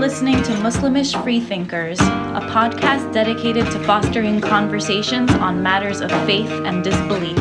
listening to Muslimish Freethinkers, a podcast dedicated to fostering conversations on matters of faith and disbelief.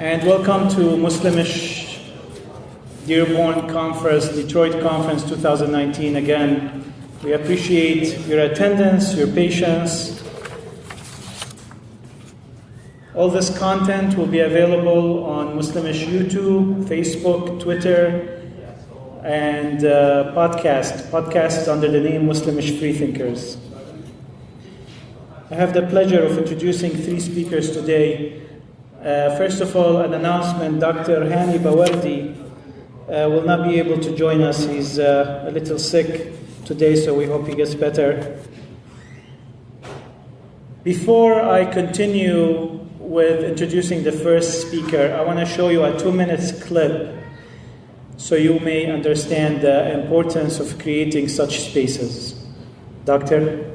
And welcome to Muslimish Dearborn Conference, Detroit Conference 2019 again. We appreciate your attendance, your patience. All this content will be available on Muslimish YouTube, Facebook, Twitter, and podcasts under the name Muslimish Freethinkers. I have the pleasure of introducing three speakers today. First of all, an announcement. Dr. Hani Bawardi will not be able to join us. He's a little sick today, so we hope he gets better. Before I continue with introducing the first speaker, I want to show you a 2-minute clip so you may understand the importance of creating such spaces. Doctor?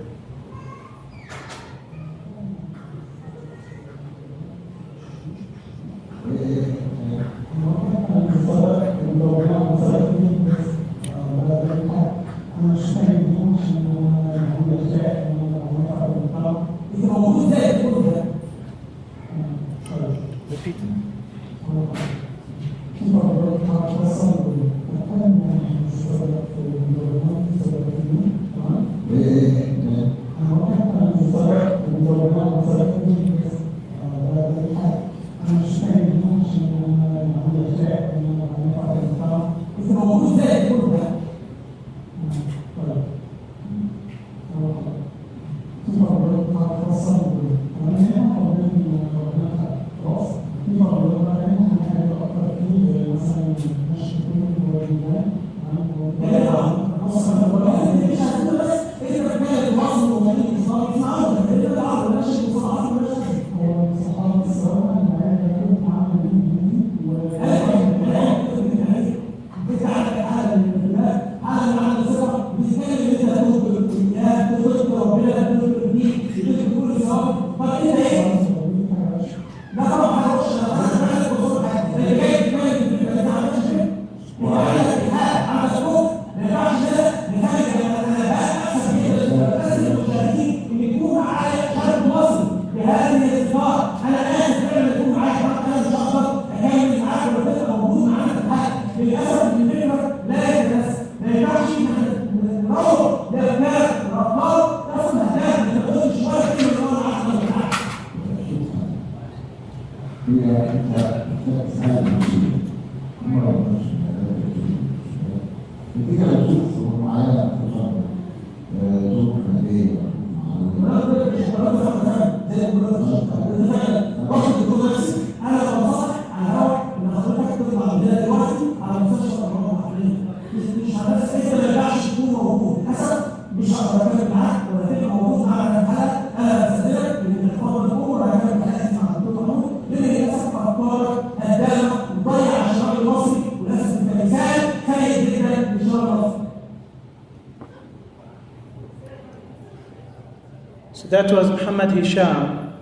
So that was Muhammad Hisham,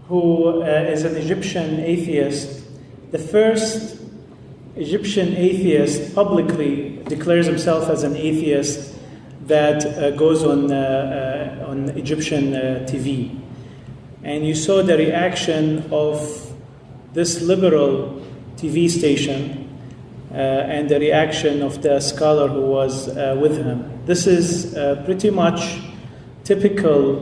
who is an Egyptian atheist. The first Egyptian atheist publicly declares himself as an atheist that goes on Egyptian TV. And you saw the reaction of this liberal TV station and the reaction of the scholar who was with him. This is pretty much typical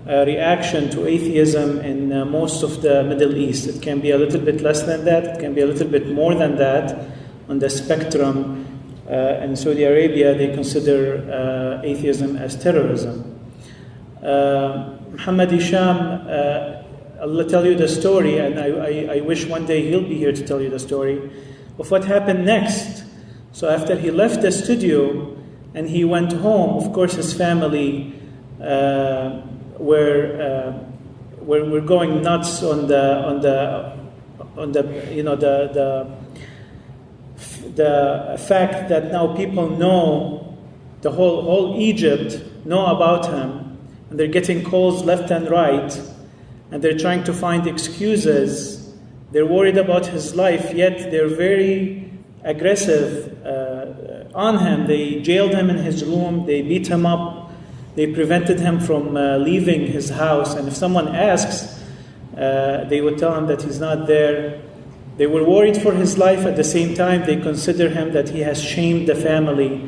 reaction to atheism in most of the Middle East. It can be a little bit less than that, it can be a little bit more than that on the spectrum. In Saudi Arabia, they consider atheism as terrorism. Muhammad Hisham I'll tell you the story, and I wish one day he'll be here to tell you the story of what happened next. So after he left the studio and he went home, of course his family were going nuts on the fact that now people know, the whole Egypt know about him, and they're getting calls left and right, and they're trying to find excuses. They're worried about his life, yet they're very aggressive on him. They jailed him in his room, they beat him up, they prevented him from leaving his house, and if someone asks, they would tell him that he's not there. They were worried for his life. At the same time, they consider him that he has shamed the family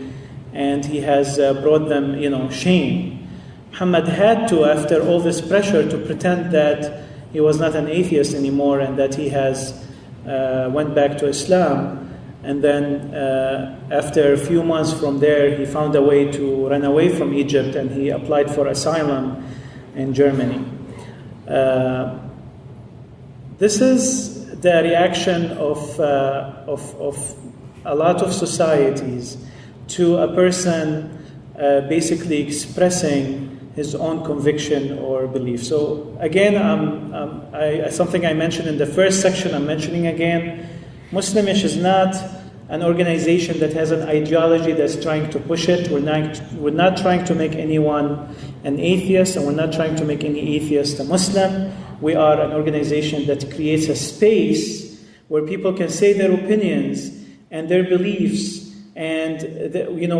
and he has brought them, shame. Muhammad had to, after all this pressure, to pretend that he was not an atheist anymore and that he has went back to Islam. And then after a few months from there, he found a way to run away from Egypt, and he applied for asylum in Germany. This is the reaction of a lot of societies to a person basically expressing his own conviction or belief. So again, something I mentioned in the first section, I'm mentioning again. Muslimish is not an organization that has an ideology that's trying to push it. We're not trying to make anyone an atheist, and we're not trying to make any atheist a Muslim. We are an organization that creates a space where people can say their opinions and their beliefs and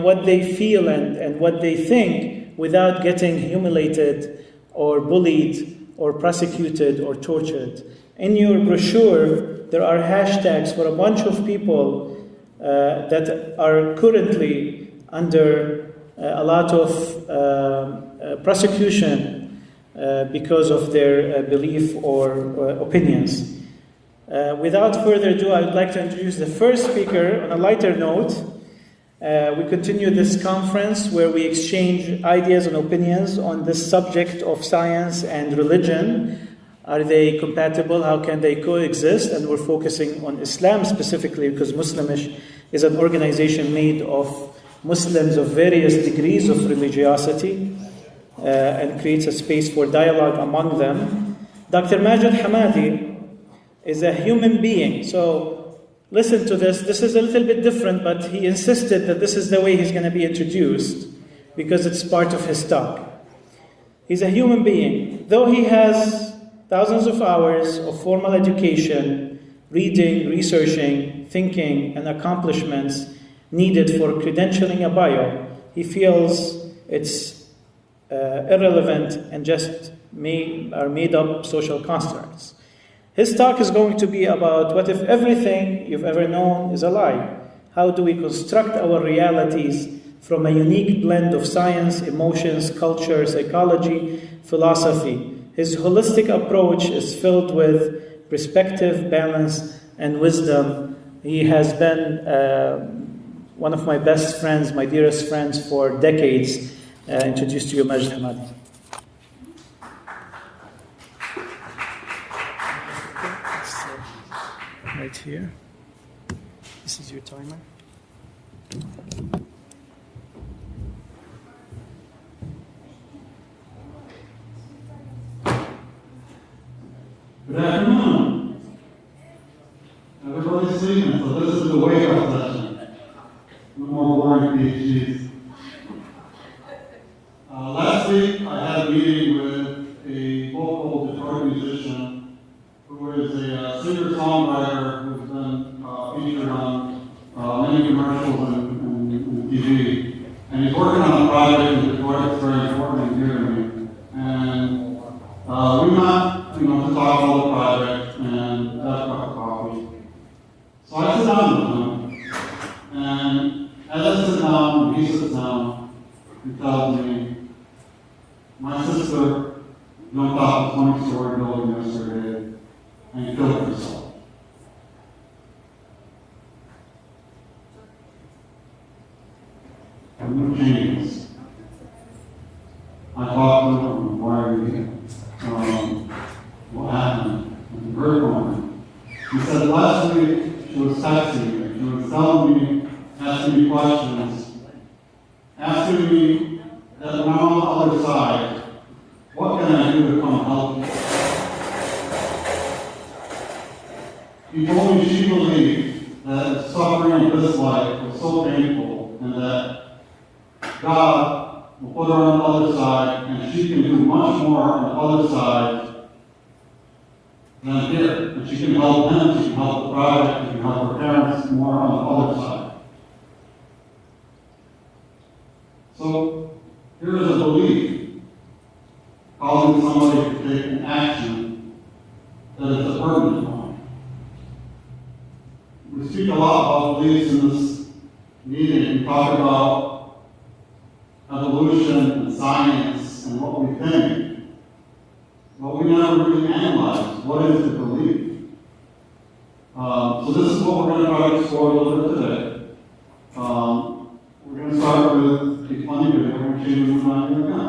what they feel and what they think without getting humiliated or bullied or prosecuted or tortured. In your brochure, there are hashtags for a bunch of people that are currently under a lot of prosecution because of their belief or opinions. Without further ado, I would like to introduce the first speaker on a lighter note. We continue this conference where we exchange ideas and opinions on this subject of science and religion. Are they compatible? How can they coexist? And we're focusing on Islam specifically because Muslimish is an organization made of Muslims of various degrees of religiosity and creates a space for dialogue among them. Dr. Majid Hamadi is a human being. So listen to this. This is a little bit different, but he insisted that this is the way he's going to be introduced because it's part of his talk. He's a human being. Though he has thousands of hours of formal education, reading, researching, thinking, and accomplishments needed for credentialing a bio, he feels it's irrelevant and just are made up social constructs. His talk is going to be about what if everything you've ever known is a lie? How do we construct our realities from a unique blend of science, emotions, culture, psychology, philosophy? His holistic approach is filled with perspective, balance, and wisdom. He has been one of my best friends, my dearest friends for decades. Introduced to you, Majid Hamadi. Right here. This is your timer. Good afternoon. Everybody's sleeping, so this is the wake-up session. No more boring PhDs. Last week, I had a meeting with a vocal Detroit musician who is a singer-songwriter who's been featured on many commercials and TV. And he's working on a project in Detroit that's very important and dear to me. And we met, to talk about the project and have a cup of coffee. So I sit down with him, and as I sit down, and he sits down, he tells me, my sister jumped off a 20-story building yesterday and killed herself. New changes. I talked to him, why are you here? What happened? asking me that when I'm on the other side, what can I do to come help you? He told me she believed that suffering of this life was so painful and that God will put her on the other side and she can do much more on the other side than here. And she can help him, she can help the project, she can help her parents more on the other side. So here is a belief causing somebody to take an action that is a permanent one. We speak a lot about beliefs in this meeting. We talk about evolution and science and what we think. But we never really analyze what is the belief. So this is what we're going to try to explore a little bit today. We're going to start with a funny video. We're going to change the mood on you again.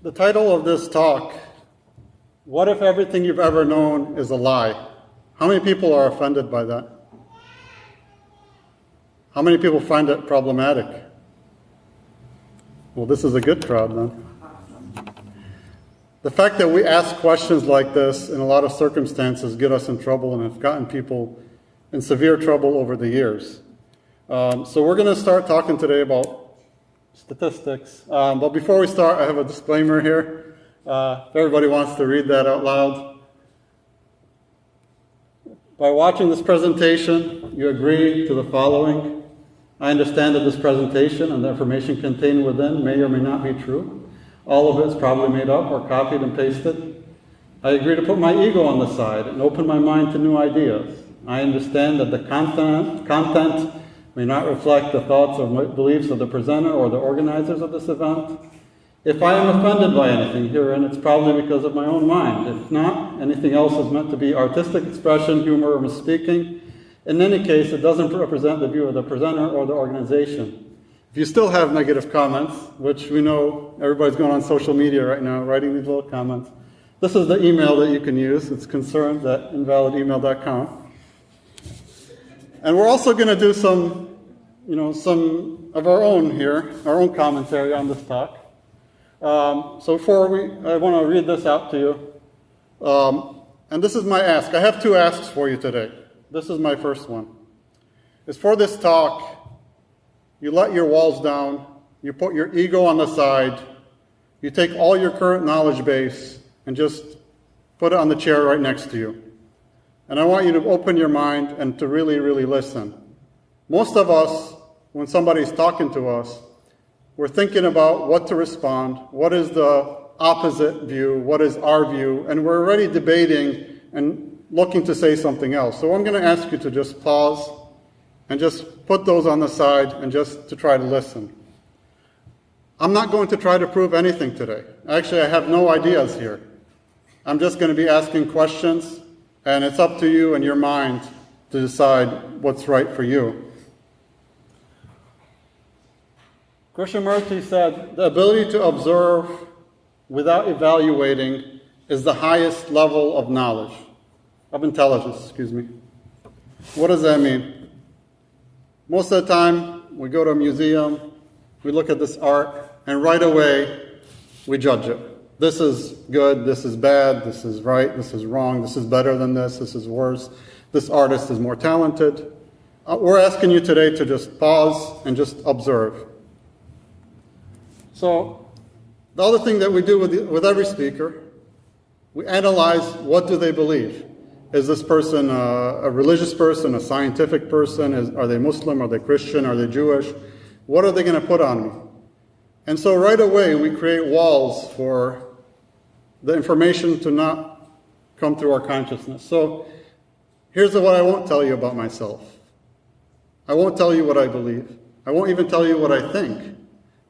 The title of this talk, what if everything you've ever known is a lie? How many people are offended by that? How many people find it problematic? Well, this is a good crowd then. The fact that we ask questions like this in a lot of circumstances get us in trouble and have gotten people in severe trouble over the years. So we're going to start talking today about statistics. But before we start, I have a disclaimer here. If everybody wants to read that out loud. By watching this presentation, you agree to the following. I understand that this presentation and the information contained within may or may not be true. All of it is probably made up or copied and pasted. I agree to put my ego on the side and open my mind to new ideas. I understand that the content may not reflect the thoughts or beliefs of the presenter or the organizers of this event. If I am offended by anything herein, it's probably because of my own mind. If not, anything else is meant to be artistic expression, humor, or misspeaking. In any case, it doesn't represent the view of the presenter or the organization. If you still have negative comments, which we know everybody's going on social media right now, writing these little comments, this is the email that you can use. It's concerns@invalidemail.com. And we're also going to do some of our own here, our own commentary on this talk. So I want to read this out to you. And this is my ask. I have two asks for you today. This is my first one. It's for this talk, you let your walls down, you put your ego on the side, you take all your current knowledge base and just put it on the chair right next to you. And I want you to open your mind and to really, really listen. Most of us, when somebody's talking to us, we're thinking about what to respond, what is the opposite view, what is our view, and we're already debating and looking to say something else. So I'm going to ask you to just pause and just put those on the side and just to try to listen. I'm not going to try to prove anything today. Actually, I have no ideas here. I'm just going to be asking questions, and it's up to you and your mind to decide what's right for you. Krishnamurti said, the ability to observe without evaluating is the highest level of knowledge, of intelligence, What does that mean? Most of the time, we go to a museum, we look at this art, and right away, we judge it. This is good, this is bad, this is right, this is wrong, this is better than this is worse, this artist is more talented. We're asking you today to just pause and just observe. So, The other thing that we do with every speaker, we analyze what do they believe. Is this person a religious person, a scientific person? Are they Muslim? Are they Christian? Are they Jewish? What are they going to put on me? And so right away we create walls for the information to not come through our consciousness. So here's what I won't tell you about myself. I won't tell you what I believe. I won't even tell you what I think.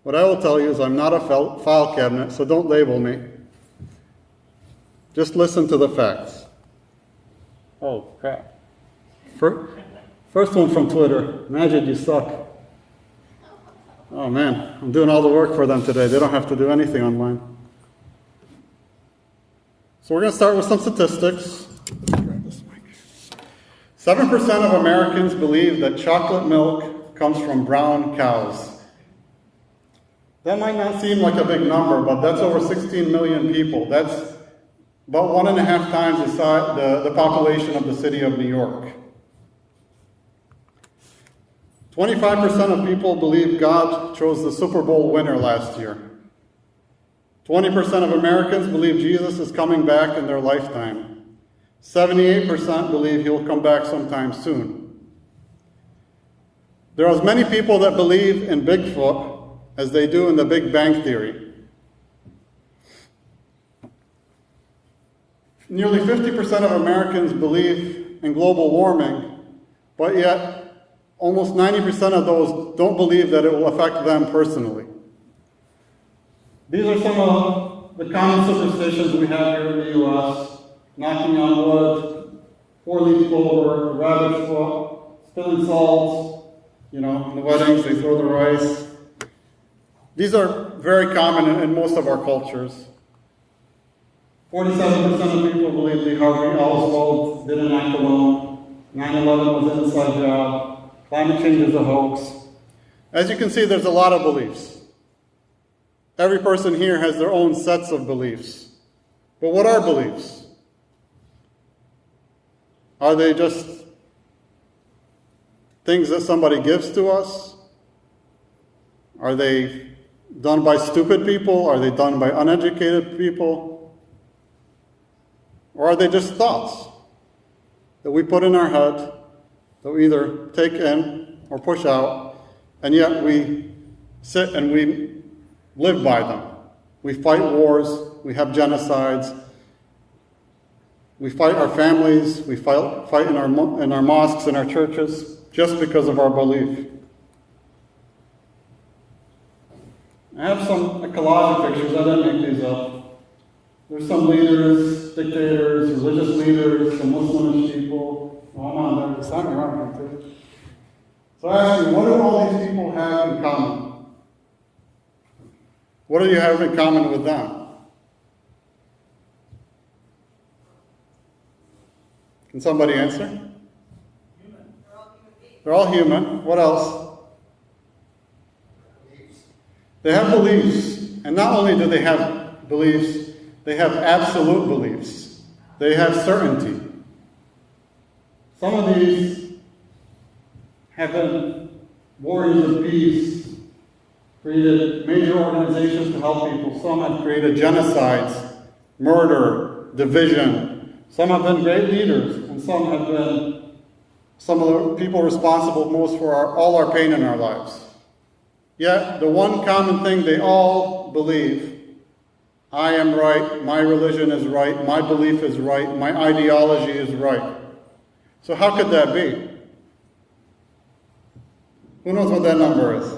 What I will tell you is I'm not a file cabinet, so don't label me. Just listen to the facts. Oh, crap. First one from Twitter. Majid, you suck. Oh, man. I'm doing all the work for them today. They don't have to do anything online. So we're going to start with some statistics. 7% of Americans believe that chocolate milk comes from brown cows. That might not seem like a big number, but that's over 16 million people. That's about 1.5 times the population of the city of New York. 25% of people believe God chose the Super Bowl winner last year. 20% of Americans believe Jesus is coming back in their lifetime. 78% believe he'll come back sometime soon. There are as many people that believe in Bigfoot as they do in the Big Bang Theory. Nearly 50% of Americans believe in global warming, but yet almost 90% of those don't believe that it will affect them personally. These are some of the common superstitions we have here in the U.S. Knocking on wood, 4-leaf clover, rabbit's foot, spilling salt, in the weddings they throw the rice. These are very common in most of our cultures. 47% of people believe Lee Harvey Oswald didn't act alone. 9/11 was an inside job. Climate change is a hoax. As you can see, there's a lot of beliefs. Every person here has their own sets of beliefs. But what are beliefs? Are they just things that somebody gives to us? Are they done by stupid people? Are they done by uneducated people? Or are they just thoughts that we put in our head, that we either take in or push out, and yet we sit and we live by them? We fight wars, we have genocides, we fight our families, we fight in our mosques and our churches just because of our belief. I have some collage of pictures. I didn't make these up. There's some leaders, dictators, religious leaders, some Muslimish people. Oh, I'm on there. It's not around here too. So I ask you, what do all these people have in common? What do you have in common with them? Can somebody answer? Human. They're all human. What else? They have beliefs, and not only do they have beliefs, they have absolute beliefs. They have certainty. Some of these have been warriors of peace, created major organizations to help people. Some have created genocides, murder, division. Some have been great leaders, and some have been some of the people responsible most for all our pain in our lives. Yet, the one common thing they all believe, I am right, my religion is right, my belief is right, my ideology is right. So how could that be? Who knows what that number is?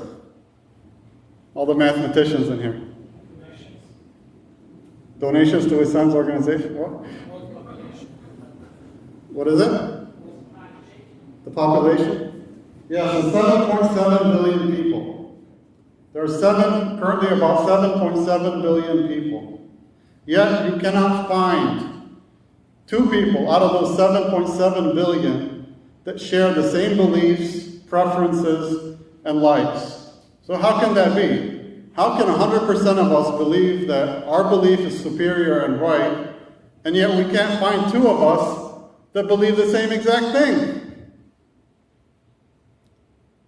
All the mathematicians in here. Donations to his son's organization? What is it? The population? Yes, it's 7.7 billion people. There are currently about 7.7 billion people. Yet you cannot find 2 people out of those 7.7 billion that share the same beliefs, preferences, and likes. So how can that be? How can 100% of us believe that our belief is superior and right, and yet we can't find 2 of us that believe the same exact thing?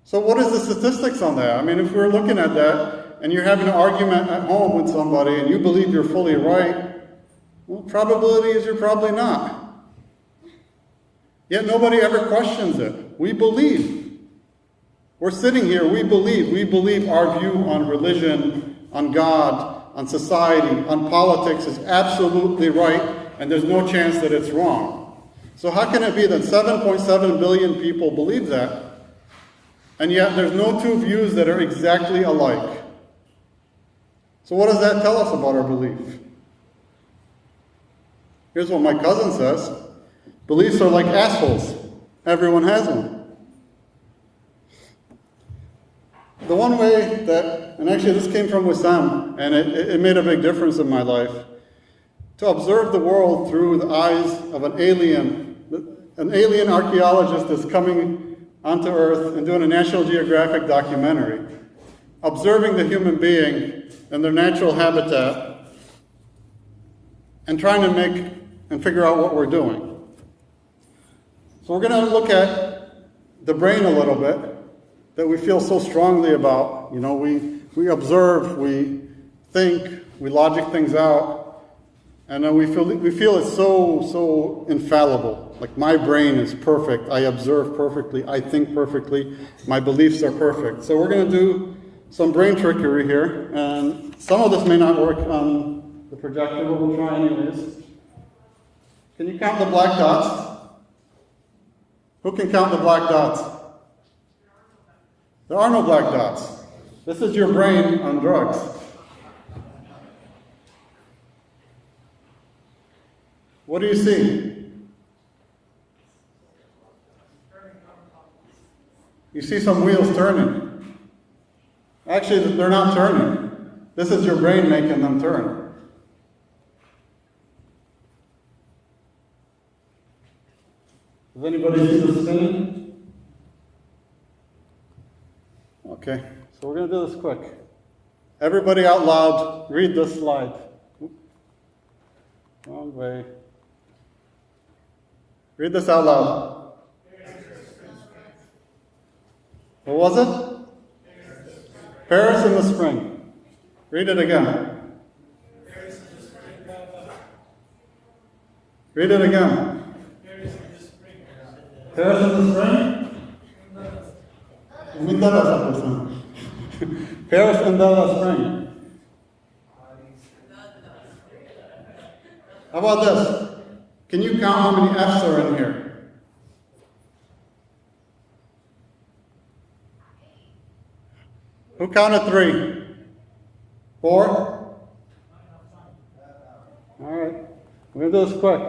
So what is the statistics on that? I mean, if we're looking at that, and you're having an argument at home with somebody and you believe you're fully right, well, probability is you're probably not. Yet nobody ever questions it. We believe. We're sitting here, we believe. We believe our view on religion, on God, on society, on politics is absolutely right, and there's no chance that it's wrong. So how can it be that 7.7 billion people believe that, and yet there's no two views that are exactly alike? So what does that tell us about our belief? Here's what my cousin says. Beliefs are like assholes. Everyone has one. The one way that, and actually this came from Wissam, and it made a big difference in my life, to observe the world through the eyes of an alien archaeologist that's coming onto Earth and doing a National Geographic documentary, observing the human being in their natural habitat, and trying to make and figure out what we're doing. So we're going to look at the brain a little bit, that we feel so strongly about. You know, we observe, we think, we logic things out, and then we feel it's so infallible. Like my brain is perfect, I observe perfectly, I think perfectly, my beliefs are perfect. So we're going to do some brain trickery here, and some of this may not work on the projector, but we'll try anyways. Can you count the black dots? Who can count the black dots? There are no black dots. This is your brain on drugs. What do you see? You see some wheels turning. Actually, they're not turning. This is your brain making them turn. Does anybody see the spinning? Okay, so we're going to do this quick. Everybody out loud, read this slide. Wrong way. Read this out loud. What was it? Paris in the spring. Read it again. Read it again. Paris in the spring? Paris in the spring. How about this? Can you count how many F's are in here? Who counted 3? 4? All right. We're going to do this quick.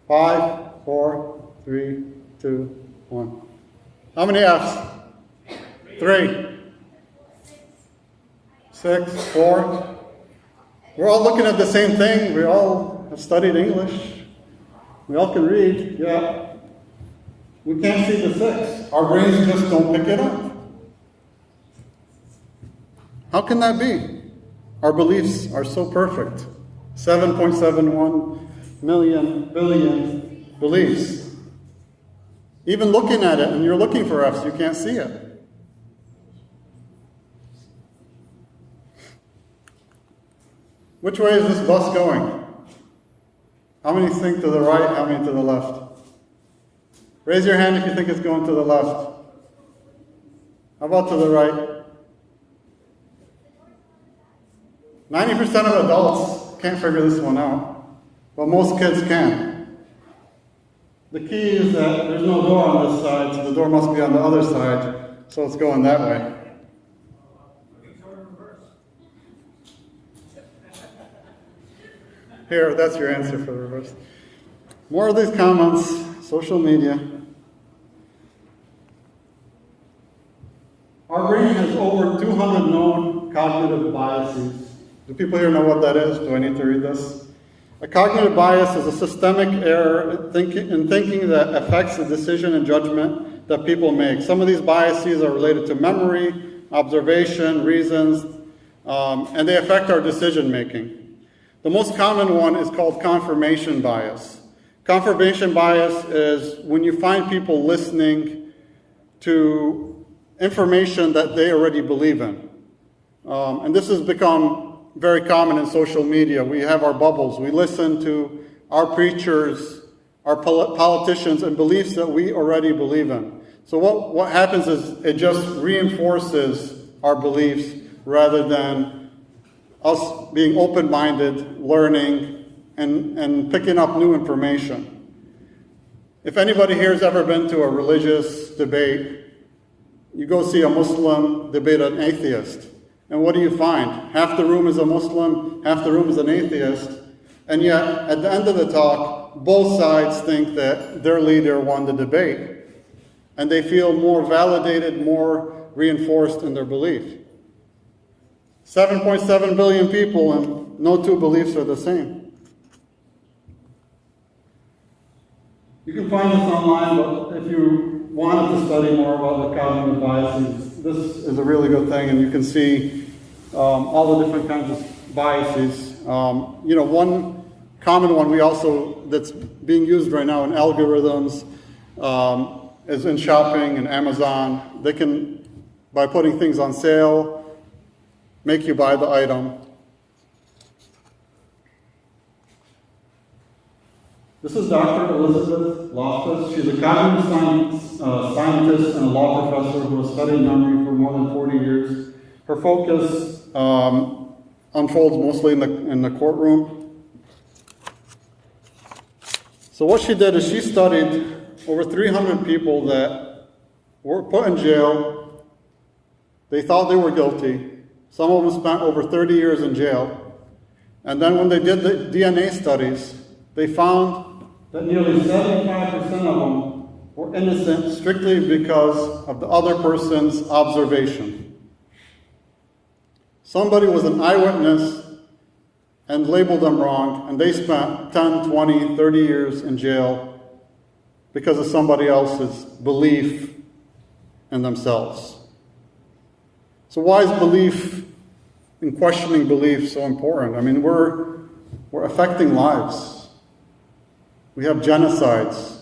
5, 4, 3, 2, 1. How many F's? 3. 6, 4. We're all looking at the same thing. We all have studied English. We all can read. Yeah. We can't see the 6. Our brains just don't pick it up. How can that be? Our beliefs are so perfect. 7.71 billion beliefs. Even looking at it, and you're looking for F's, you can't see it. Which way is this bus going? How many think to the right, how many to the left? Raise your hand if you think it's going to the left. How about to the right? 90% of adults can't figure this one out, but most kids can. The key is that there's no door on this side, so the door must be on the other side, so it's going that way. Here, that's your answer for the reverse. More of these comments, social media. Our brain has over 200 known cognitive biases. Do people here know what that is? Do I need to read this? A cognitive bias is a systemic error in thinking that affects the decision and judgment that people make. Some of these biases are related to memory, observation, reasons, and they affect our decision making. The most common one is called confirmation bias. Confirmation bias is when you find people listening to information that they already believe in. And this has become very common in social media. We have our bubbles. We listen to our preachers, our politicians, and beliefs that we already believe in. So what happens is it just reinforces our beliefs rather than us being open-minded, learning, and picking up new information. If anybody here has ever been to a religious debate, you go see a Muslim debate an atheist. And what do you find? Half the room is a Muslim, half the room is an atheist. And yet, at the end of the talk, both sides think that their leader won the debate. And they feel more validated, more reinforced in their belief. 7.7 billion people, and no two beliefs are the same. You can find this online, but if you wanted to study more about the cognitive biases, this is a really good thing, and you can see all the different kinds of biases. One common one that's being used right now in algorithms is in shopping and Amazon. They can, by putting things on sale, make you buy the item. This is Dr. Elizabeth Loftus. She's a cognitive scientist and a law professor who has studied memory for more than 40 years. Her focus unfolds mostly in the courtroom. So what she did is she studied over 300 people that were put in jail. They thought they were guilty. Some of them spent over 30 years in jail. And then when they did the DNA studies, they found that nearly 75% of them were innocent strictly because of the other person's observation. Somebody was an eyewitness and labeled them wrong, and they spent 10, 20, 30 years in jail because of somebody else's belief in themselves. So why is belief and questioning belief so important? I mean, we're affecting lives. We have genocides.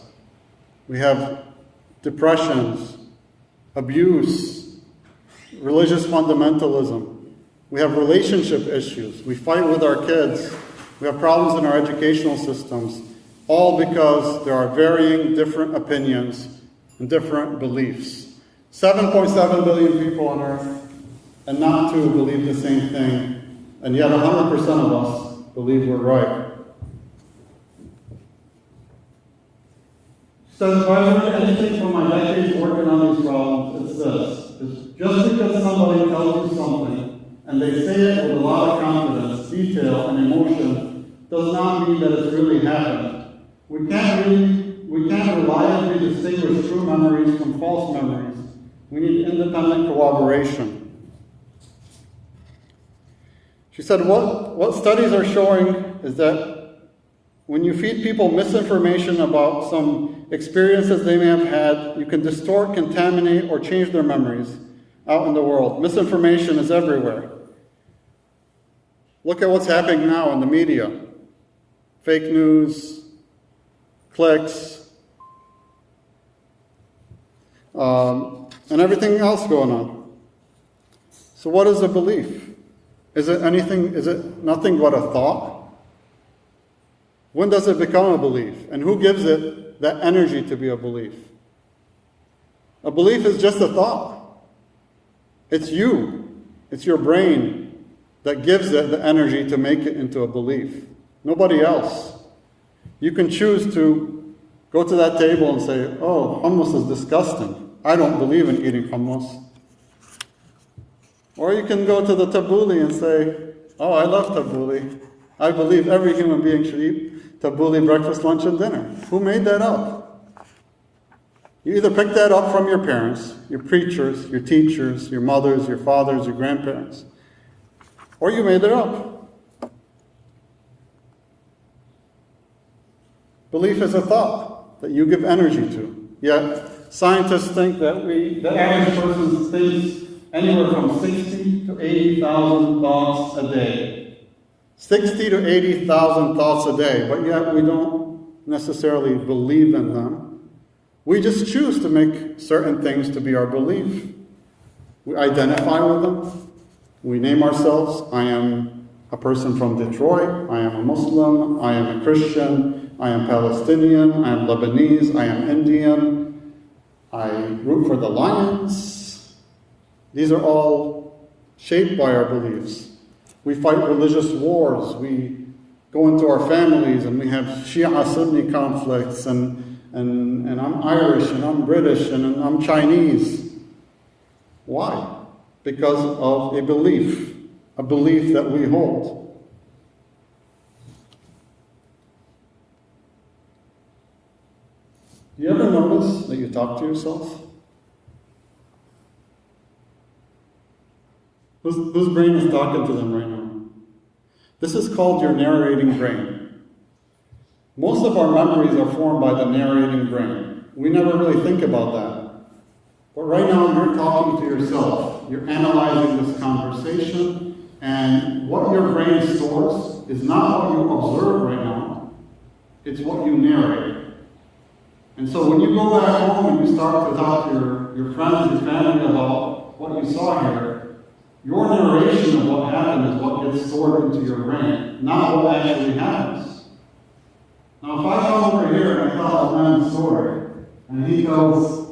We have depressions, abuse, religious fundamentalism. We have relationship issues. We fight with our kids. We have problems in our educational systems, all because there are varying different opinions and different beliefs. 7.7 billion people on earth, and not two believe the same thing, and yet 100% of us believe we're right. Says, if I learned anything from my decades working on these problems, it's this. It's just because somebody tells you something, and they say it with a lot of confidence, detail, and emotion, does not mean that it's really happened. We can't reliably distinguish true memories from false memories. We need independent corroboration. She said, what studies are showing is that when you feed people misinformation about some experiences they may have had, you can distort, contaminate, or change their memories out in the world. Misinformation is everywhere. Look at what's happening now in the media. Fake news, clicks, and everything else going on. So what is a belief? Is it nothing but a thought? When does it become a belief? And who gives it that energy to be a belief? A belief is just a thought. It's you. It's your brain that gives it the energy to make it into a belief. Nobody else. You can choose to go to that table and say, oh, hummus is disgusting. I don't believe in eating hummus. Or you can go to the tabbouleh and say, oh, I love tabbouleh. I believe every human being should eat tabbouleh breakfast, lunch, and dinner. Who made that up? You either picked that up from your parents, your preachers, your teachers, your mothers, your fathers, your grandparents, or you made it up. Belief is a thought that you give energy to. Yet scientists think that the average person thinks anywhere from 60 to 80,000 thoughts a day. 60 to 80,000 thoughts a day, but yet we don't necessarily believe in them. We just choose to make certain things to be our belief. We identify with them. We name ourselves. I am a person from Detroit. I am a Muslim. I am a Christian. I am Palestinian. I am Lebanese. I am Indian. I root for the Lions. These are all shaped by our beliefs. We fight religious wars. We go into our families and we have Shia-Sunni conflicts, and I'm Irish and I'm British and I'm Chinese. Why? Because of a belief that we hold. Do you ever notice that you talk to yourself? Whose brain is talking to them right now? This is called your narrating brain. Most of our memories are formed by the narrating brain. We never really think about that. But right now you're talking to yourself. You're analyzing this conversation, and what your brain stores is not what you observe right now, it's what you narrate. And so when you go back home and you start to talk to your friends, your family about what you saw here, your narration of what happened is what gets stored into your brain, not what actually happens. Now, if I come over here and I tell a man's story, and he tells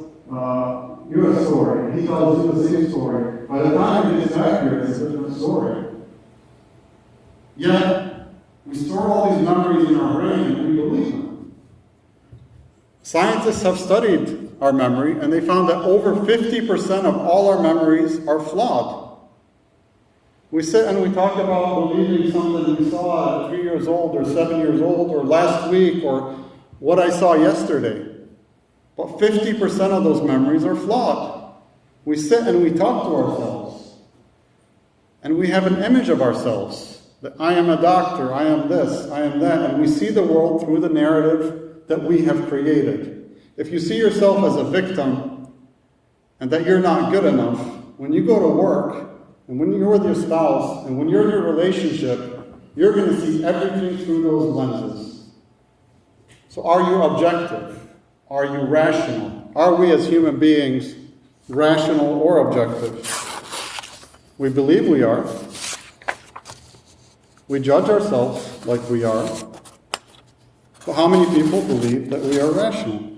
you a story, and he tells you the same story, by the time it gets back here, it's a different story. Yet, we store all these memories in our brain and we believe them. Scientists have studied our memory, and they found that over 50% of all our memories are flawed. We sit and we talk about believing something we saw at 3 years old or 7 years old or last week or what I saw yesterday. But 50% of those memories are flawed. We sit and we talk to ourselves. And we have an image of ourselves. That I am a doctor, I am this, I am that. And we see the world through the narrative that we have created. If you see yourself as a victim and that you're not good enough, when you go to work, and when you're with your spouse, and when you're in your relationship, you're going to see everything through those lenses. So are you objective? Are you rational? Are we as human beings rational or objective? We believe we are. We judge ourselves like we are. But how many people believe that we are rational?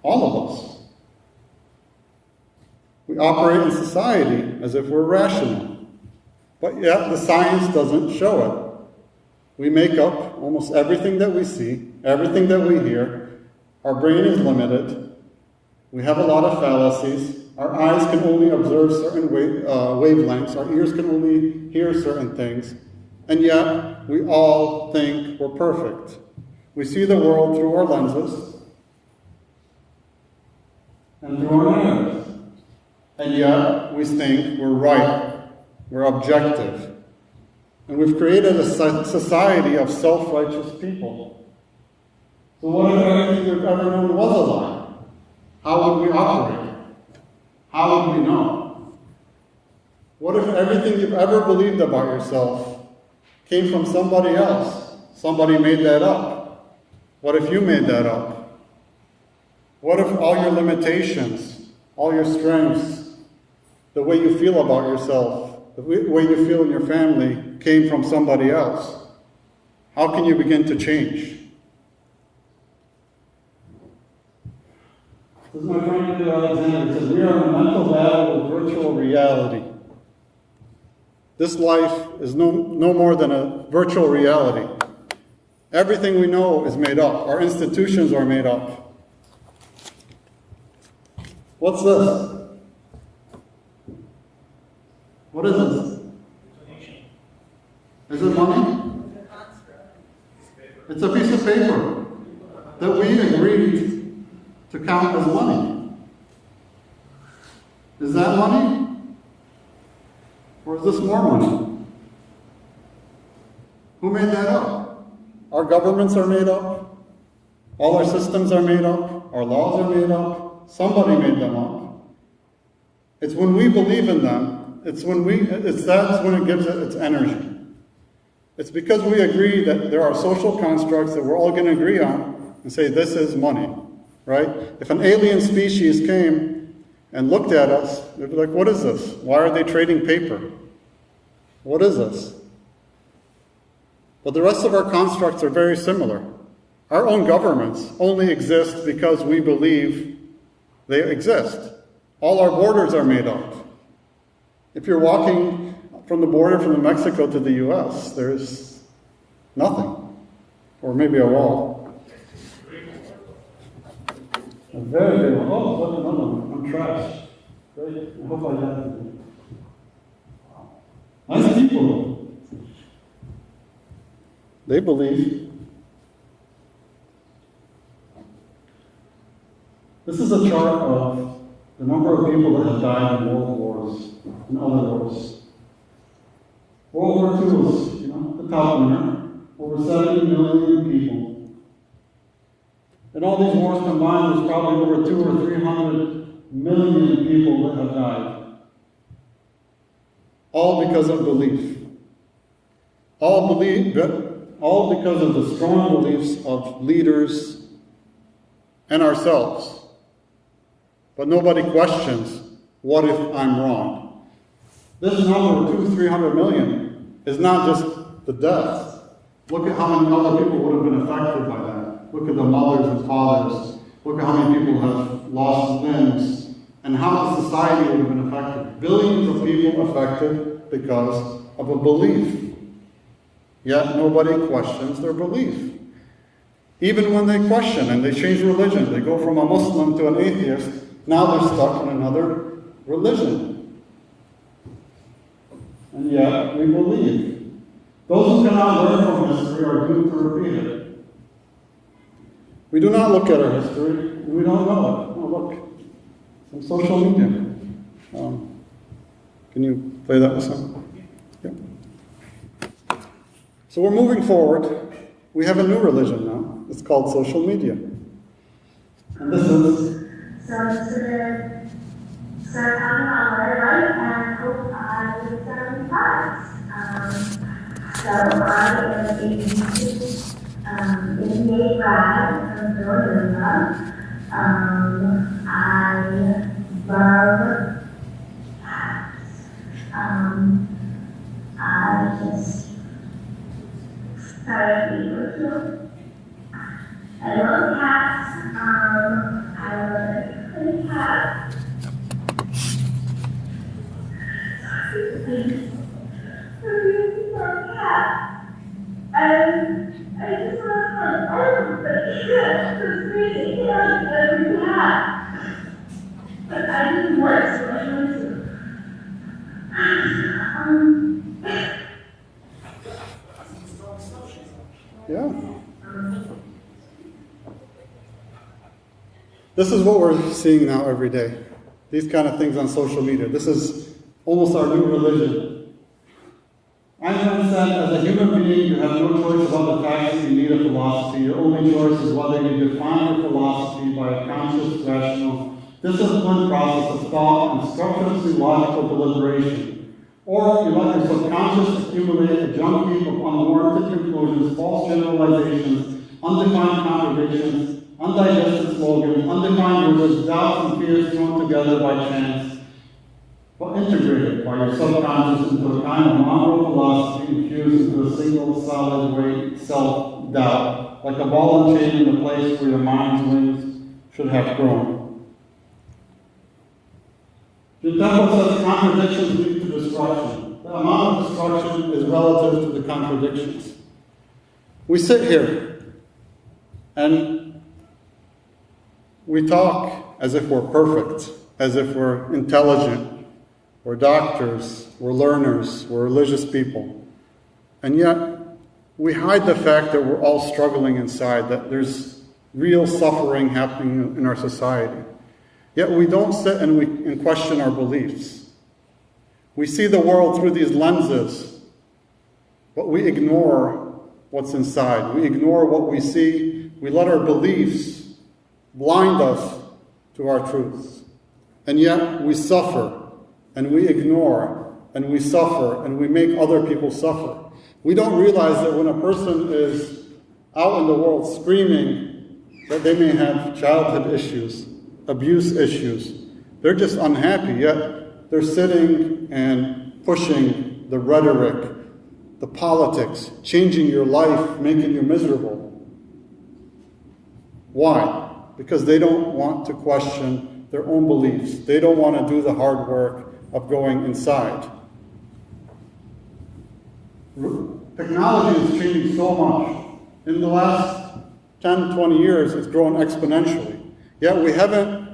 All of us. We operate in society as if we're rational, but yet the science doesn't show it. We make up almost everything that we see, everything that we hear. Our brain is limited. We have a lot of fallacies. Our eyes can only observe certain wavelengths. Our ears can only hear certain things. And yet, we all think we're perfect. We see the world through our lenses and through our narratives. And yet, we think we're right, we're objective. And we've created a society of self-righteous people. So what if everything we've ever known was a lie? How would we operate? How would we know? What if everything you've ever believed about yourself came from somebody else? Somebody made that up. What if you made that up? What if all your limitations, all your strengths, the way you feel about yourself, the way you feel in your family came from somebody else? How can you begin to change? This is my friend Alexander. He says, we are in a mental battle with virtual reality. This life is no more than a virtual reality. Everything we know is made up. Our institutions are made up. What's this? What is this? Is it money? It's a piece of paper that we agreed to count as money. Is that money? Or is this more money? Who made that up? Our governments are made up. All our systems are made up. Our laws are made up. Somebody made them up. It's when we believe in them, that's when it gives it its energy. It's because we agree that there are social constructs that we're all going to agree on and say this is money, right? If an alien species came and looked at us, they'd be like, what is this? Why are they trading paper? What is this? But the rest of our constructs are very similar. Our own governments only exist because we believe they exist. All our borders are made up. If you're walking from the border from Mexico to the US, there's nothing. Or maybe a wall. A very big one. Oh, no, I'm trash. Great. I hope I got it. Nice people. They believe. This is a chart of the number of people that have died in world wars and other wars. World War II was, the top winner. Over 70 million people. And all these wars combined, there's probably over 200 or 300 million people that have died. All because of belief. All because of the strong beliefs of leaders and ourselves. But nobody questions, what if I'm wrong? This number, 200-300 million, is not just the deaths. Look at how many other people would have been affected by that. Look at the mothers and fathers. Look at how many people have lost limbs. And how the society would have been affected. Billions of people affected because of a belief. Yet nobody questions their belief. Even when they question and they change religion, they go from a Muslim to an atheist, now they're stuck in another religion. And yet we believe. Those who cannot learn from history are doomed to repeat it. We do not look at our history, and we don't know it. Oh, look, some social media. Can you play that with some? Yeah. So we're moving forward. We have a new religion now. It's called social media. And this is... So I'm right and hope I was 75. So I am a MBA grad from Villanova. I love cats. I just started being with them. I love cats. I love pretty cats. And I just want to find all of the cats to really cats every cat. But I didn't work, so I wanted to. Yeah. This is what we're seeing now every day. These kind of things on social media. This is almost our new religion. Einstein said, as a human being, you have no choice about the facts that you need a philosophy. Your only choice is whether you define your philosophy by a conscious, rational, disciplined process of thought and structurally logical deliberation. Or you let your subconscious accumulate a junk heap of unwarranted conclusions, false generalizations, undefined contradictions, undigested slogans, undefined words, doubts and fears thrown together by chance, but integrated by your subconscious into a kind of moral philosophy infused into a single solid weight self-doubt, like a ball and chain in the place where your mind's wings should have grown. The temple says contradictions lead to destruction. The amount of destruction is relative to the contradictions. We sit here and we talk as if we're perfect, as if we're intelligent, we're doctors, we're learners, we're religious people. And yet, we hide the fact that we're all struggling inside, that there's real suffering happening in our society. Yet we don't sit and question our beliefs. We see the world through these lenses, but we ignore what's inside. We ignore what we see. We let our beliefs blind us to our truths. And yet we suffer, and we ignore, and we suffer, and we make other people suffer. We don't realize that when a person is out in the world screaming that they may have childhood issues, abuse issues, They're just unhappy, yet they're sitting and pushing the rhetoric, the politics, changing your life, making you miserable. Why? Because they don't want to question their own beliefs. They don't want to do the hard work of going inside. Technology is changing so much. In the last 10, 20 years, it's grown exponentially. Yet we haven't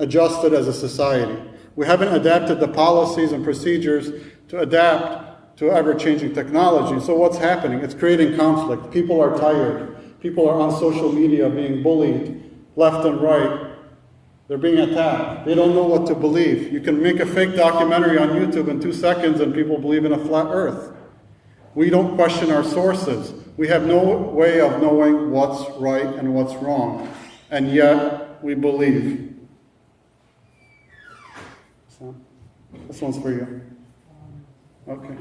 adjusted as a society. We haven't adapted the policies and procedures to adapt to ever-changing technology. So what's happening? It's creating conflict. People are tired. People are on social media being bullied left and right. They're being attacked. They don't know what to believe. You can make a fake documentary on YouTube in 2 seconds and people believe in a flat earth. We don't question our sources. We have no way of knowing what's right and what's wrong. And yet, we believe. So, this one's for you. Okay.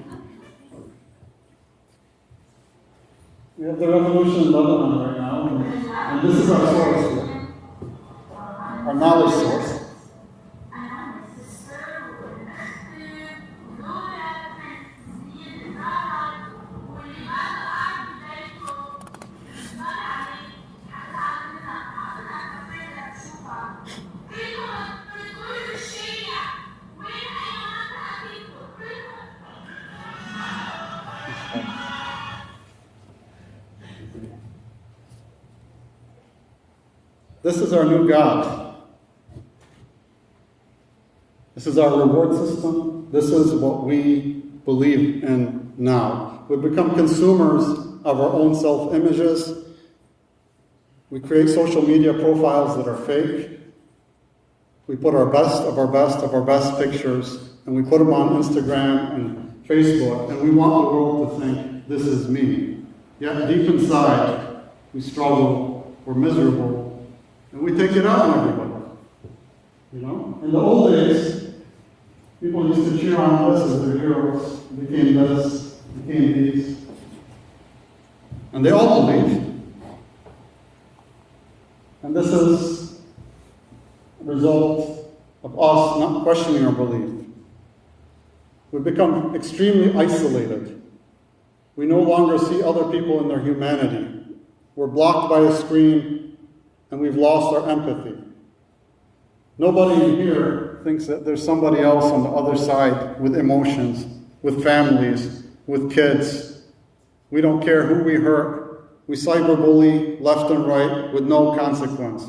We have the revolution in Lebanon right now, and this is our source here. Our knowledge source. This is our new God. This is our reward system. This is what we believe in now. We become consumers of our own self-images. We create social media profiles that are fake. We put our best of our best of our best pictures, and we put them on Instagram and Facebook, and we want the world to think, this is me. Yet deep inside, we struggle, we're miserable, and we take it out on everybody. You know? In the old days, people used to cheer on us as their heroes. Became this, became these. And they all believed. And this is a result of us not questioning our belief. We've become extremely isolated. We no longer see other people in their humanity. We're blocked by a screen, and we've lost our empathy. Nobody in here thinks that there's somebody else on the other side with emotions, with families, with kids. We don't care who we hurt. We cyberbully left and right with no consequence.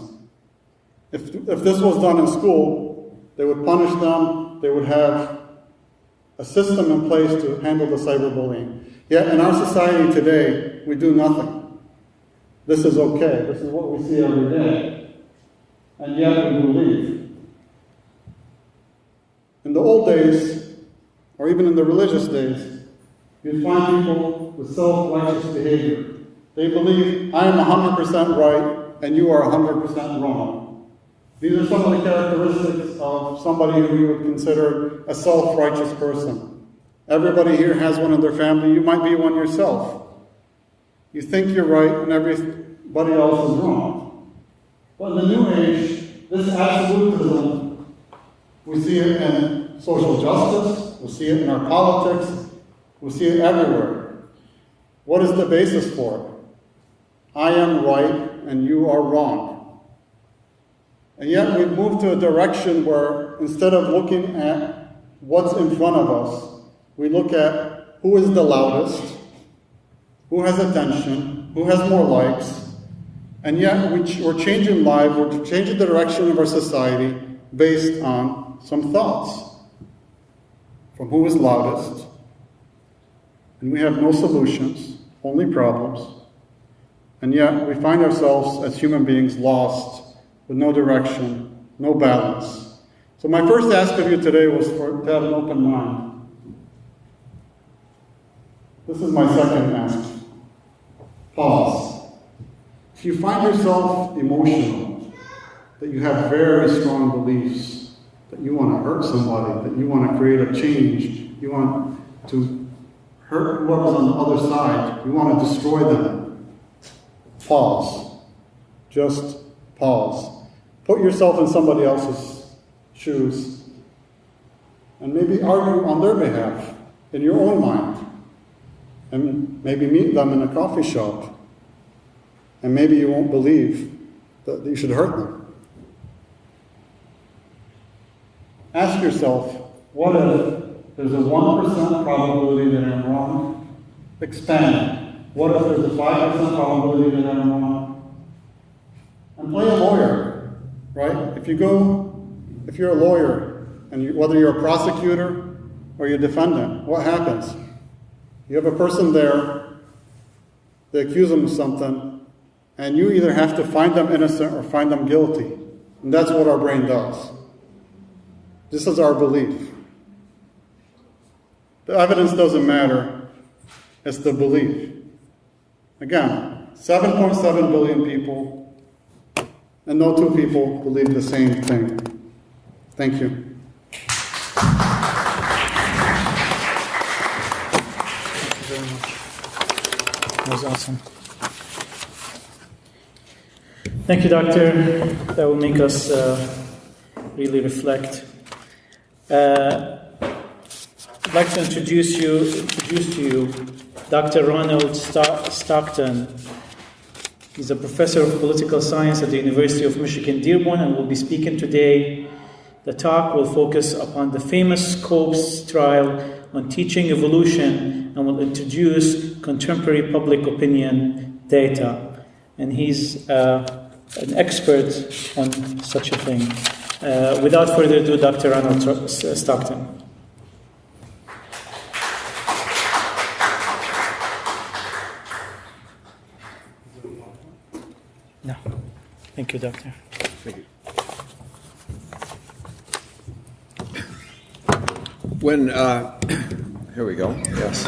If this was done in school, they would punish them. They would have a system in place to handle the cyberbullying. Yet in our society today, we do nothing. This is okay. This is what we see every day. And yet we believe. In the old days, or even in the religious days, you'd find people with self-righteous behavior. They believe, I am 100% right, and you are 100% wrong. These are some of the characteristics of somebody who you would consider a self-righteous person. Everybody here has one in their family. You might be one yourself. You think you're right and everybody else is wrong. But in the new age, this absolutism, we see it in social justice, we see it in our politics, we see it everywhere. What is the basis for it? I am right and you are wrong. And yet we've moved to a direction where instead of looking at what's in front of us, we look at who is the loudest, who has attention, who has more likes, and yet we're changing lives, we're changing the direction of our society based on some thoughts from who is loudest. And we have no solutions, only problems. And yet we find ourselves as human beings lost with no direction, no balance. So my first ask of you today was to have an open mind. This is my second ask. Pause. If you find yourself emotional, that you have very strong beliefs, that you want to hurt somebody, that you want to create a change, you want to hurt whoever's on the other side, you want to destroy them, pause. Just pause. Put yourself in somebody else's shoes and maybe argue on their behalf in your own mind, and maybe meet them in a coffee shop, and maybe you won't believe that you should hurt them. Ask yourself, what if there's a 1% probability that I'm wrong? Expand. What if there's a 5% probability that I'm wrong? And play a lawyer, right? If you're a lawyer, and whether you're a prosecutor or you're a defendant, what happens? You have a person there, they accuse them of something, and you either have to find them innocent or find them guilty. And that's what our brain does. This is our belief. The evidence doesn't matter, it's the belief. Again, 7.7 billion people, and no two people believe the same thing. Thank you. That was awesome. Thank you, Doctor. That will make us really reflect. I'd like to introduce to you Dr. Ronald Stockton. He's a professor of political science at the University of Michigan, Dearborn, and will be speaking today. The talk will focus upon the famous Scopes trial on teaching evolution and will introduce contemporary public opinion data. And he's an expert on such a thing. Without further ado, Dr. Ronald Stockton. No. Thank you, Doctor. Thank you. Here we go. Yes.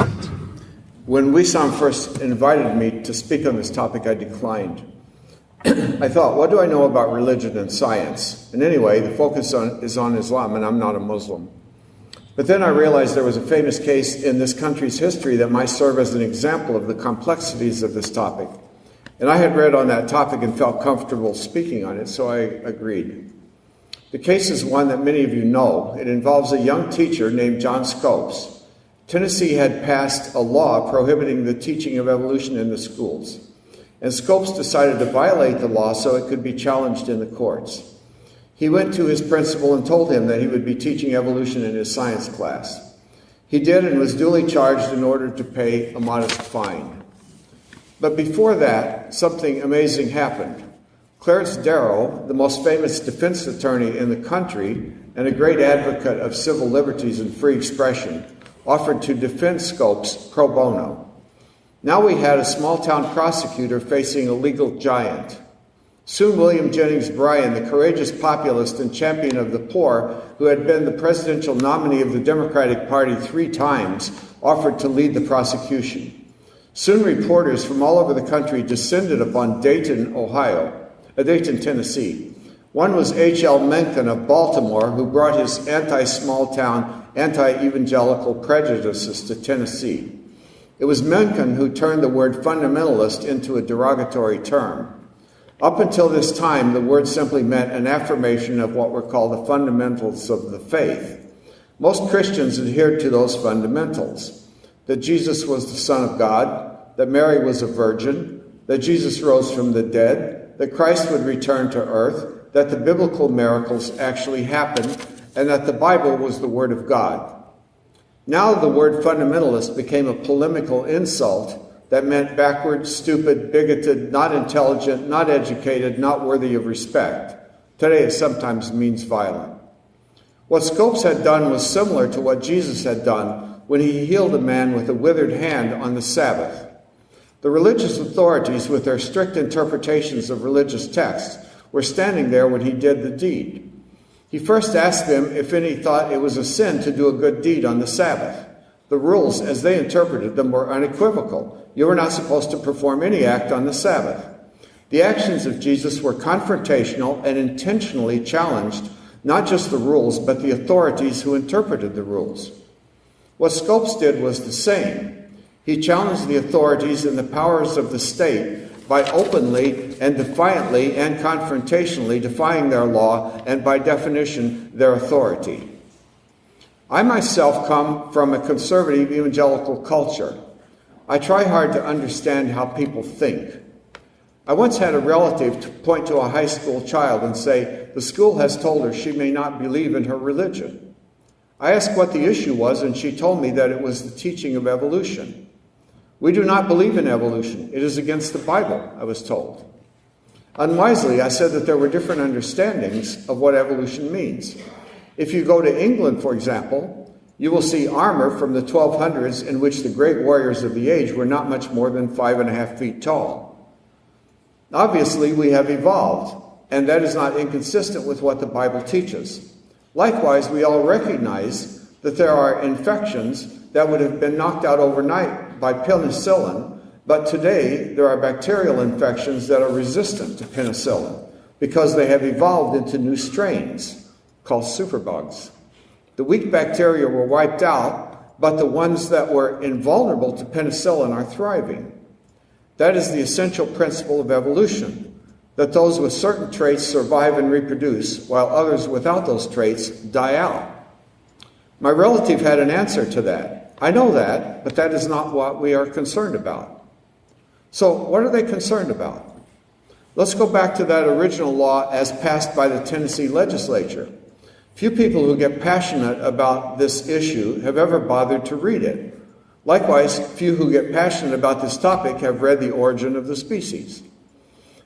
When Wissam first invited me to speak on this topic, I declined. I thought, what do I know about religion and science? And anyway, the focus is on Islam, and I'm not a Muslim. But then I realized there was a famous case in this country's history that might serve as an example of the complexities of this topic. And I had read on that topic and felt comfortable speaking on it, so I agreed. The case is one that many of you know. It involves a young teacher named John Scopes. Tennessee had passed a law prohibiting the teaching of evolution in the schools. And Scopes decided to violate the law so it could be challenged in the courts. He went to his principal and told him that he would be teaching evolution in his science class. He did and was duly charged in order to pay a modest fine. But before that, something amazing happened. Clarence Darrow, the most famous defense attorney in the country and a great advocate of civil liberties and free expression, offered to defend Scopes pro bono. Now we had a small-town prosecutor facing a legal giant. Soon William Jennings Bryan, the courageous populist and champion of the poor, who had been the presidential nominee of the Democratic Party 3 times, offered to lead the prosecution. Soon reporters from all over the country descended upon Dayton, Tennessee. One was H.L. Mencken of Baltimore, who brought his anti-small-town, anti-evangelical prejudices to Tennessee. It was Mencken who turned the word fundamentalist into a derogatory term. Up until this time, the word simply meant an affirmation of what were called the fundamentals of the faith. Most Christians adhered to those fundamentals: that Jesus was the Son of God, that Mary was a virgin, that Jesus rose from the dead, that Christ would return to earth, that the biblical miracles actually happened, and that the Bible was the Word of God. Now the word fundamentalist became a polemical insult that meant backward, stupid, bigoted, not intelligent, not educated, not worthy of respect. Today it sometimes means violent. What Scopes had done was similar to what Jesus had done when he healed a man with a withered hand on the Sabbath. The religious authorities, with their strict interpretations of religious texts, were standing there when he did the deed. He first asked them if any thought it was a sin to do a good deed on the Sabbath. The rules, as they interpreted them, were unequivocal. You were not supposed to perform any act on the Sabbath. The actions of Jesus were confrontational and intentionally challenged not just the rules, but the authorities who interpreted the rules. What Scopes did was the same. He challenged the authorities and the powers of the state by openly and defiantly and confrontationally defying their law and, by definition, their authority. I myself come from a conservative evangelical culture. I try hard to understand how people think. I once had a relative to point to a high school child and say, the school has told her she may not believe in her religion. I asked what the issue was, and she told me that it was the teaching of evolution. We do not believe in evolution. It is against the Bible, I was told. Unwisely, I said that there were different understandings of what evolution means. If you go to England, for example, you will see armor from the 1200s in which the great warriors of the age were not much more than 5.5 feet tall. Obviously, we have evolved, and that is not inconsistent with what the Bible teaches. Likewise, we all recognize that there are infections that would have been knocked out overnight by penicillin, but today there are bacterial infections that are resistant to penicillin because they have evolved into new strains called superbugs. The weak bacteria were wiped out, but the ones that were invulnerable to penicillin are thriving. That is the essential principle of evolution, that those with certain traits survive and reproduce, while others without those traits die out. My relative had an answer to that. I know that, but that is not what we are concerned about. So what are they concerned about? Let's go back to that original law as passed by the Tennessee legislature. Few people who get passionate about this issue have ever bothered to read it. Likewise, few who get passionate about this topic have read The Origin of the Species.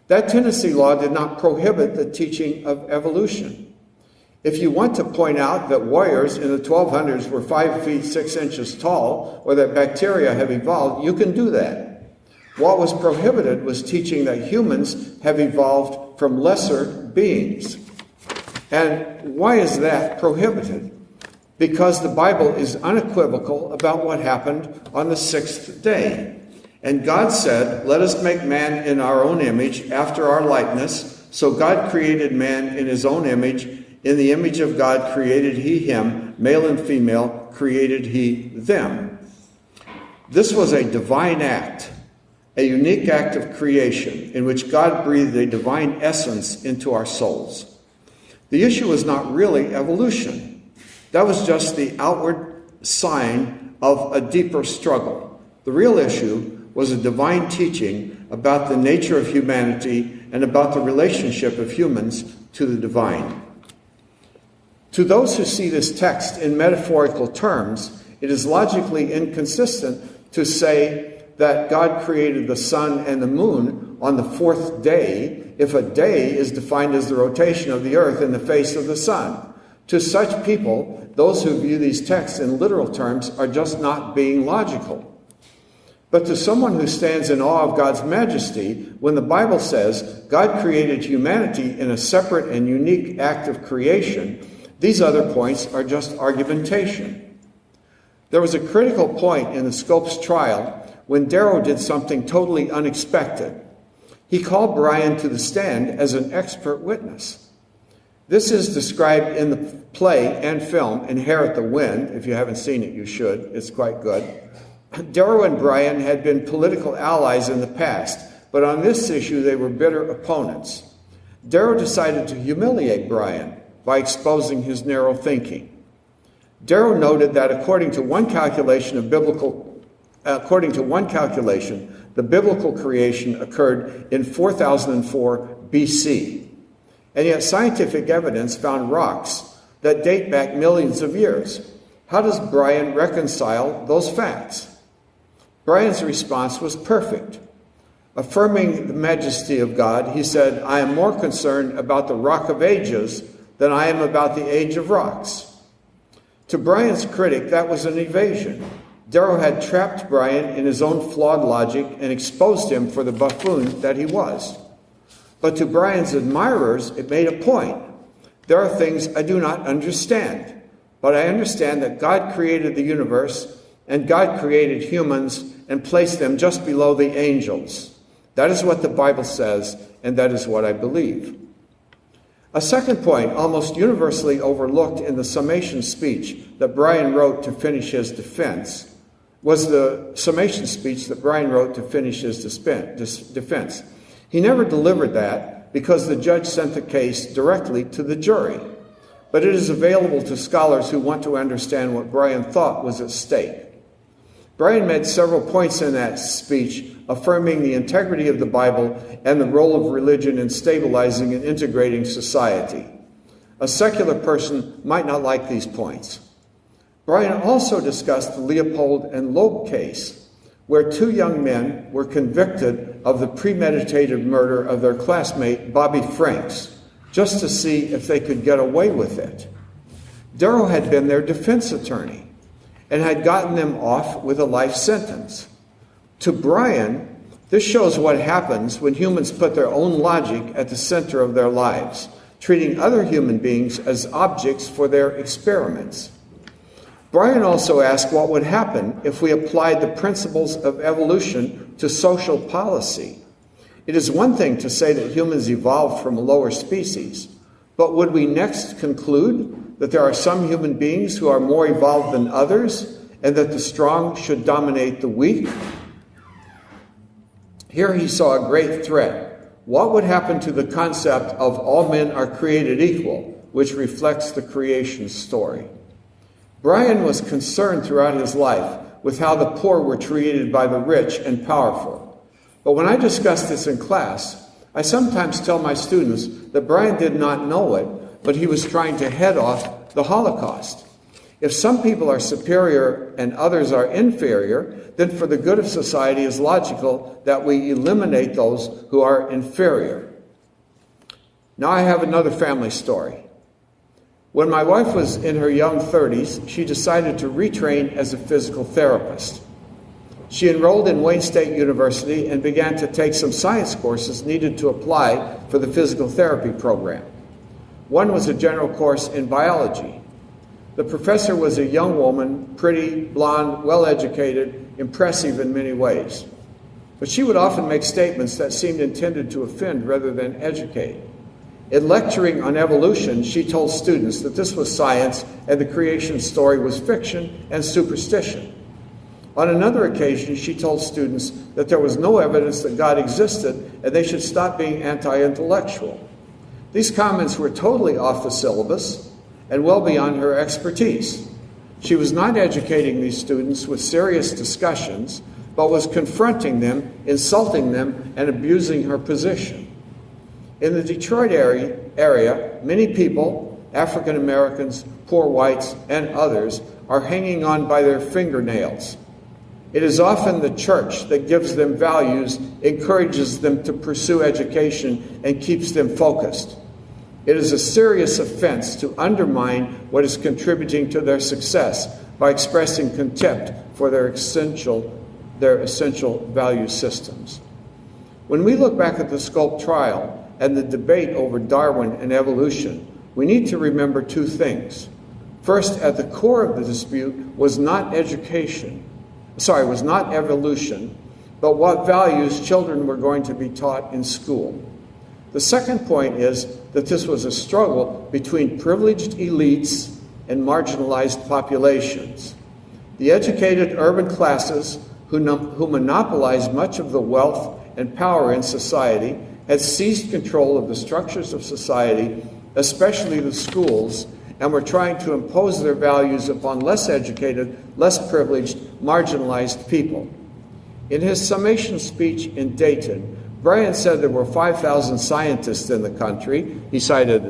That Tennessee law did not prohibit the teaching of evolution. If you want to point out that warriors in the 1200s were 5 feet 6 inches tall, or that bacteria have evolved, you can do that. What was prohibited was teaching that humans have evolved from lesser beings. And why is that prohibited? Because the Bible is unequivocal about what happened on the 6th day. And God said, let us make man in our own image, after our likeness. So God created man in his own image. In the image of God created he him, male and female created he them. This was a divine act, a unique act of creation in which God breathed a divine essence into our souls. The issue was not really evolution. That was just the outward sign of a deeper struggle. The real issue was a divine teaching about the nature of humanity and about the relationship of humans to the divine. To those who see this text in metaphorical terms, it is logically inconsistent to say that God created the sun and the moon on the 4th day if a day is defined as the rotation of the earth in the face of the sun. To such people, those who view these texts in literal terms are just not being logical. But to someone who stands in awe of God's majesty, when the Bible says God created humanity in a separate and unique act of creation, these other points are just argumentation. There was a critical point in the Scopes trial when Darrow did something totally unexpected. He called Brian to the stand as an expert witness. This is described in the play and film, Inherit the Wind. If you haven't seen it, you should. It's quite good. Darrow and Brian had been political allies in the past, but on this issue they were bitter opponents. Darrow decided to humiliate Brian by exposing his narrow thinking. Darrow noted that according to one calculation, the biblical creation occurred in 4004 BC. And yet scientific evidence found rocks that date back millions of years. How does Brian reconcile those facts? Brian's response was perfect. Affirming the majesty of God, he said, I am more concerned about the rock of ages than I am about the age of rocks. To Brian's critic, that was an evasion. Darrow had trapped Brian in his own flawed logic and exposed him for the buffoon that he was. But to Brian's admirers, it made a point. There are things I do not understand, but I understand that God created the universe and God created humans and placed them just below the angels. That is what the Bible says, and that is what I believe. A second point, almost universally overlooked in the summation speech that Brian wrote to finish his defense, was the summation speech that Brian wrote to finish his defense. He never delivered that because the judge sent the case directly to the jury. But it is available to scholars who want to understand what Brian thought was at stake. Brian made several points in that speech affirming the integrity of the Bible and the role of religion in stabilizing and integrating society. A secular person might not like these points. Brian also discussed the Leopold and Loeb case, where two young men were convicted of the premeditated murder of their classmate, Bobby Franks, just to see if they could get away with it. Darrow had been their defense attorney and had gotten them off with a life sentence. To Brian, this shows what happens when humans put their own logic at the center of their lives, treating other human beings as objects for their experiments. Brian also asked what would happen if we applied the principles of evolution to social policy. It is one thing to say that humans evolved from a lower species, but would we next conclude that there are some human beings who are more evolved than others, and that the strong should dominate the weak? Here he saw a great threat. What would happen to the concept of all men are created equal, which reflects the creation story? Brian was concerned throughout his life with how the poor were treated by the rich and powerful. But when I discuss this in class, I sometimes tell my students that Brian did not know it, but he was trying to head off the Holocaust. If some people are superior and others are inferior, then for the good of society it is logical that we eliminate those who are inferior. Now I have another family story. When my wife was in her young 30s, she decided to retrain as a physical therapist. She enrolled in Wayne State University and began to take some science courses needed to apply for the physical therapy program. One was a general course in biology. The professor was a young woman, pretty, blonde, well-educated, impressive in many ways. But she would often make statements that seemed intended to offend rather than educate. In lecturing on evolution, she told students that this was science and the creation story was fiction and superstition. On another occasion, she told students that there was no evidence that God existed and they should stop being anti-intellectual. These comments were totally off the syllabus and well beyond her expertise. She was not educating these students with serious discussions, but was confronting them, insulting them, and abusing her position. In the Detroit area, many people, African Americans, poor whites, and others, are hanging on by their fingernails. It is often the church that gives them values, encourages them to pursue education, and keeps them focused. It is a serious offense to undermine what is contributing to their success by expressing contempt for their essential value systems. When we look back at the Scopes trial and the debate over Darwin and evolution, we need to remember two things. First, at the core of the dispute was not evolution, but what values children were going to be taught in school. The second point is that this was a struggle between privileged elites and marginalized populations. The educated urban classes who monopolized much of the wealth and power in society had seized control of the structures of society, especially the schools, and were trying to impose their values upon less educated, less privileged, marginalized people. In his summation speech in Dayton, Brian said there were 5,000 scientists in the country. He cited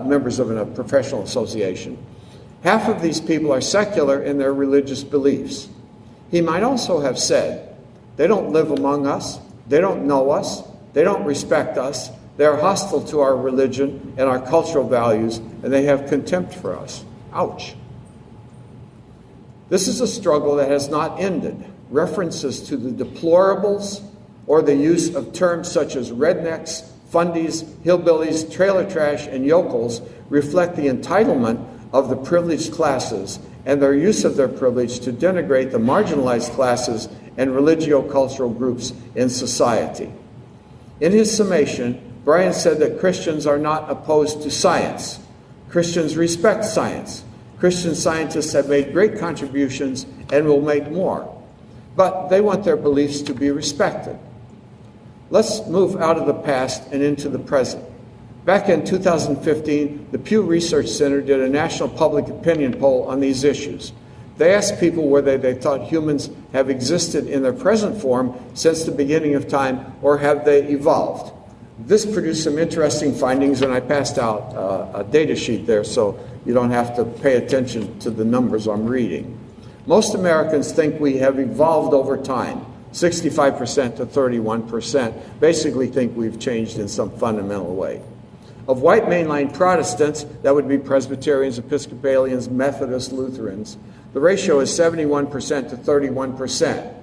members of a professional association. Half of these people are secular in their religious beliefs. He might also have said, they don't live among us, they don't know us, they don't respect us, they are hostile to our religion and our cultural values, and they have contempt for us. Ouch. This is a struggle that has not ended. References to the deplorables or the use of terms such as rednecks, fundies, hillbillies, trailer trash, and yokels reflect the entitlement of the privileged classes and their use of their privilege to denigrate the marginalized classes and religio-cultural groups in society. In his summation, Brian said that Christians are not opposed to science. Christians respect science. Christian scientists have made great contributions and will make more. but they want their beliefs to be respected. Let's move out of the past and into the present. Back in 2015, the Pew Research Center did a national public opinion poll on these issues. They asked people whether they thought humans have existed in their present form since the beginning of time, or have they evolved. This produced some interesting findings, and I passed out a data sheet there so you don't have to pay attention to the numbers I'm reading. Most Americans think we have evolved over time, 65% to 31%, basically think we've changed in some fundamental way. Of white mainline Protestants, that would be Presbyterians, Episcopalians, Methodists, Lutherans, the ratio is 71% to 31%.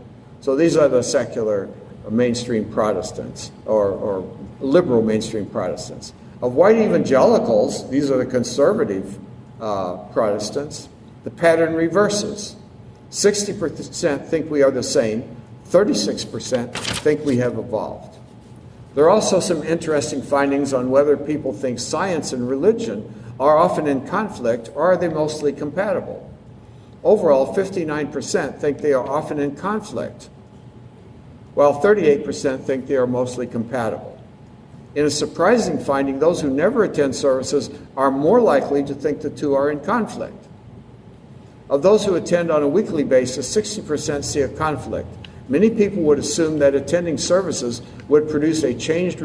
So these are the secular mainstream Protestants, or liberal mainstream Protestants. Of white evangelicals, these are the conservative Protestants, the pattern reverses. 60% think we are the same, 36% think we have evolved. There are also some interesting findings on whether people think science and religion are often in conflict, or are they mostly compatible. Overall, 59% think they are often in conflict, while 38% think they are mostly compatible. In a surprising finding, those who never attend services are more likely to think the two are in conflict. Of those who attend on a weekly basis, 60% see a conflict. Many people would assume that attending services would produce a charged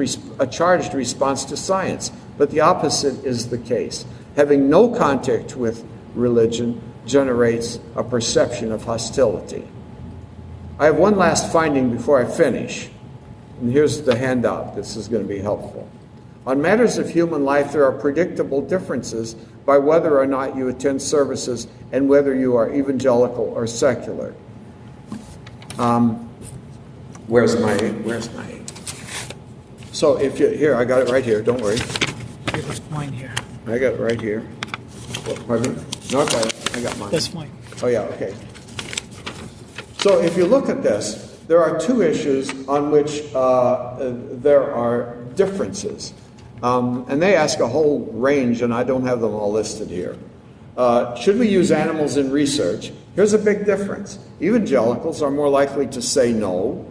response to science, but the opposite is the case. Having no contact with religion generates a perception of hostility. I have one last finding before I finish, and here's the handout. This is going to be helpful. On matters of human life, there are predictable differences by whether or not you attend services and whether you are evangelical or secular. Where's my? So if you here, I got it right here. Don't worry. Here's mine here. I got it right here. What, pardon me? No, I got mine. That's mine. Oh yeah, okay. So if you look at this, there are two issues on which there are differences, and they ask a whole range, and I don't have them all listed here. Should we use animals in research? Here's a big difference. Evangelicals are more likely to say no.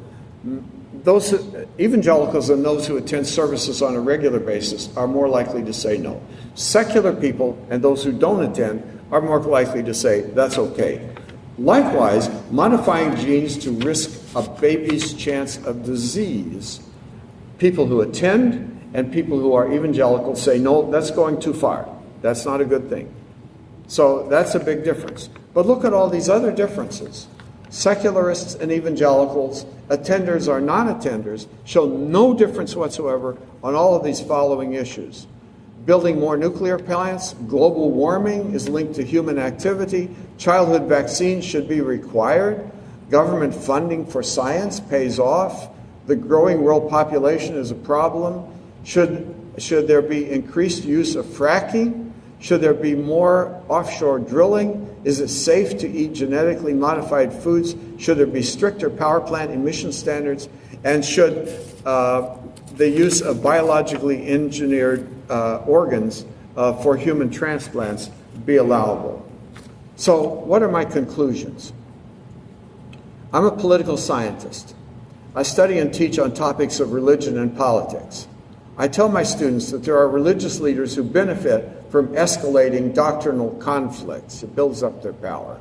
Evangelicals and those who attend services on a regular basis are more likely to say no. Secular people and those who don't attend are more likely to say that's okay. Likewise, modifying genes to risk a baby's chance of disease. People who attend and people who are evangelical say no, that's going too far. That's not a good thing. So that's a big difference. But look at all these other differences. Secularists and evangelicals, attenders or non-attenders, show no difference whatsoever on all of these following issues. Building more nuclear plants, global warming is linked to human activity, childhood vaccines should be required, government funding for science pays off, the growing world population is a problem, should there be increased use of fracking? Should there be more offshore drilling? Is it safe to eat genetically modified foods? Should there be stricter power plant emission standards? And should the use of biologically engineered organs for human transplants be allowable? So what are my conclusions? I'm a political scientist. I study and teach on topics of religion and politics. I tell my students that there are religious leaders who benefit from escalating doctrinal conflicts. It builds up their power.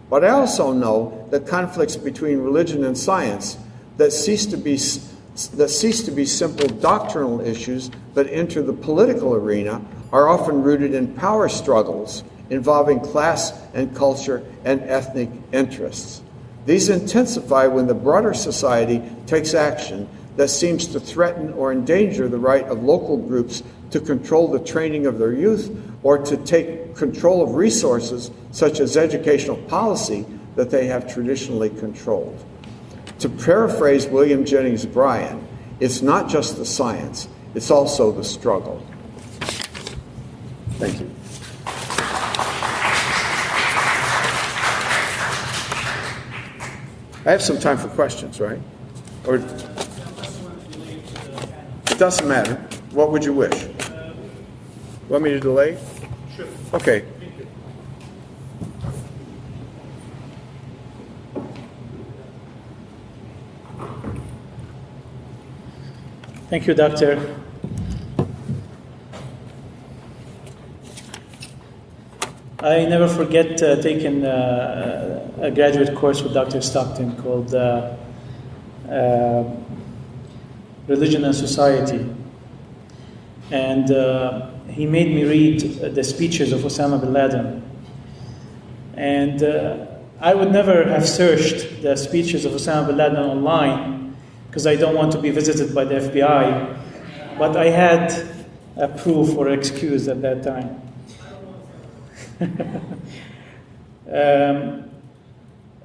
But I also know that conflicts between religion and science that cease to be simple doctrinal issues but enter the political arena are often rooted in power struggles involving class and culture and ethnic interests. These intensify when the broader society takes action that seems to threaten or endanger the right of local groups to control the training of their youth or to take control of resources such as educational policy that they have traditionally controlled. To paraphrase William Jennings Bryan, it's not just the science, it's also the struggle. Thank you. I have some time for questions, right? Or it doesn't matter. What would you wish? Want me to delay? Sure. Okay. Thank you, Doctor. I never forget taking a graduate course with Dr. Stockton called Religion and Society. And he made me read the speeches of Osama bin Laden. And I would never have searched the speeches of Osama bin Laden online because I don't want to be visited by the FBI. But I had a proof or excuse at that time.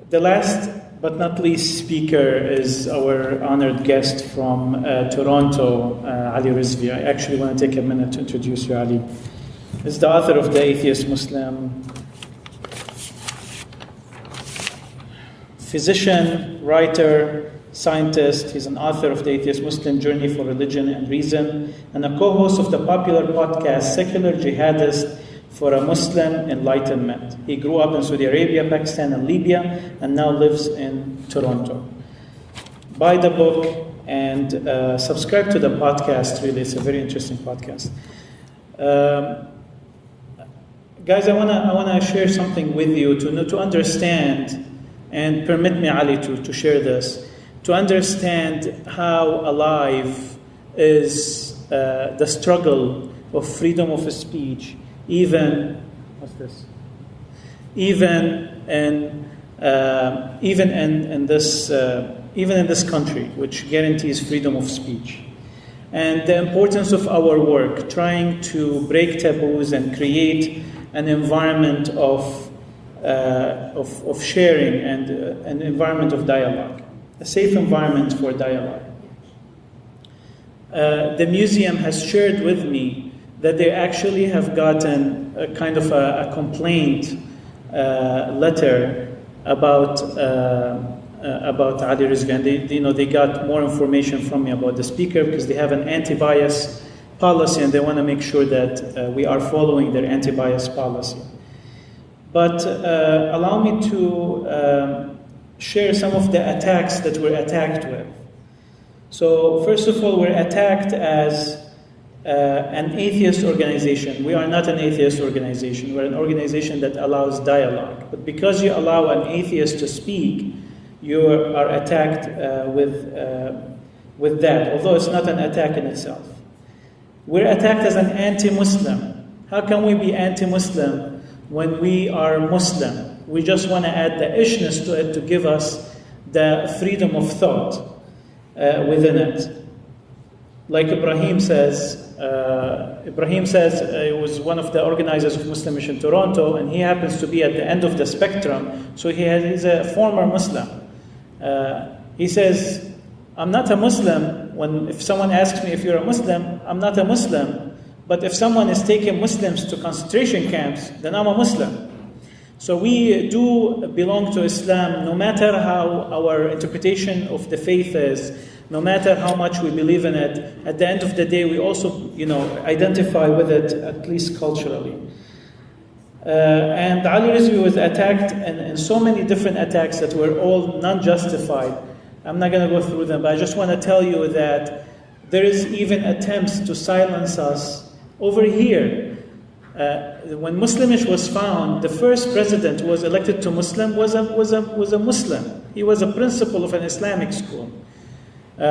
The last but not least speaker is our honored guest from Toronto, Ali Rizvi. I actually want to take a minute to introduce you, Ali. He's the author of The Atheist Muslim, physician, writer, scientist. He's an author of The Atheist Muslim Journey for Religion and Reason, and a co-host of the popular podcast Secular Jihadist for a Muslim Enlightenment. He grew up in Saudi Arabia, Pakistan, and Libya, and now lives in Toronto. Buy the book and subscribe to the podcast. Really, it's a very interesting podcast. Guys, I wanna share something with you to understand, and permit me, Ali, to share this, to understand how alive is the struggle of freedom of speech, even in this country, which guarantees freedom of speech, and the importance of our work trying to break taboos and create an environment of sharing and an environment of dialogue, a safe environment for dialogue. The museum has shared with me that they actually have gotten a kind of a complaint letter about Ali Rizvi, and they got more information from me about the speaker because they have an anti-bias policy and they want to make sure that we are following their anti-bias policy. But allow me to share some of the attacks that we're attacked with. So first of all, we're attacked as an atheist organization. We are not an atheist organization. We're an organization that allows dialogue. But because you allow an atheist to speak, you are attacked with that, although it's not an attack in itself. We're attacked as an anti-Muslim. How can we be anti-Muslim when we are Muslim? We just want to add the ishness to it to give us the freedom of thought within it. Like Ibrahim says, he was one of the organizers of Muslimish in Toronto, and he happens to be at the end of the spectrum, so he's a former Muslim. He says, I'm not a Muslim. If someone asks me if you're a Muslim, I'm not a Muslim. But if someone is taking Muslims to concentration camps, then I'm a Muslim. So we do belong to Islam, no matter how our interpretation of the faith is, no matter how much we believe in it. At the end of the day, we also, identify with it, at least culturally. And Ali Rizvi was attacked in so many different attacks that were all non-justified. I'm not going to go through them, but I just want to tell you that there is even attempts to silence us over here. When Muslimish was found, the first president who was elected to Muslim was a Muslim. He was a principal of an Islamic school. We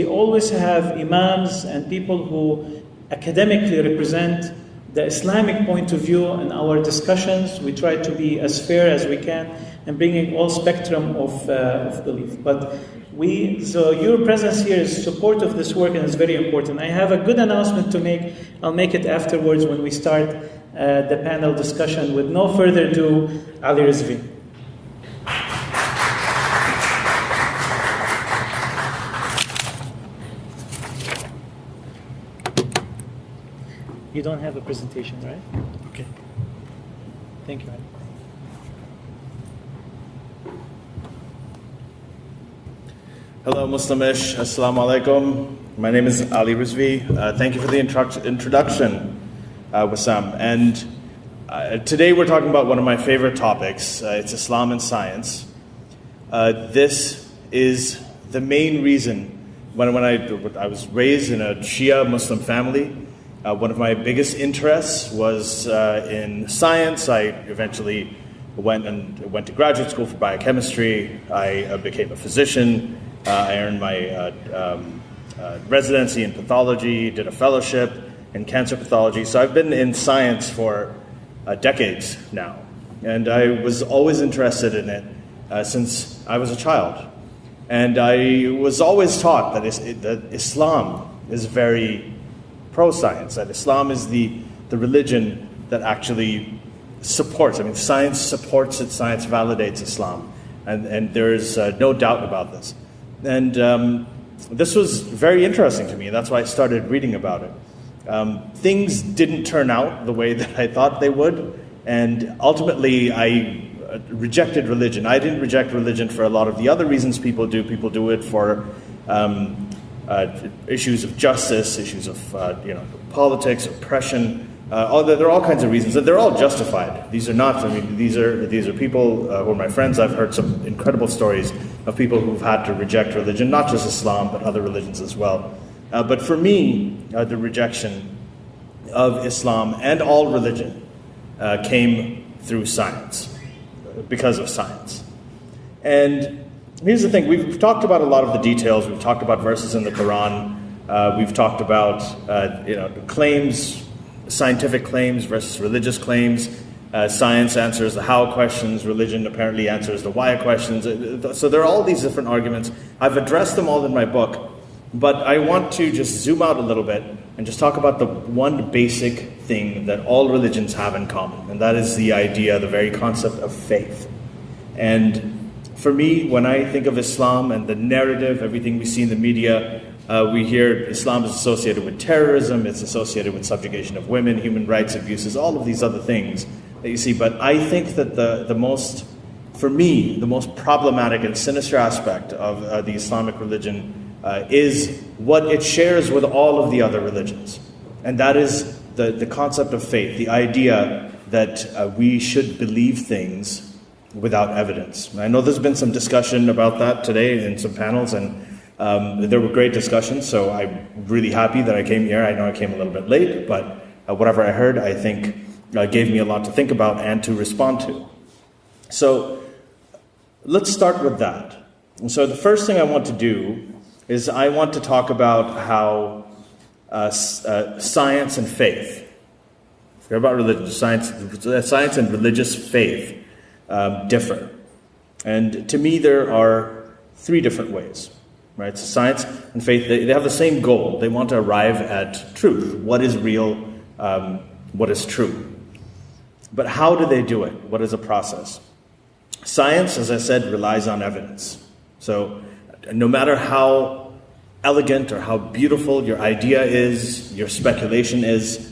always have imams and people who academically represent the Islamic point of view in our discussions. We try to be as fair as we can and bringing all spectrum of belief. So your presence here is support of this work and is very important. I have a good announcement to make. I'll make it afterwards when we start the panel discussion. With no further ado, Ali Rizvi. You don't have a presentation, right? Okay. Thank you, Ali. Hello, Muslimish. Assalamu alaikum. My name is Ali Rizvi. Thank you for the introduction, Wissam. And today we're talking about one of my favorite topics. It's Islam and science. This is the main reason when I was raised in a Shia Muslim family, one of my biggest interests was in science. I eventually went to graduate school for biochemistry. I became a physician. I earned my residency in pathology, did a fellowship in cancer pathology. So I've been in science for decades now. And I was always interested in it since I was a child. And I was always taught that Islam is very pro-science, that Islam is the religion that actually supports. I mean, science supports it, science validates Islam. And there's no doubt about this. And this was very interesting to me. That's why I started reading about it. Things didn't turn out the way that I thought they would. And ultimately, I rejected religion. I didn't reject religion for a lot of the other reasons people do. People do it for issues of justice, issues of politics, oppression. There are all kinds of reasons, and they're all justified. These are not. I mean, these are people who are my friends. I've heard some incredible stories of people who've had to reject religion, not just Islam, but other religions as well. But for me, the rejection of Islam and all religion came through science, because of science. And here's the thing, we've talked about a lot of the details, we've talked about verses in the Quran, we've talked about claims, scientific claims versus religious claims. Science answers the how questions, religion apparently answers the why questions. So there are all these different arguments. I've addressed them all in my book, but I want to just zoom out a little bit and just talk about the one basic thing that all religions have in common, and that is the idea, the very concept of faith. And for me, when I think of Islam and the narrative, everything we see in the media, we hear Islam is associated with terrorism, it's associated with subjugation of women, human rights abuses, all of these other things that you see. But I think that the most problematic and sinister aspect of the Islamic religion is what it shares with all of the other religions. And that is the concept of faith, the idea that we should believe things without evidence. And I know there's been some discussion about that today in some panels, and there were great discussions, so I'm really happy that I came here. I know I came a little bit late, but whatever I heard, I think gave me a lot to think about and to respond to. So let's start with that. And so the first thing I want to do is I want to talk about how science and faith, forget about religion, science and religious faith differ. And to me, there are three different ways. Right? So science and faith, they have the same goal. They want to arrive at truth. What is real? What is true? But how do they do it? What is the process? Science, as I said, relies on evidence. So no matter how elegant or how beautiful your idea is, your speculation is,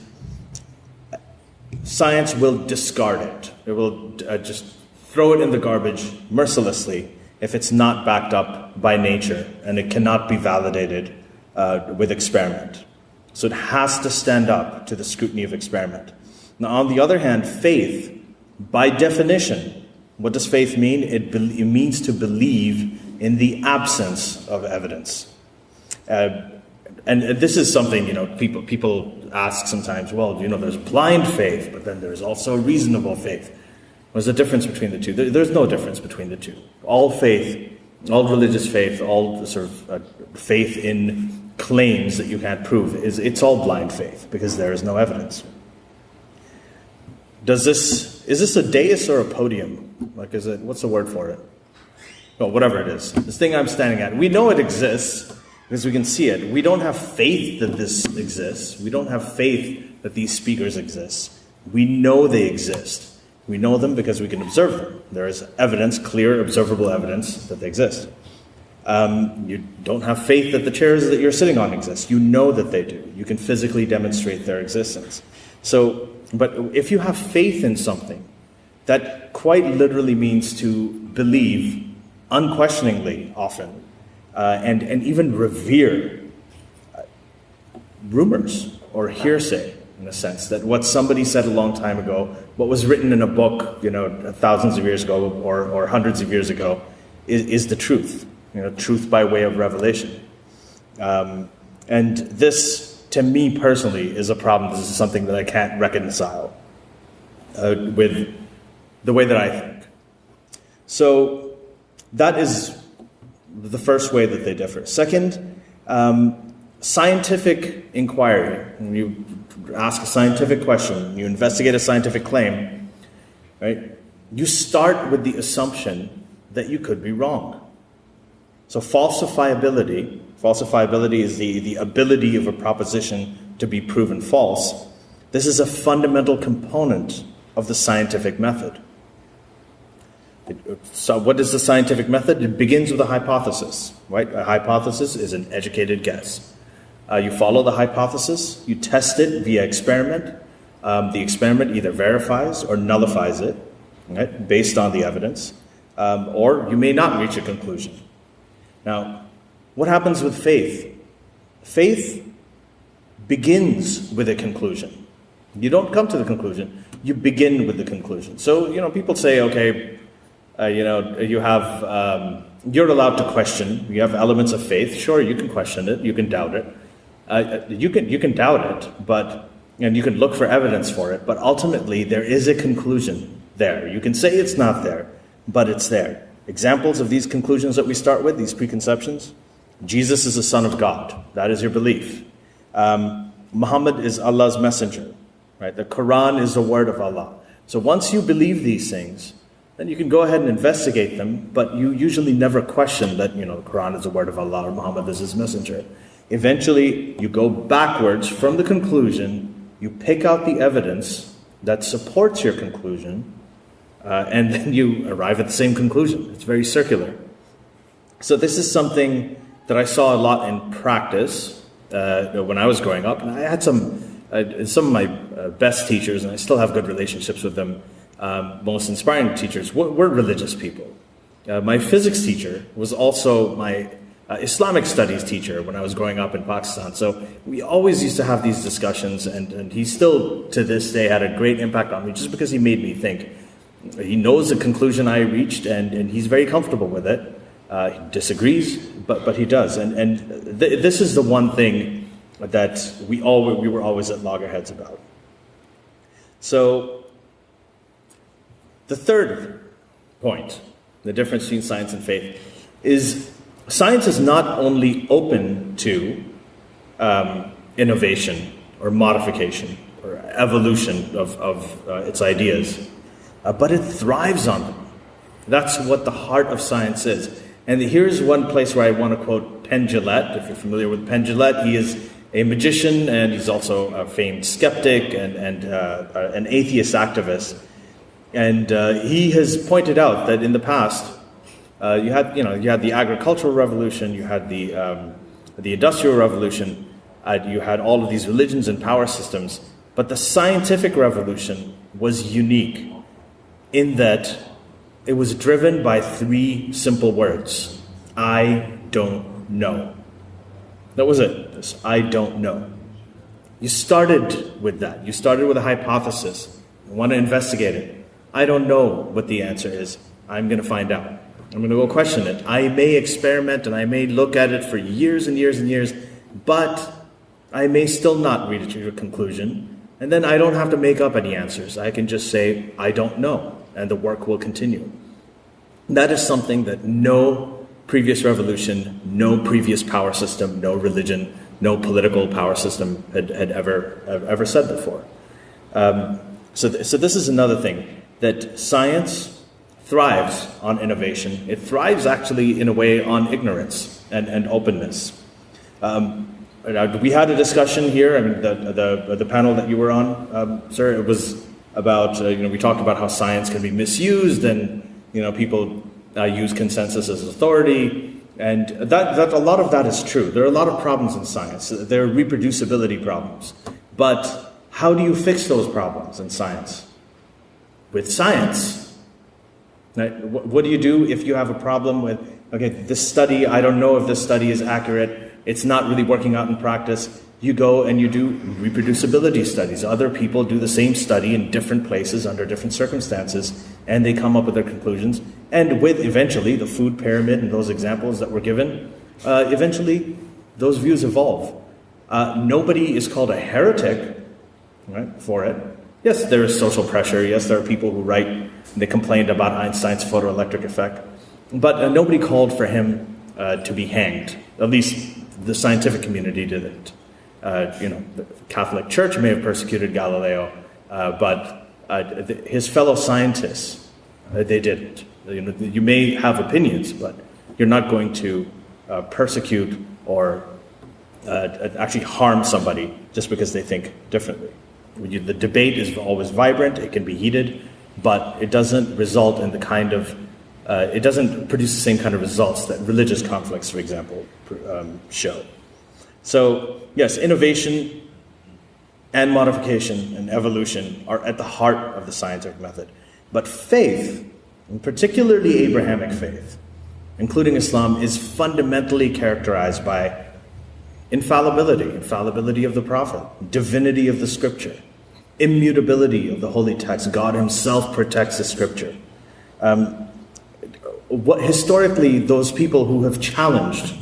science will discard it. It will just throw it in the garbage mercilessly if it's not backed up by nature and it cannot be validated with experiment. So it has to stand up to the scrutiny of experiment. Now, on the other hand, faith, by definition, what does faith mean? It means to believe in the absence of evidence. And this is something, people ask sometimes, well, there's blind faith, but then there's also reasonable faith. What's the difference between the two? There's no difference between the two. All faith, all religious faith, all sort of faith in claims that you can't prove, it's all blind faith because there is no evidence. Is this a dais or a podium? What's the word for it? Well, whatever it is. This thing I'm standing at, we know it exists because we can see it. We don't have faith that this exists. We don't have faith that these speakers exist. We know they exist. We know them because we can observe them. There is evidence, clear, observable evidence that they exist. You don't have faith that the chairs that you're sitting on exist. You know that they do. You can physically demonstrate their existence. But if you have faith in something, that quite literally means to believe unquestioningly often, and even revere rumors or hearsay, in a sense, that what somebody said a long time ago, what was written in a book, thousands of years ago or hundreds of years ago, is the truth. Truth by way of revelation. And this, to me personally, is a problem. This is something that I can't reconcile with the way that I think. So that is the first way that they differ. Second, scientific inquiry. When you ask a scientific question, you investigate a scientific claim, right? You start with the assumption that you could be wrong. So falsifiability is the ability of a proposition to be proven false. This is a fundamental component of the scientific method. So what is the scientific method? It begins with a hypothesis, right? A hypothesis is an educated guess. You follow the hypothesis, you test it via experiment. The experiment either verifies or nullifies it, right, based on the evidence, or you may not reach a conclusion. Now, what happens with faith? Faith begins with a conclusion. You don't come to the conclusion, you begin with the conclusion. So, people say, okay, you have, you're allowed to question. You have elements of faith. Sure, you can question it. You can doubt it. You can doubt it, and you can look for evidence for it. But ultimately, there is a conclusion there. You can say it's not there, but it's there. Examples of these conclusions that we start with, these preconceptions: Jesus is the Son of God. That is your belief. Muhammad is Allah's messenger. Right? The Quran is the word of Allah. So once you believe these things, then you can go ahead and investigate them, but you usually never question that, the Quran is the word of Allah or Muhammad is his messenger. Eventually, you go backwards from the conclusion, you pick out the evidence that supports your conclusion, and then you arrive at the same conclusion. It's very circular. So this is something that I saw a lot in practice when I was growing up, and I had some of my best teachers, and I still have good relationships with them. Most inspiring teachers were religious people. My physics teacher was also my Islamic studies teacher when I was growing up in Pakistan. So we always used to have these discussions, and he still, to this day, had a great impact on me just because he made me think. He knows the conclusion I reached, and he's very comfortable with it. He disagrees, but he does. And this is the one thing that we were always at loggerheads about. So the third point, the difference between science and faith, is science is not only open to innovation or modification or evolution of its ideas, but it thrives on them. That's what the heart of science is. And here's one place where I want to quote Penn Jillette. If you're familiar with Penn Jillette, he is a magician, and he's also a famed skeptic and an atheist activist. And he has pointed out that in the past, you had the agricultural revolution, you had the industrial revolution, you had all of these religions and power systems, but the scientific revolution was unique in that it was driven by three simple words: I don't know. That was it. This, I don't know. You started with that. You started with a hypothesis. You want to investigate it. I don't know what the answer is. I'm going to find out. I'm going to go question it. I may experiment and I may look at it for years and years and years, but I may still not reach a conclusion. And then I don't have to make up any answers. I can just say, I don't know, and the work will continue. That is something that no previous revolution, no previous power system, no religion, no political power system had ever said before. So this is another thing, that science thrives on innovation. It thrives actually in a way on ignorance and openness. We had a discussion here. I mean, the panel that you were on, sir, it was about we talked about how science can be misused, and people use consensus as authority, and that a lot of that is true. There are a lot of problems in science. There are reproducibility problems, but how do you fix those problems in science? With science. Right? What do you do if you have a problem with, okay, this study, I don't know if this study is accurate, it's not really working out in practice. You go and you do reproducibility studies. Other people do the same study in different places under different circumstances, and they come up with their conclusions. And with eventually the food pyramid and those examples that were given, eventually those views evolve. Nobody is called a heretic, right, for it. Yes, there is social pressure. Yes, there are people who write and they complained about Einstein's photoelectric effect. But nobody called for him to be hanged. At least the scientific community didn't. The Catholic Church may have persecuted Galileo, but his fellow scientists, they didn't. You may have opinions, but you're not going to persecute or actually harm somebody just because they think differently. The debate is always vibrant, it can be heated, but it doesn't result in the kind of, it doesn't produce the same kind of results that religious conflicts, for example, show. So, yes, innovation and modification and evolution are at the heart of the scientific method. But faith, and particularly Abrahamic faith, including Islam, is fundamentally characterized by infallibility of the prophet, divinity of the scripture, immutability of the holy text. God himself protects the scripture. Historically, those people who have challenged,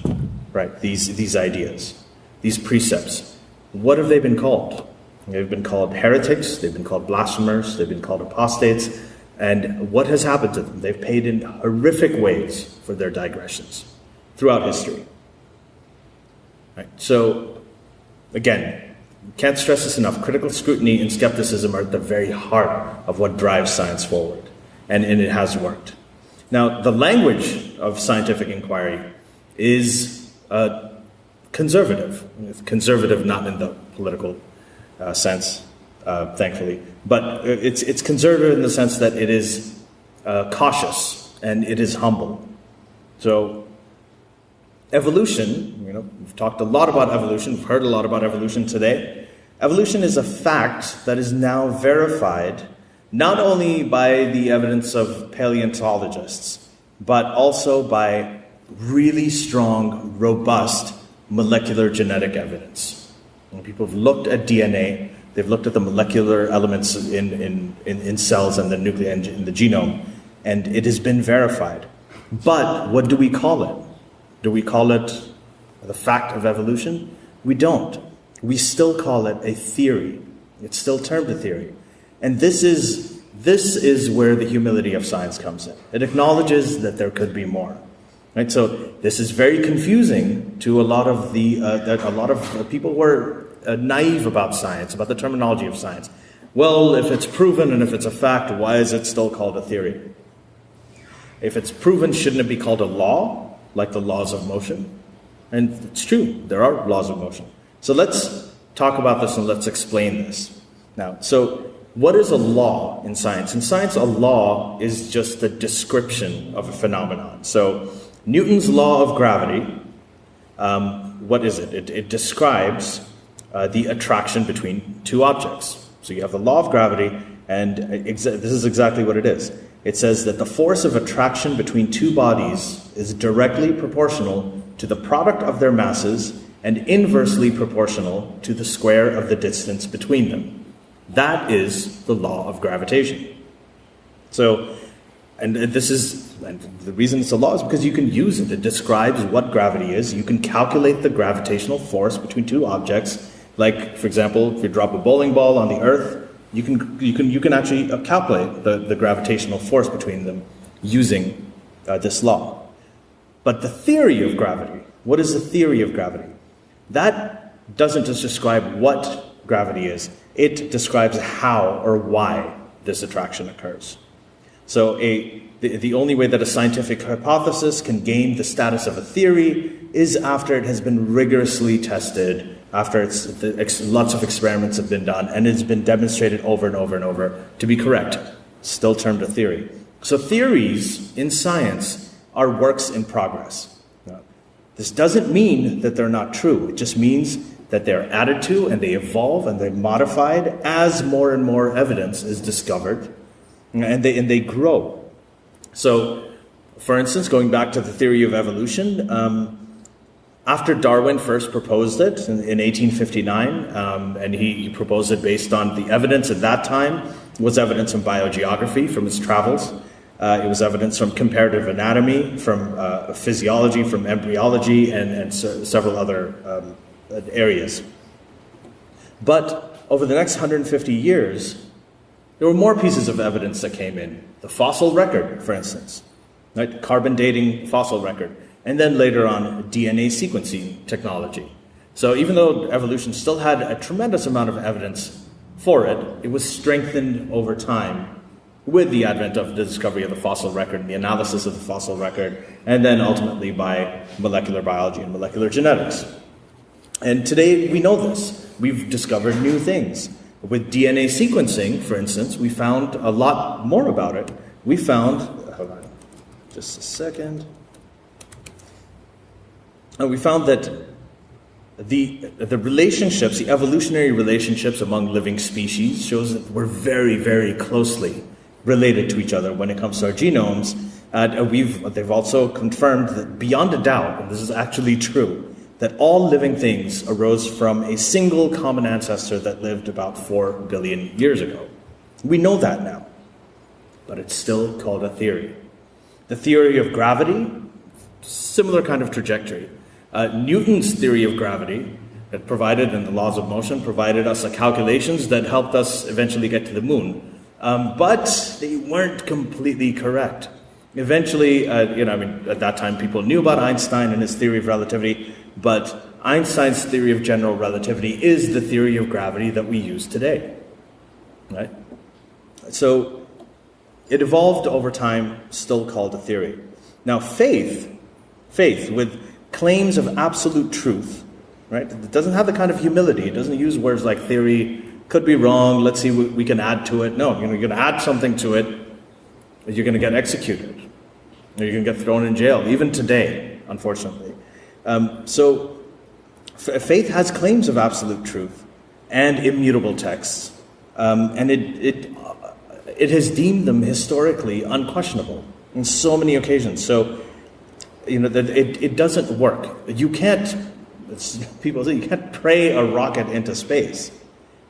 right, these ideas, these precepts, what have they been called? They've been called heretics, they've been called blasphemers, they've been called apostates, and what has happened to them? They've paid in horrific ways for their digressions throughout history. Right? So, again, can't stress this enough. Critical scrutiny and skepticism are at the very heart of what drives science forward, and it has worked. Now, the language of scientific inquiry is conservative. It's conservative not in the political sense, thankfully, but it's conservative in the sense that it is cautious and it is humble. So, evolution, we've talked a lot about evolution, we've heard a lot about evolution today. Evolution is a fact that is now verified not only by the evidence of paleontologists, but also by really strong, robust molecular genetic evidence. When people have looked at DNA, they've looked at the molecular elements in cells and the nuclei and in the genome, and it has been verified. But what do we call it? Do we call it the fact of evolution? We don't. We still call it a theory. It's still termed a theory. And this is where the humility of science comes in. It acknowledges that there could be more. Right? So this is very confusing to a lot of people who are naive about science, about the terminology of science. Well, if it's proven and if it's a fact, why is it still called a theory? If it's proven, shouldn't it be called a law, like the laws of motion? And it's true, there are laws of motion. So let's talk about this and let's explain this. Now, so what is a law in science? In science, a law is just the description of a phenomenon. So Newton's law of gravity, what is it? It describes the attraction between two objects. So you have the law of gravity, and this is exactly what it is. It says that the force of attraction between two bodies is directly proportional to the product of their masses and inversely proportional to the square of the distance between them. That is the law of gravitation. So, and the reason it's a law is because you can use it. It describes what gravity is. You can calculate the gravitational force between two objects. Like, for example, if you drop a bowling ball on the earth, you can actually calculate the gravitational force between them using this law. But the theory of gravity, what is the theory of gravity? That doesn't just describe what gravity is. It describes how or why this attraction occurs. So the only way that a scientific hypothesis can gain the status of a theory is after it has been rigorously tested, after lots of experiments have been done, and it's been demonstrated over and over and over to be correct. Still termed a theory. So theories in science are works in progress. This doesn't mean that they're not true. It just means that they're added to and they evolve and they're modified as more and more evidence is discovered, and they grow. So, for instance, going back to the theory of evolution, after Darwin first proposed it in 1859, and he proposed it based on the evidence at that time was evidence from biogeography, from his travels. It was evidence from comparative anatomy, from physiology, from embryology, and several other areas. But over the next 150 years, there were more pieces of evidence that came in. The fossil record, for instance, right? Carbon dating fossil record. And then later on, DNA sequencing technology. So even though evolution still had a tremendous amount of evidence for it, it was strengthened over time with the advent of the discovery of the fossil record and the analysis of the fossil record, and then ultimately by molecular biology and molecular genetics. And today we know this. We've discovered new things. With DNA sequencing, for instance, we found a lot more about it. We found, hold on just a second. We found that the relationships, the evolutionary relationships among living species shows that we're very, very closely related to each other when it comes to our genomes. They've also confirmed that beyond a doubt, and this is actually true, that all living things arose from a single common ancestor that lived about 4 billion years ago. We know that now, but it's still called a theory. The theory of gravity, similar kind of trajectory. Newton's theory of gravity, that provided, and the laws of motion, provided us calculations that helped us eventually get to the moon. But they weren't completely correct. Eventually, at that time people knew about Einstein and his theory of relativity, but Einstein's theory of general relativity is the theory of gravity that we use today, right? So it evolved over time, still called a theory. Now faith with claims of absolute truth, right? It doesn't have the kind of humility. It doesn't use words like theory, could be wrong, let's see what we can add to it. No, you're going to add something to it, you're going to get executed. Or you're going to get thrown in jail, even today, unfortunately. So faith has claims of absolute truth and immutable texts, and it has deemed them historically unquestionable in so many occasions. So, that it doesn't work. You can't, people say, you can't pray a rocket into space,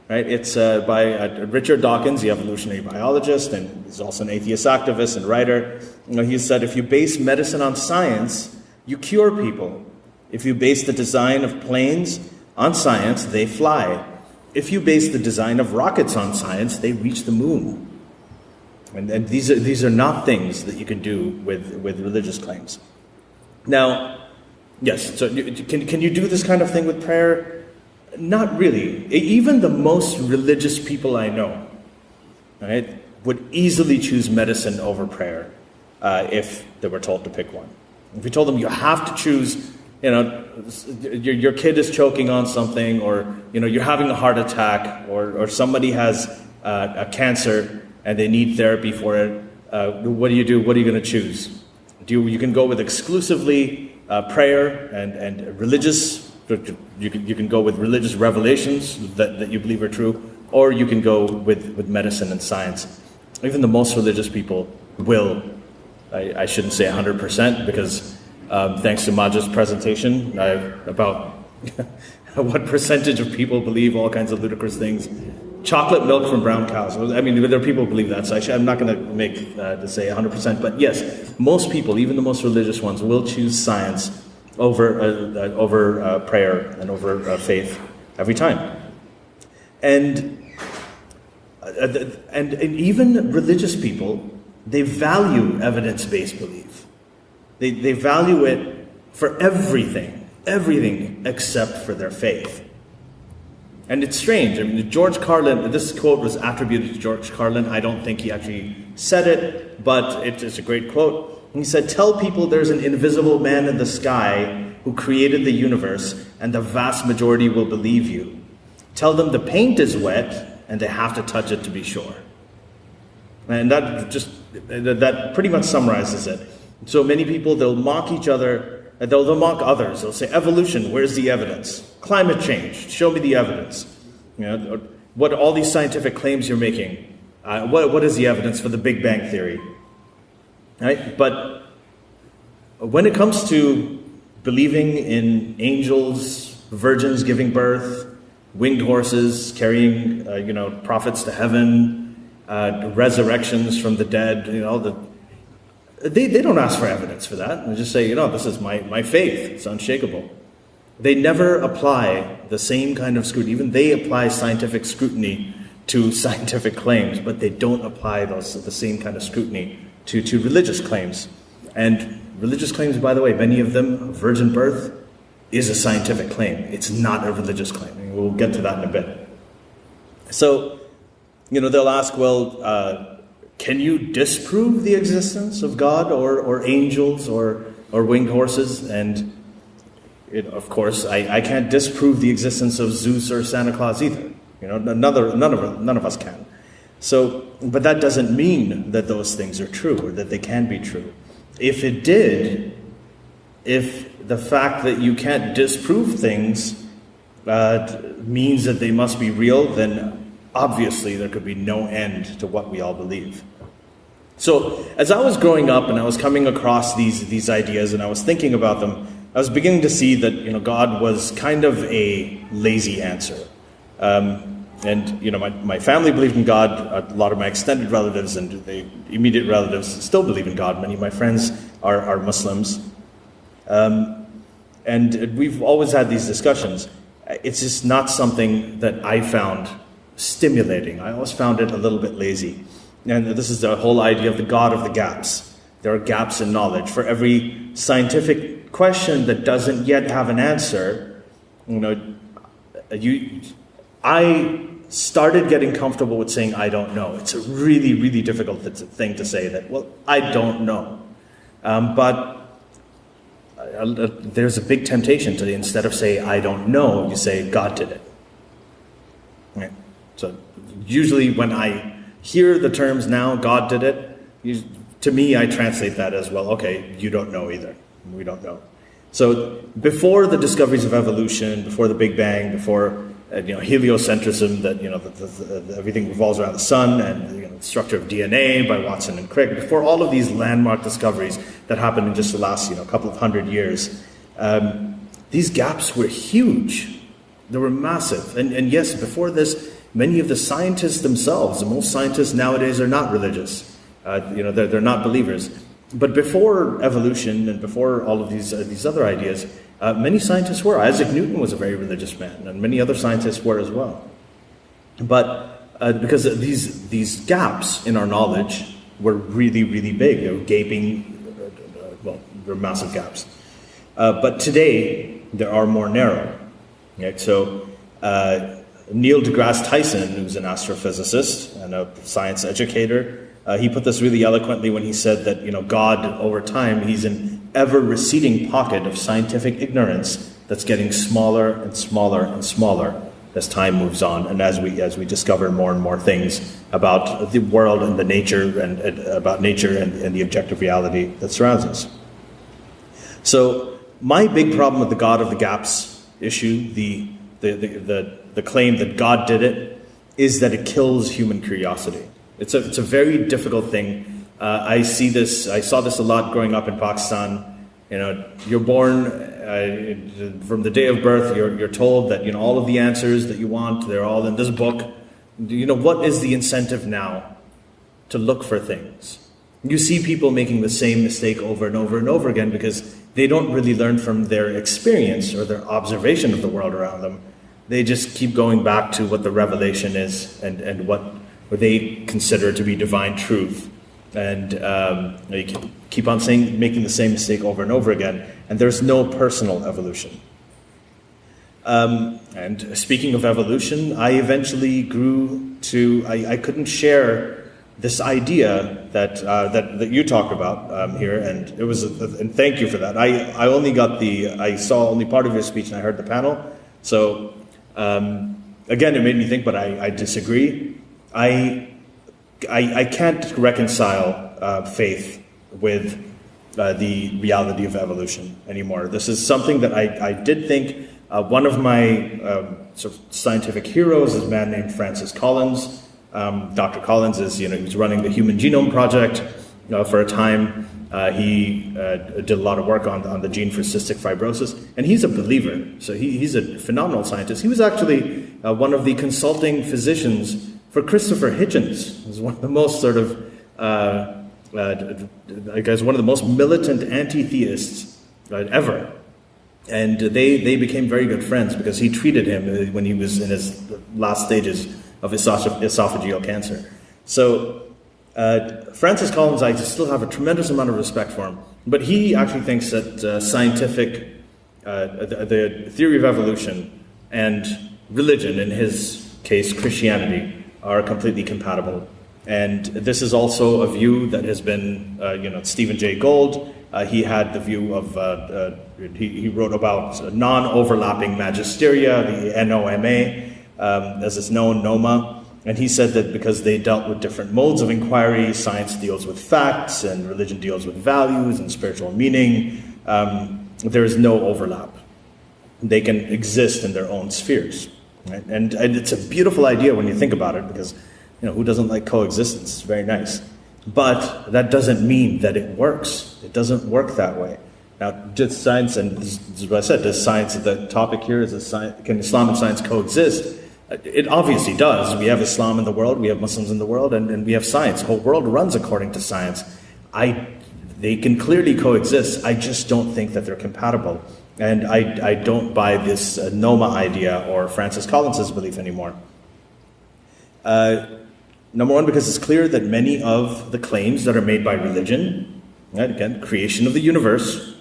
right? It's by Richard Dawkins, the evolutionary biologist, and he's also an atheist activist and writer. He said, if you base medicine on science, you cure people. If you base the design of planes on science, they fly. If you base the design of rockets on science, they reach the moon. And these are not things that you can do with religious claims. Now, yes, so can you do this kind of thing with prayer? Not really. Even the most religious people I know, right, would easily choose medicine over prayer if they were told to pick one. If we told them you have to choose, your kid is choking on something, or you're having a heart attack, or somebody has a cancer and they need therapy for it, what do you do? What are you going to choose? You can go with exclusively prayer and religious. You can go with religious revelations that you believe are true, or you can go with medicine and science. Even the most religious people will. I shouldn't say 100%, because thanks to Maj's presentation about what percentage of people believe all kinds of ludicrous things. Chocolate milk from brown cows. I mean, there are people who believe that, so I'm not going to make to say 100%. But yes, most people, even the most religious ones, will choose science over prayer and over faith every time. And even religious people, they value evidence-based belief. They value it for everything except for their faith. And it's strange. I mean, George Carlin, this quote was attributed to George Carlin. I don't think he actually said it, but it's a great quote. He said, "Tell people there's an invisible man in the sky who created the universe, and the vast majority will believe you. Tell them the paint is wet, and they have to touch it to be sure." And that pretty much summarizes it. So many people, they'll mock each other. They'll mock others. They'll say, evolution, where's the evidence? Climate change, show me the evidence. What all these scientific claims you're making, what is the evidence for the Big Bang Theory? Right? But when it comes to believing in angels, virgins giving birth, winged horses carrying prophets to heaven, resurrections from the dead, they don't ask for evidence for that. They just say, this is my faith. It's unshakable. They never apply the same kind of scrutiny. Even they apply scientific scrutiny to scientific claims, but they don't apply the same kind of scrutiny to religious claims. And religious claims, by the way, many of them, virgin birth, is a scientific claim. It's not a religious claim. And we'll get to that in a bit. So, they'll ask, well, can you disprove the existence of God or angels or winged horses? And of course, I can't disprove the existence of Zeus or Santa Claus either. None of us can. So, but that doesn't mean that those things are true or that they can be true. If it did, if the fact that you can't disprove things means that they must be real, then obviously there could be no end to what we all believe. So, as I was growing up and I was coming across these ideas and I was thinking about them, I was beginning to see that God was kind of a lazy answer. My family believed in God. A lot of my extended relatives and the immediate relatives still believe in God. Many of my friends are Muslims. And we've always had these discussions. It's just not something that I found stimulating. I always found it a little bit lazy. And this is the whole idea of the God of the gaps. There are gaps in knowledge. For every scientific question that doesn't yet have an answer, I started getting comfortable with saying, I don't know. It's a really, really difficult thing to say that, well, I don't know. But there's a big temptation to, instead of say, I don't know, you say, God did it. Right? So usually when I hear the terms now, God did it, to me, I translate that as, well, okay, you don't know either. We don't know. So before the discoveries of evolution, before the Big Bang, before heliocentrism, that everything revolves around the sun, and the structure of DNA by Watson and Crick, before all of these landmark discoveries that happened in just the last couple of hundred years, these gaps were huge. They were massive. And yes, before this, many of the scientists themselves, and most scientists nowadays are not religious. They're not believers. But before evolution and before all of these other ideas, many scientists were. Isaac Newton was a very religious man, and many other scientists were as well. But because these gaps in our knowledge were really, really big. They were gaping, they're massive gaps. But today, there are more narrow. Right? So Neil deGrasse Tyson, who's an astrophysicist and a science educator, he put this really eloquently when he said that, God, over time, he's an ever-receding pocket of scientific ignorance that's getting smaller and smaller and smaller as time moves on, and as we discover more and more things about the world and the nature and about nature and the objective reality that surrounds us. So my big problem with the God of the gaps issue, the claim that God did it, is that it kills human curiosity. It's a very difficult thing. I saw this a lot growing up in Pakistan. You're born from the day of birth. You're told that all of the answers that you want, they're all in this book. What is the incentive now to look for things? You see people making the same mistake over and over and over again because they don't really learn from their experience or their observation of the world around them. They just keep going back to what the revelation is and what they consider to be divine truth. And you keep on making the same mistake over and over again. And there's no personal evolution. And speaking of evolution, I eventually grew to, I couldn't share this idea that you talked about here, and it was, and thank you for that. I saw only part of your speech and I heard the panel. So again, it made me think, but I disagree. I can't reconcile faith with the reality of evolution anymore. This is something that I did think one of my sort of scientific heroes is a man named Francis Collins. Dr. Collins is, he was running the Human Genome Project for a time. He did a lot of work on the gene for cystic fibrosis, and he's a believer. So he's a phenomenal scientist. He was actually one of the consulting physicians for Christopher Hitchens. He was one of the most sort of guess one of the most militant anti-theists ever. And they became very good friends because he treated him when he was in his last stages of esophageal cancer. So Francis Collins, I still have a tremendous amount of respect for him. But he actually thinks that the theory of evolution and religion, in his case Christianity, are completely compatible. And this is also a view that has been, Stephen Jay Gould, he had the view of, he wrote about non-overlapping magisteria, the NOMA, as it's known, NOMA. And he said that because they dealt with different modes of inquiry, science deals with facts, and religion deals with values and spiritual meaning, there is no overlap. They can exist in their own spheres. Right? And it's a beautiful idea when you think about it, because who doesn't like coexistence? It's very nice. But that doesn't mean that it works. It doesn't work that way. Now, does science, and this is what I said, does science, the topic here is, can Islam and science coexist? It obviously does. We have Islam in the world, we have Muslims in the world, and we have science. The whole world runs according to science. They can clearly coexist. I just don't think that they're compatible. And I don't buy this NOMA idea or Francis Collins' belief anymore. Number one, because it's clear that many of the claims that are made by religion, right, again, creation of the universe,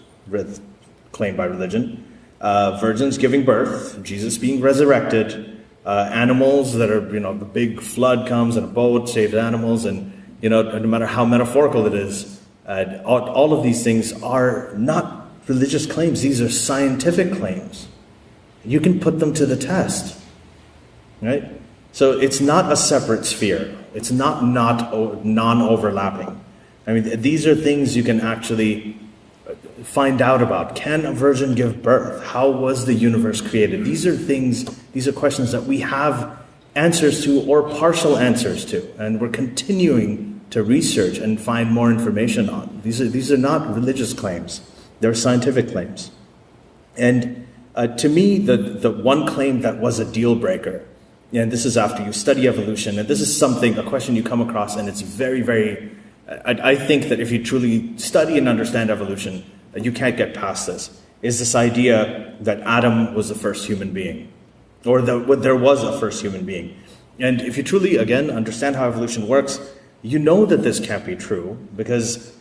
claimed by religion, virgins giving birth, Jesus being resurrected, animals that are, the big flood comes and a boat saved animals, and, no matter how metaphorical it is, all of these things are not religious claims. These are scientific claims. You can put them to the test, right? So it's not a separate sphere. It's not non-overlapping. I mean, these are things you can actually find out about. Can a virgin give birth? How was the universe created? These are questions that we have answers to or partial answers to, and we're continuing to research and find more information on. These are not religious claims. They're scientific claims. And to me, the one claim that was a deal breaker, and this is after you study evolution, and this is a question you come across, and it's very, very, I think that if you truly study and understand evolution, you can't get past this, is this idea that Adam was the first human being, or that there was a first human being. And if you truly, again, understand how evolution works, you know that this can't be true, because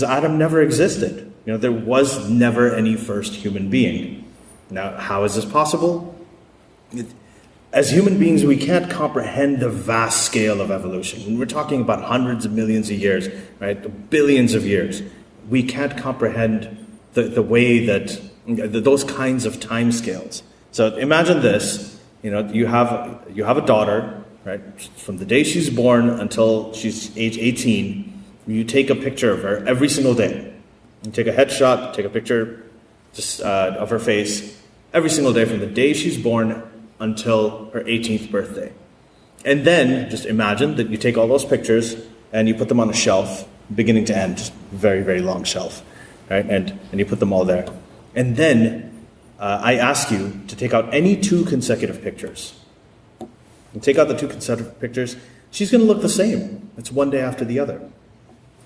Adam never existed. There was never any first human being. Now, how is this possible? As human beings, we can't comprehend the vast scale of evolution. When we're talking about hundreds of millions of years, right, billions of years, we can't comprehend the way that those kinds of time scales. So imagine this: you have a daughter, right? From the day she's born until she's age 18, you take a picture of her every single day. You take a headshot, take a picture just of her face every single day from the day she's born until her 18th birthday. And then just imagine that you take all those pictures and you put them on a shelf, beginning to end, just very, very long shelf, right? And you put them all there. And then I ask you to take out any two consecutive pictures. You take out the two consecutive pictures, she's going to look the same. It's one day after the other.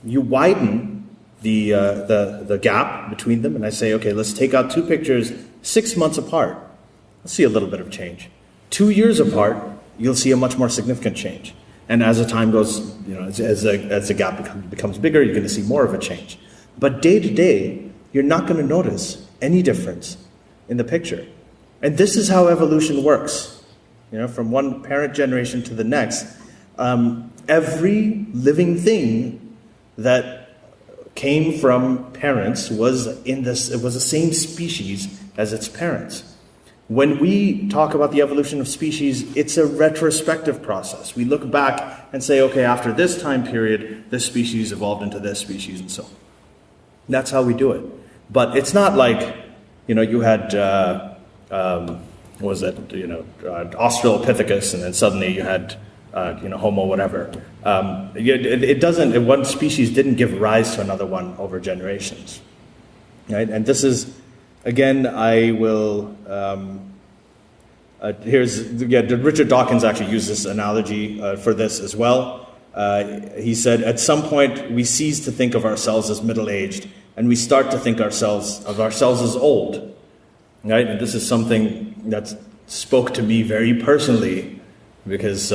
You widen the gap between them, and I say, okay, let's take out two pictures 6 months apart. Let's see a little bit of change. 2 years apart, you'll see a much more significant change. And as the time goes, as the gap becomes bigger, you're going to see more of a change. But day to day, you're not going to notice any difference in the picture. And this is how evolution works. From one parent generation to the next, every living thing that came from parents was the same species as its parents. When we talk about the evolution of species, it's a retrospective process. We look back and say, okay, after this time period, this species evolved into this species, and so on. That's how we do it. But it's not like, you had, Australopithecus, and then suddenly you had, Homo whatever. It doesn't, one species didn't give rise to another one over generations. Right? And this is, again, I will, Richard Dawkins actually used this analogy for this as well. he said, at some point we cease to think of ourselves as middle-aged, and we start to think of ourselves as old. Right? And this is something that spoke to me very personally, because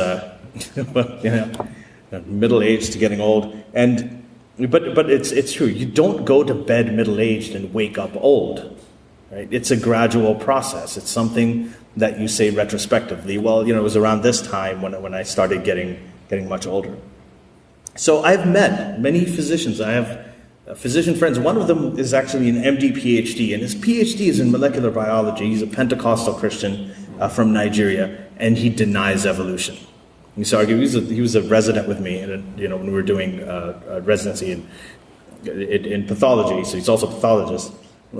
middle-aged to getting old. But it's true. You don't go to bed middle-aged and wake up old. Right? It's a gradual process. It's something that you say retrospectively. Well, it was around this time when I started getting much older. So I've met many physicians. I have physician friends. One of them is actually an MD PhD, and his PhD is in molecular biology. He's a Pentecostal Christian from Nigeria, and he denies evolution. He was a resident with me, and when we were doing a residency in pathology. So he's also a pathologist.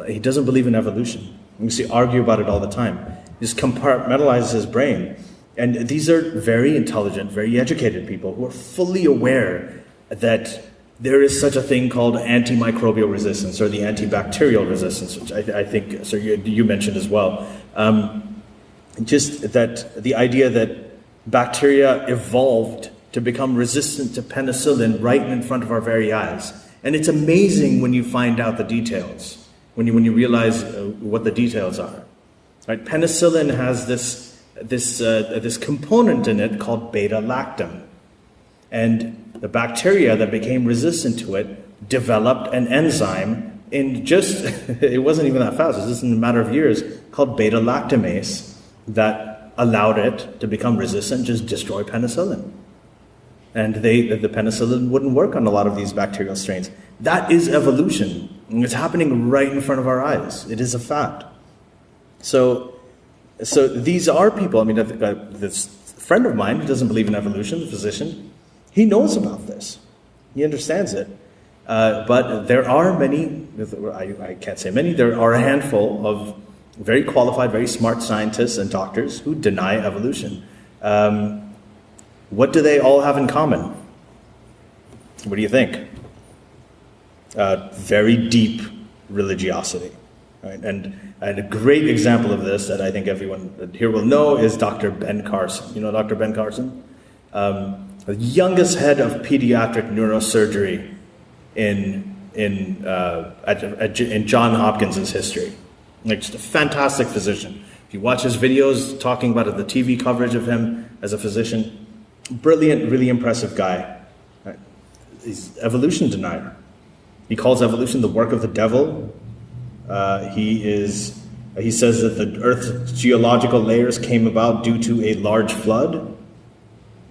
He doesn't believe in evolution. We argue about it all the time. He just compartmentalizes his brain. And these are very intelligent, very educated people who are fully aware that there is such a thing called antimicrobial resistance or the antibacterial resistance, which I think, so you mentioned as well. Just that the idea that bacteria evolved to become resistant to penicillin right in front of our very eyes. And it's amazing when you find out the details. When you realize what the details are, right? Penicillin has this component in it called beta-lactam, and the bacteria that became resistant to it developed an enzyme in it wasn't even that fast. It was just in a matter of years called beta-lactamase that allowed it to become resistant, just destroy penicillin, and the penicillin wouldn't work on a lot of these bacterial strains. That is evolution. It's happening right in front of our eyes. It is a fact. So these are people. I mean, this friend of mine who doesn't believe in evolution, the physician, he knows about this. He understands it. But there are many, I can't say many, there are a handful of very qualified, very smart scientists and doctors who deny evolution. What do they all have in common? What do you think? Very deep religiosity, right? And a great example of this that I think everyone here will know is Dr. Ben Carson. You know Dr. Ben Carson? The youngest head of pediatric neurosurgery in Johns Hopkins' history. Like, just a fantastic physician. If you watch his videos talking about the TV coverage of him as a physician, brilliant, really impressive guy. Right? He's evolution denier. He calls evolution the work of the devil. He says that the Earth's geological layers came about due to a large flood.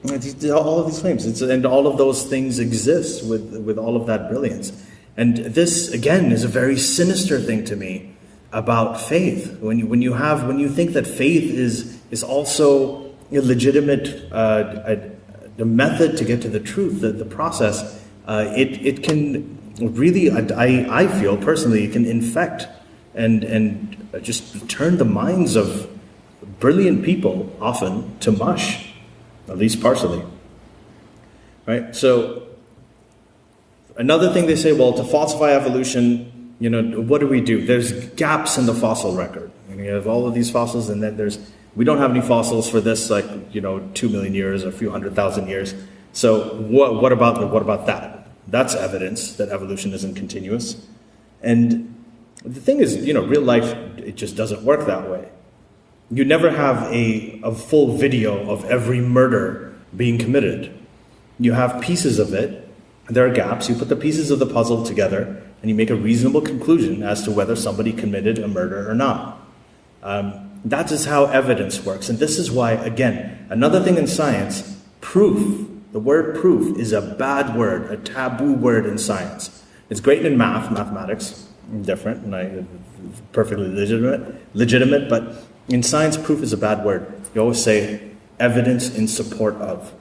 All of these claims, and all of those things exist with all of that brilliance. And this, again, is a very sinister thing to me about faith. When you think that faith is also a legitimate the method to get to the truth, the process, it can really, I feel personally, it can infect and just turn the minds of brilliant people often to mush, at least partially. Right? So another thing they say, well, to falsify evolution, what do we do? There's gaps in the fossil record. And you have all of these fossils, and then we don't have any fossils for this, 2 million years or a few 100,000 years. So what about that? That's evidence that evolution isn't continuous. And the thing is, real life, it just doesn't work that way. You never have a full video of every murder being committed. You have pieces of it. There are gaps. You put the pieces of the puzzle together, and you make a reasonable conclusion as to whether somebody committed a murder or not. That is how evidence works. And this is why, again, another thing in science, proof. The word proof is a bad word, a taboo word in science. It's great in mathematics, different, and perfectly legitimate, but in science, proof is a bad word. You always say evidence in support of.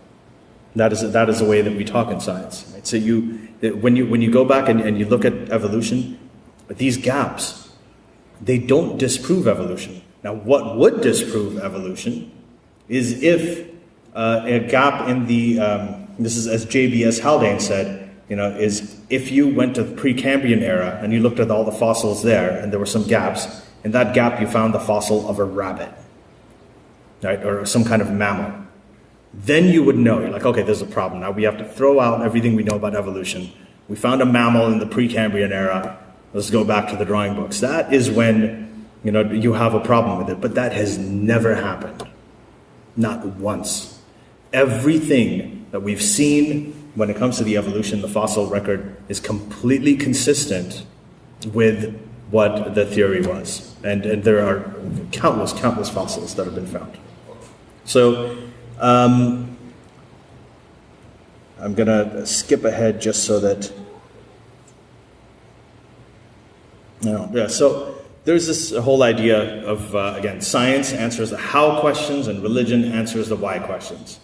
That is the way that we talk in science. Right? So when you go back and you look at evolution, these gaps, they don't disprove evolution. Now, what would disprove evolution is if a gap in this is as J.B.S. Haldane said, is if you went to the Precambrian era and you looked at all the fossils there and there were some gaps, in that gap you found the fossil of a rabbit, right, or some kind of mammal. then you would know. You're like, okay, there's a problem. Now we have to throw out everything we know about evolution. We found a mammal in the Precambrian era. Let's go back to the drawing books. That is when, you have a problem with it. But that has never happened. Not once. Everything that we've seen when it comes to the evolution, the fossil record, is completely consistent with what the theory was. And there are countless fossils that have been found. So, I'm going to skip ahead just so that... So there's this whole idea of, again, science answers the how questions and religion answers the why questions.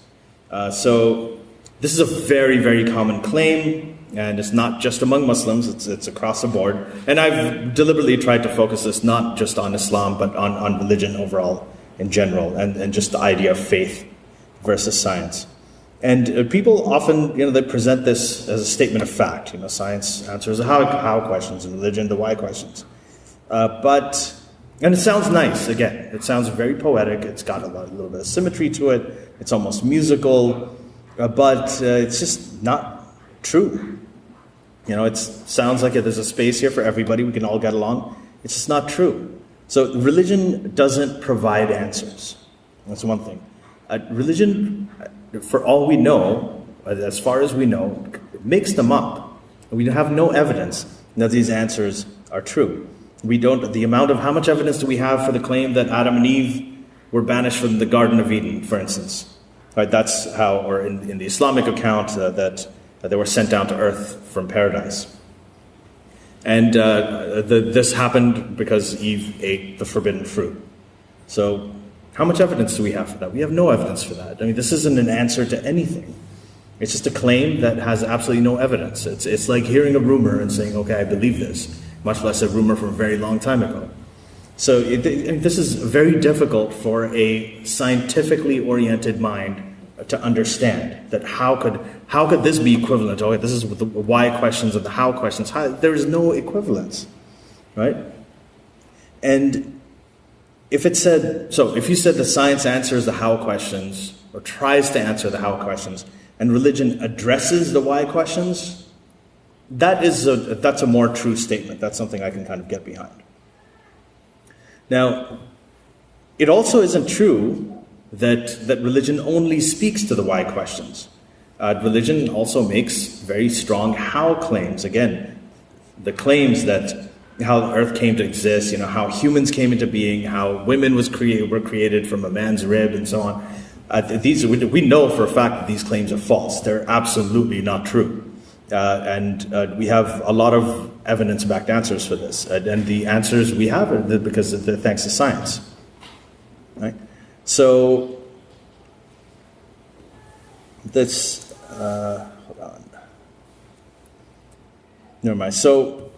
So this is a very, very common claim, and it's not just among Muslims, it's across the board. And I've deliberately tried to focus this not just on Islam, but on religion overall in general, and just the idea of faith versus science. And people often, they present this as a statement of fact. Science answers the how questions, and religion the why questions. And it sounds nice, again. It sounds very poetic. It's got a little bit of symmetry to it. It's almost musical, but it's just not true. It sounds like there's a space here for everybody. We can all get along. It's just not true. So religion doesn't provide answers. That's one thing. Religion, for all we know, as far as we know, makes them up. We have no evidence that these answers are true. How much evidence do we have for the claim that Adam and Eve were banished from the Garden of Eden, for instance? Right, that's how, or in the Islamic account, that they were sent down to earth from paradise. And this happened because Eve ate the forbidden fruit. So how much evidence do we have for that? We have no evidence for that. This isn't an answer to anything. It's just a claim that has absolutely no evidence. It's like hearing a rumor and saying, okay, I believe this, much less a rumor from a very long time ago. So this is very difficult for a scientifically oriented mind to understand. That how could this be equivalent? Oh, this is the why questions and the how questions. There is no equivalence, right? And if you said the science answers the how questions, or tries to answer the how questions, and religion addresses the why questions, that's a more true statement. That's something I can kind of get behind. Now, it also isn't true that religion only speaks to the why questions. Religion also makes very strong how claims. Again, the claims that how the earth came to exist, how humans came into being, how women were created from a man's rib, and so on. We know for a fact that these claims are false. They're absolutely not true. And we have a lot of evidence-backed answers for this. And the answers we have are because thanks to science. Right? So, this, hold on. Never mind. So,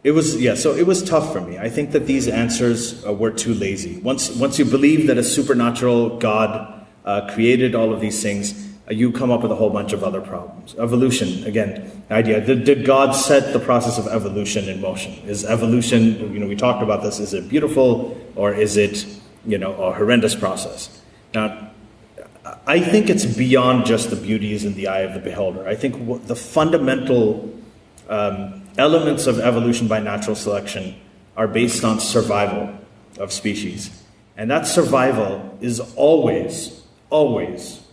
it was tough for me. I think that these answers were too lazy. Once you believe that a supernatural God created all of these things, you come up with a whole bunch of other problems. Evolution, again, the idea. Did God set the process of evolution in motion? Is evolution, we talked about this, is it beautiful or is it, a horrendous process? Now, I think it's beyond just the beauties in the eye of the beholder. I think the fundamental elements of evolution by natural selection are based on survival of species. And that survival is always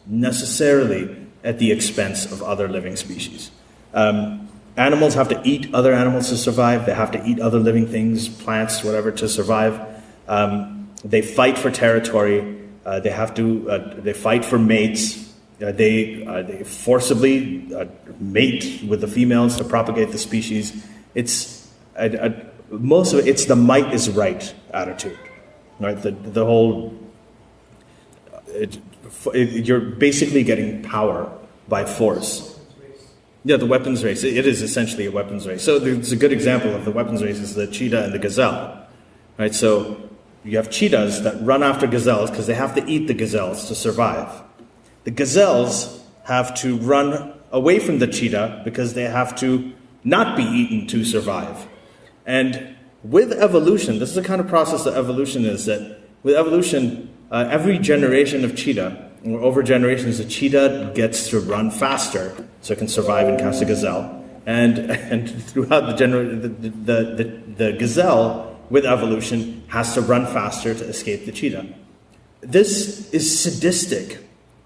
necessarily at the expense of other living species. Animals have to eat other animals to survive. They have to eat other living things, plants, whatever, to survive. They fight for territory. They fight for mates. They forcibly mate with the females to propagate the species. It's most of it. It's the might is right attitude, right? The whole. You're basically getting power by force. Yeah, the weapons race. It is essentially a weapons race. So there's a good example of the weapons race is the cheetah and the gazelle, right? So you have cheetahs that run after gazelles because they have to eat the gazelles to survive. The gazelles have to run away from the cheetah because they have to not be eaten to survive. And with evolution, this is the kind of process that evolution is, that with evolution, every generation of cheetah, or over generations, the cheetah gets to run faster so it can survive and catch the gazelle. And throughout the gazelle, with evolution, has to run faster to escape the cheetah. This is sadistic.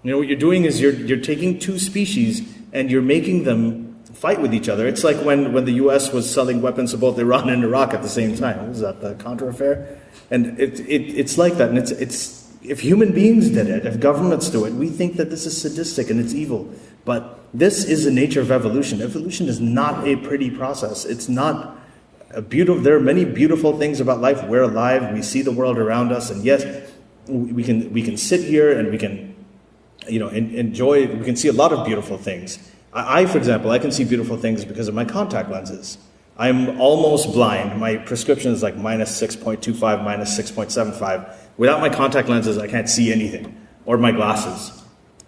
You know, what you're doing is you're taking two species and you're making them fight with each other. It's like when the U.S. was selling weapons to both Iran and Iraq at the same time. Was that the Contra affair? And it's like that. And it's if human beings did it, if governments do it, we think that this is sadistic and it's evil. But this is the nature of evolution. Evolution is not a pretty process. It's not a beautiful. There are many beautiful things about life. We're alive. We see the world around us, and yes, we can sit here and we can, enjoy. We can see a lot of beautiful things. I, for example, I can see beautiful things because of my contact lenses. I'm almost blind. My prescription is like -6.25, -6.75. Without my contact lenses, I can't see anything, or my glasses.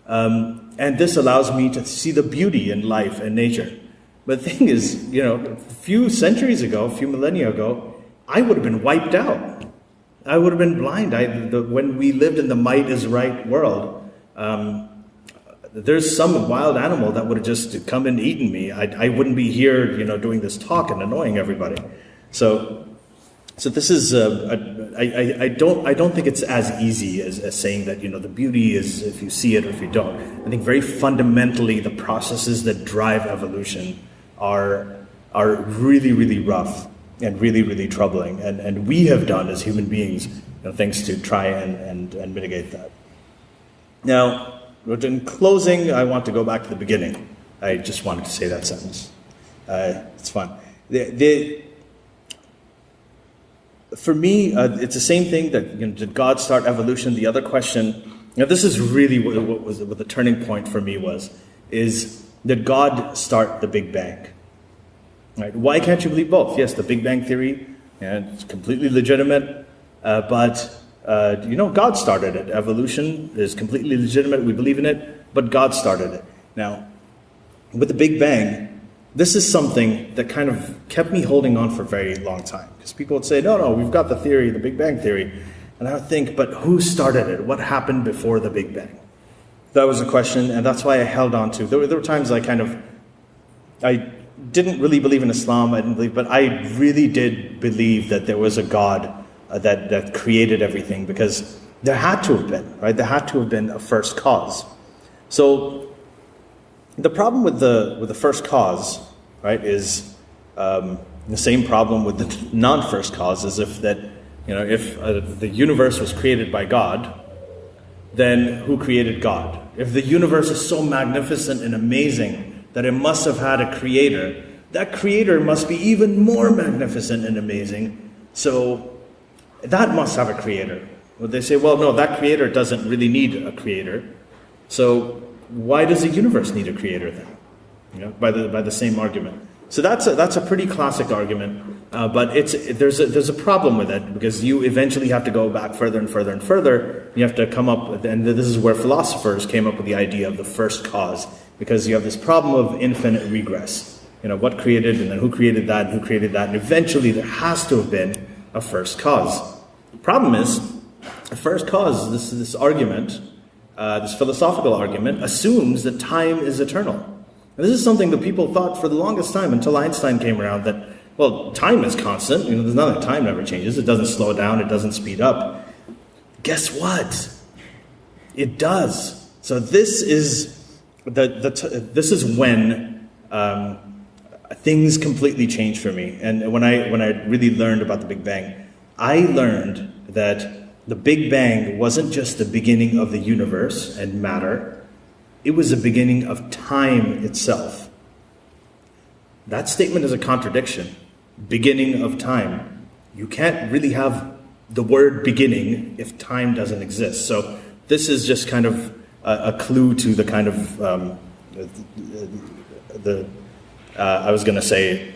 And this allows me to see the beauty in life and nature. But the thing is, a few centuries ago, a few millennia ago, I would have been wiped out. I would have been blind. When we lived in the might is right world, there's some wild animal that would have just come and eaten me. I wouldn't be here, doing this talk and annoying everybody. So this is I don't think it's as easy as saying that the beauty is if you see it or if you don't. I think very fundamentally the processes that drive evolution are really, really rough and really, really troubling, and we have done as human beings things to try and mitigate that. Now, in closing, I want to go back to the beginning. I just wanted to say that sentence. It's fun. For me, it's the same thing that did God start evolution? The other question, this is really what the turning point for me is did God start the Big Bang? Right? Why can't you believe both? Yes, the Big Bang theory, it's completely legitimate, but God started it. Evolution is completely legitimate. We believe in it, but God started it. Now, with the Big Bang, this is something that kind of kept me holding on for a very long time. Because people would say, no, we've got the theory, the Big Bang theory. And I would think, but who started it? What happened before the Big Bang? That was a question, and that's why I held on to. There were times I didn't really believe in Islam, but I really did believe that there was a God that created everything, because there had to have been, right? There had to have been a first cause. So the problem with the first cause, right, is the same problem with the non-first cause, as if the universe was created by God, then who created God? If the universe is so magnificent and amazing that it must have had a creator, that creator must be even more magnificent and amazing, so that must have a creator. Well, they say, well, no, that creator doesn't really need a creator, so why does the universe need a creator then? By the same argument. So that's a pretty classic argument, but there's a problem with it, because you eventually have to go back further and further and further. You have to come up with, and this is where philosophers came up with the idea of the first cause, because you have this problem of infinite regress. What created, and then who created that, and who created that, and eventually there has to have been a first cause. The problem is, the first cause, this argument, this philosophical argument, assumes that time is eternal. And this is something that people thought for the longest time, until Einstein came around, that, well, time is constant. There's nothing that time never changes. It doesn't slow down. It doesn't speed up. Guess what? It does. So this is this is when things completely changed for me. And when I really learned about the Big Bang, I learned that the Big Bang wasn't just the beginning of the universe and matter. It was the beginning of time itself. That statement is a contradiction. Beginning of time. You can't really have the word beginning if time doesn't exist. So this is just kind of a clue to the kind of I was going to say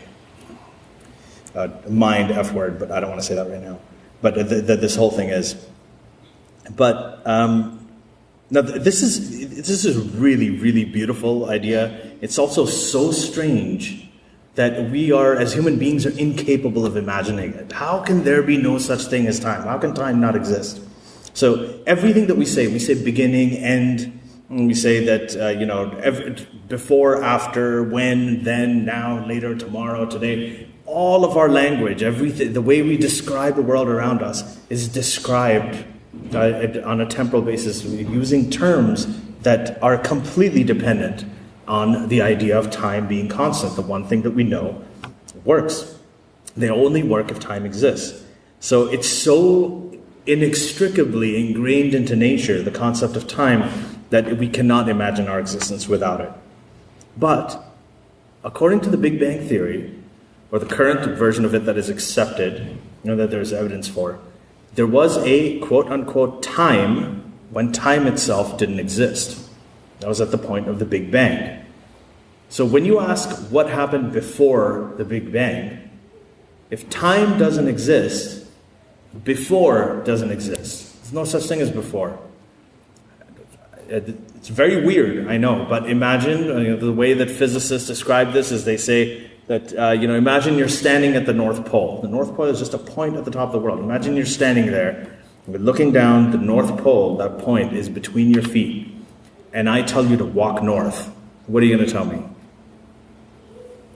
mind F word, but I don't want to say that right now. But this whole thing is. But now this is a really, really beautiful idea. It's also so strange that we are, as human beings, are incapable of imagining it. How can there be no such thing as time? How can time not exist? So everything that we say beginning, end, and we say that, before, after, when, then, now, later, tomorrow, today. All of our language, everything, the way we describe the world around us is described on a temporal basis using terms that are completely dependent on the idea of time being constant, the one thing that we know works. They only work if time exists. So it's so inextricably ingrained into nature, the concept of time, that we cannot imagine our existence without it. But according to the Big Bang Theory, or the current version of it that is accepted, that there's evidence for, there was a quote-unquote time when time itself didn't exist. That was at the point of the Big Bang. So when you ask what happened before the Big Bang, if time doesn't exist, before doesn't exist. There's no such thing as before. It's very weird, I know, but imagine, the way that physicists describe this is they say that, imagine you're standing at the North Pole. The North Pole is just a point at the top of the world. Imagine you're standing there, you're looking down, the North Pole, that point is between your feet, and I tell you to walk north. What are you going to tell me?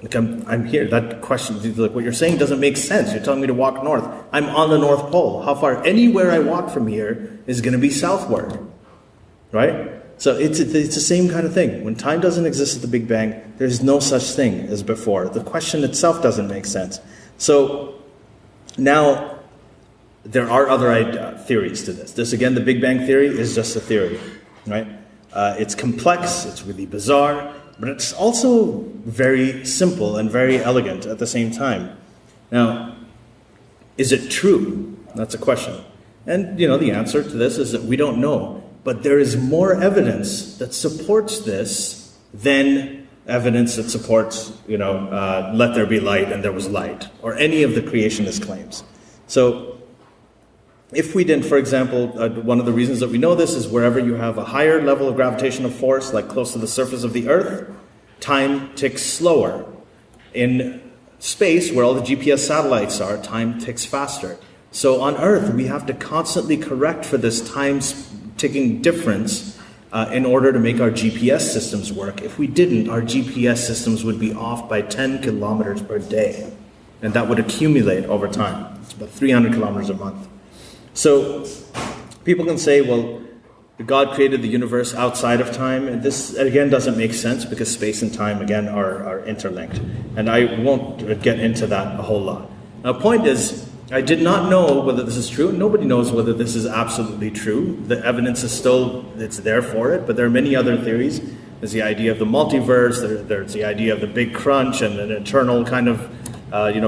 Like, I'm here. That question, like, what you're saying doesn't make sense. You're telling me to walk north. I'm on the North Pole. How far? Anywhere I walk from here is going to be southward. Right? So it's the same kind of thing. When time doesn't exist at the Big Bang, there's no such thing as before. The question itself doesn't make sense. So now there are other theories to this. This, again, the Big Bang Theory is just a theory. Right? It's complex. It's really bizarre. But it's also very simple and very elegant at the same time. Now, is it true? That's a question. And, the answer to this is that we don't know. But there is more evidence that supports this than evidence that supports, let there be light and there was light, or any of the creationist claims. So, if we didn't, for example, one of the reasons that we know this is wherever you have a higher level of gravitational force, like close to the surface of the Earth, time ticks slower. In space, where all the GPS satellites are, time ticks faster. So on Earth, we have to constantly correct for this time ticking difference in order to make our GPS systems work. If we didn't, our GPS systems would be off by 10 kilometers per day. And that would accumulate over time. It's about 300 kilometers a month. So people can say, well, God created the universe outside of time. And this, again, doesn't make sense because space and time, again, are interlinked. And I won't get into that a whole lot. Now, the point is, I did not know whether this is true. Nobody knows whether this is absolutely true. The evidence is still, it's there for it, but there are many other theories. There's the idea of the multiverse, there's the idea of the big crunch and an eternal kind of,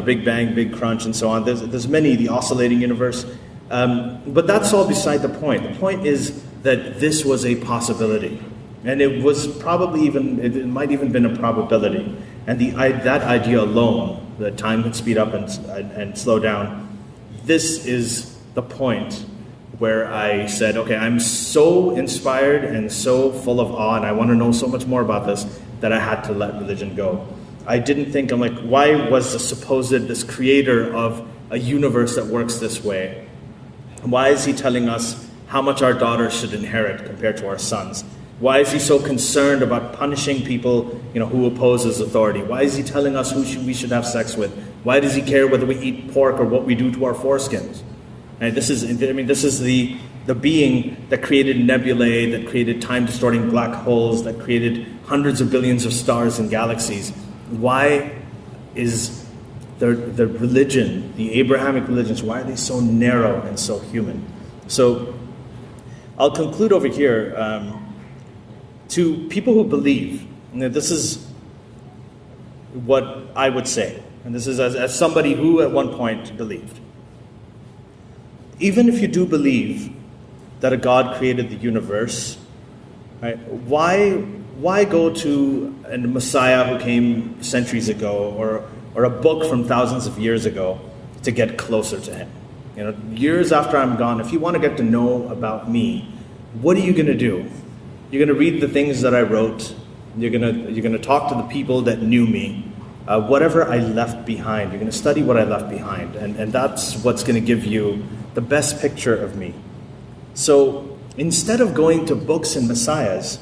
Big Bang, big crunch, and so on. There's many, the oscillating universe. But that's all beside the point. The point is that this was a possibility. And it was probably it might even been a probability. And that idea alone, that time can speed up and slow down, this is the point where I said, okay, I'm so inspired and so full of awe, and I want to know so much more about this, that I had to let religion go. I didn't think, I'm like, why was this creator of a universe that works this way? Why is he telling us how much our daughters should inherit compared to our sons? Why is he so concerned about punishing people, who oppose his authority? Why is he telling us who we should have sex with? Why does he care whether we eat pork or what we do to our foreskins? And this is the being that created nebulae, that created time-distorting black holes, that created hundreds of billions of stars and galaxies. Why is the religion, the Abrahamic religions, why are they so narrow and so human? So I'll conclude over here. To people who believe, this is what I would say, and this is as somebody who at one point believed. Even if you do believe that a God created the universe, right, why go to a Messiah who came centuries ago, or a book from thousands of years ago to get closer to him? Years after I'm gone, if you want to get to know about me, what are you going to do? You're going to read the things that I wrote. You're going to talk to the people that knew me. Whatever I left behind, you're going to study what I left behind. And that's what's going to give you the best picture of me. So instead of going to books and messiahs,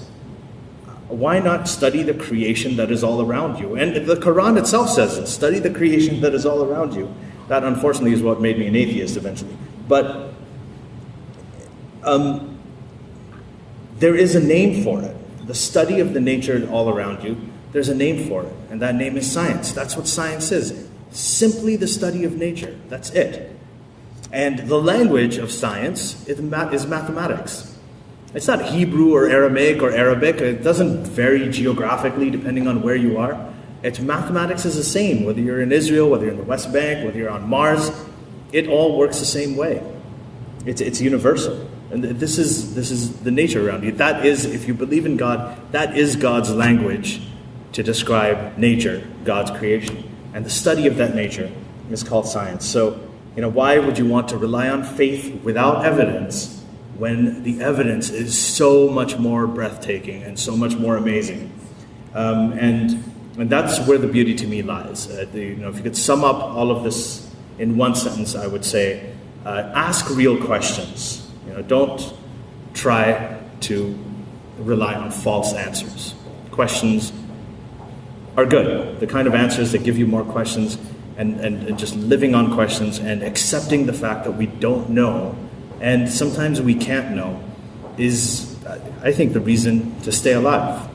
why not study the creation that is all around you? And the Quran itself says it, study the creation that is all around you. That, unfortunately, is what made me an atheist eventually. But there is a name for it. The study of the nature all around you, there's a name for it. And that name is science. That's what science is. Simply the study of nature. That's it. And the language of science is mathematics. It's not Hebrew or Aramaic or Arabic. It doesn't vary geographically depending on where you are. Mathematics is the same, whether you're in Israel, whether you're in the West Bank, whether you're on Mars. It all works the same way. It's universal. And this is the nature around you. That is, if you believe in God, that is God's language to describe nature, God's creation. And the study of that nature is called science. So, why would you want to rely on faith without evidence when the evidence is so much more breathtaking and so much more amazing? And that's where the beauty to me lies. If you could sum up all of this in one sentence, I would say, ask real questions. Don't try to rely on false answers. Questions are good. The kind of answers that give you more questions and just living on questions and accepting the fact that we don't know and sometimes we can't know is, I think, the reason to stay alive.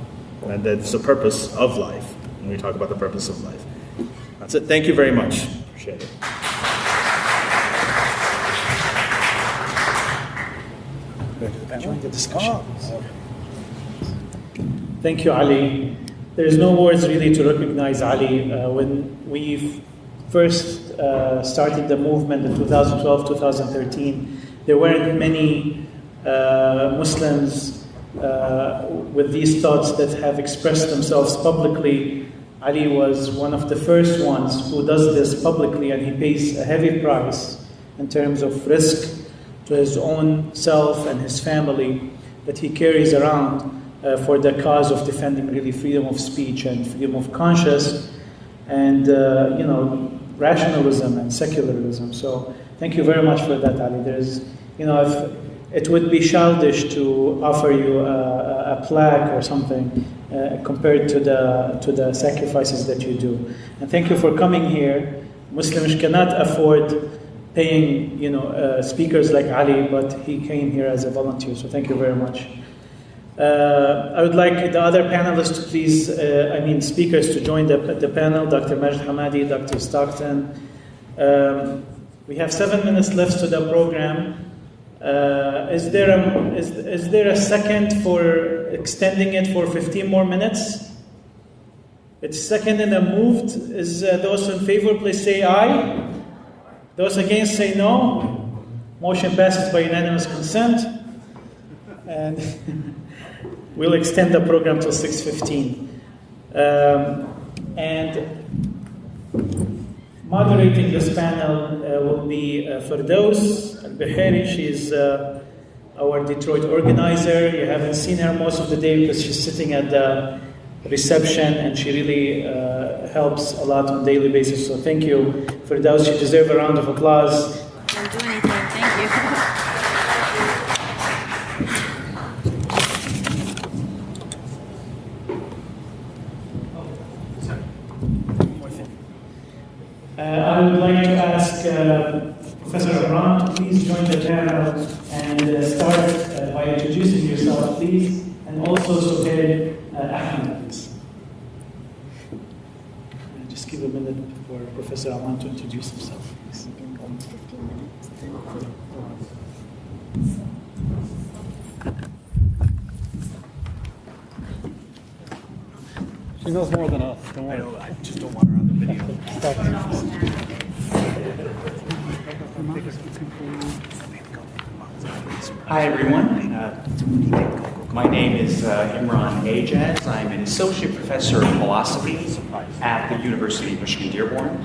And that's the purpose of life when we talk about the purpose of life. That's it. Thank you very much. Appreciate it. Join the discussion. Thank you, Ali. There's no words really to recognize Ali. When we first started the movement in 2012, 2013, there weren't many Muslims with these thoughts that have expressed themselves publicly. Ali was one of the first ones who does this publicly, and he pays a heavy price in terms of risk to his own self and his family that he carries around for the cause of defending really freedom of speech and freedom of conscience and rationalism and secularism. So thank you very much for that, Ali. There's, if it would be childish to offer you a plaque or something compared to the sacrifices that you do. And thank you for coming here. Muslims cannot afford paying, speakers like Ali, but he came here as a volunteer. So thank you very much. I would like the other panelists to please, speakers to join the panel. Dr. Majd Hamadi, Dr. Stockton. We have 7 minutes left to the program. Is there a second for extending it for 15 more minutes? It's seconded and moved. Is those in favor, please say aye. Those against say no. Motion passes by unanimous consent. And we'll extend the program till 6:15. And moderating this panel will be Firdaus Al-Bihari. She's our Detroit organizer. You haven't seen her most of the day because she's sitting at the reception, and she really helps a lot on a daily basis. So thank you, Firdaus. You deserve a round of applause. Don't do anything. Thank you. I would like to ask Professor Abram to please join the panel and start by introducing yourself, please, and also Sohail Ahmed, please. Just give a minute for Professor Abram to introduce himself, please. 15 minutes. She knows more than us. Don't worry. I know, I just don't want her on the video. Hi everyone, my name is Imran Ajaz. I'm an associate professor of philosophy at the University of Michigan Dearborn.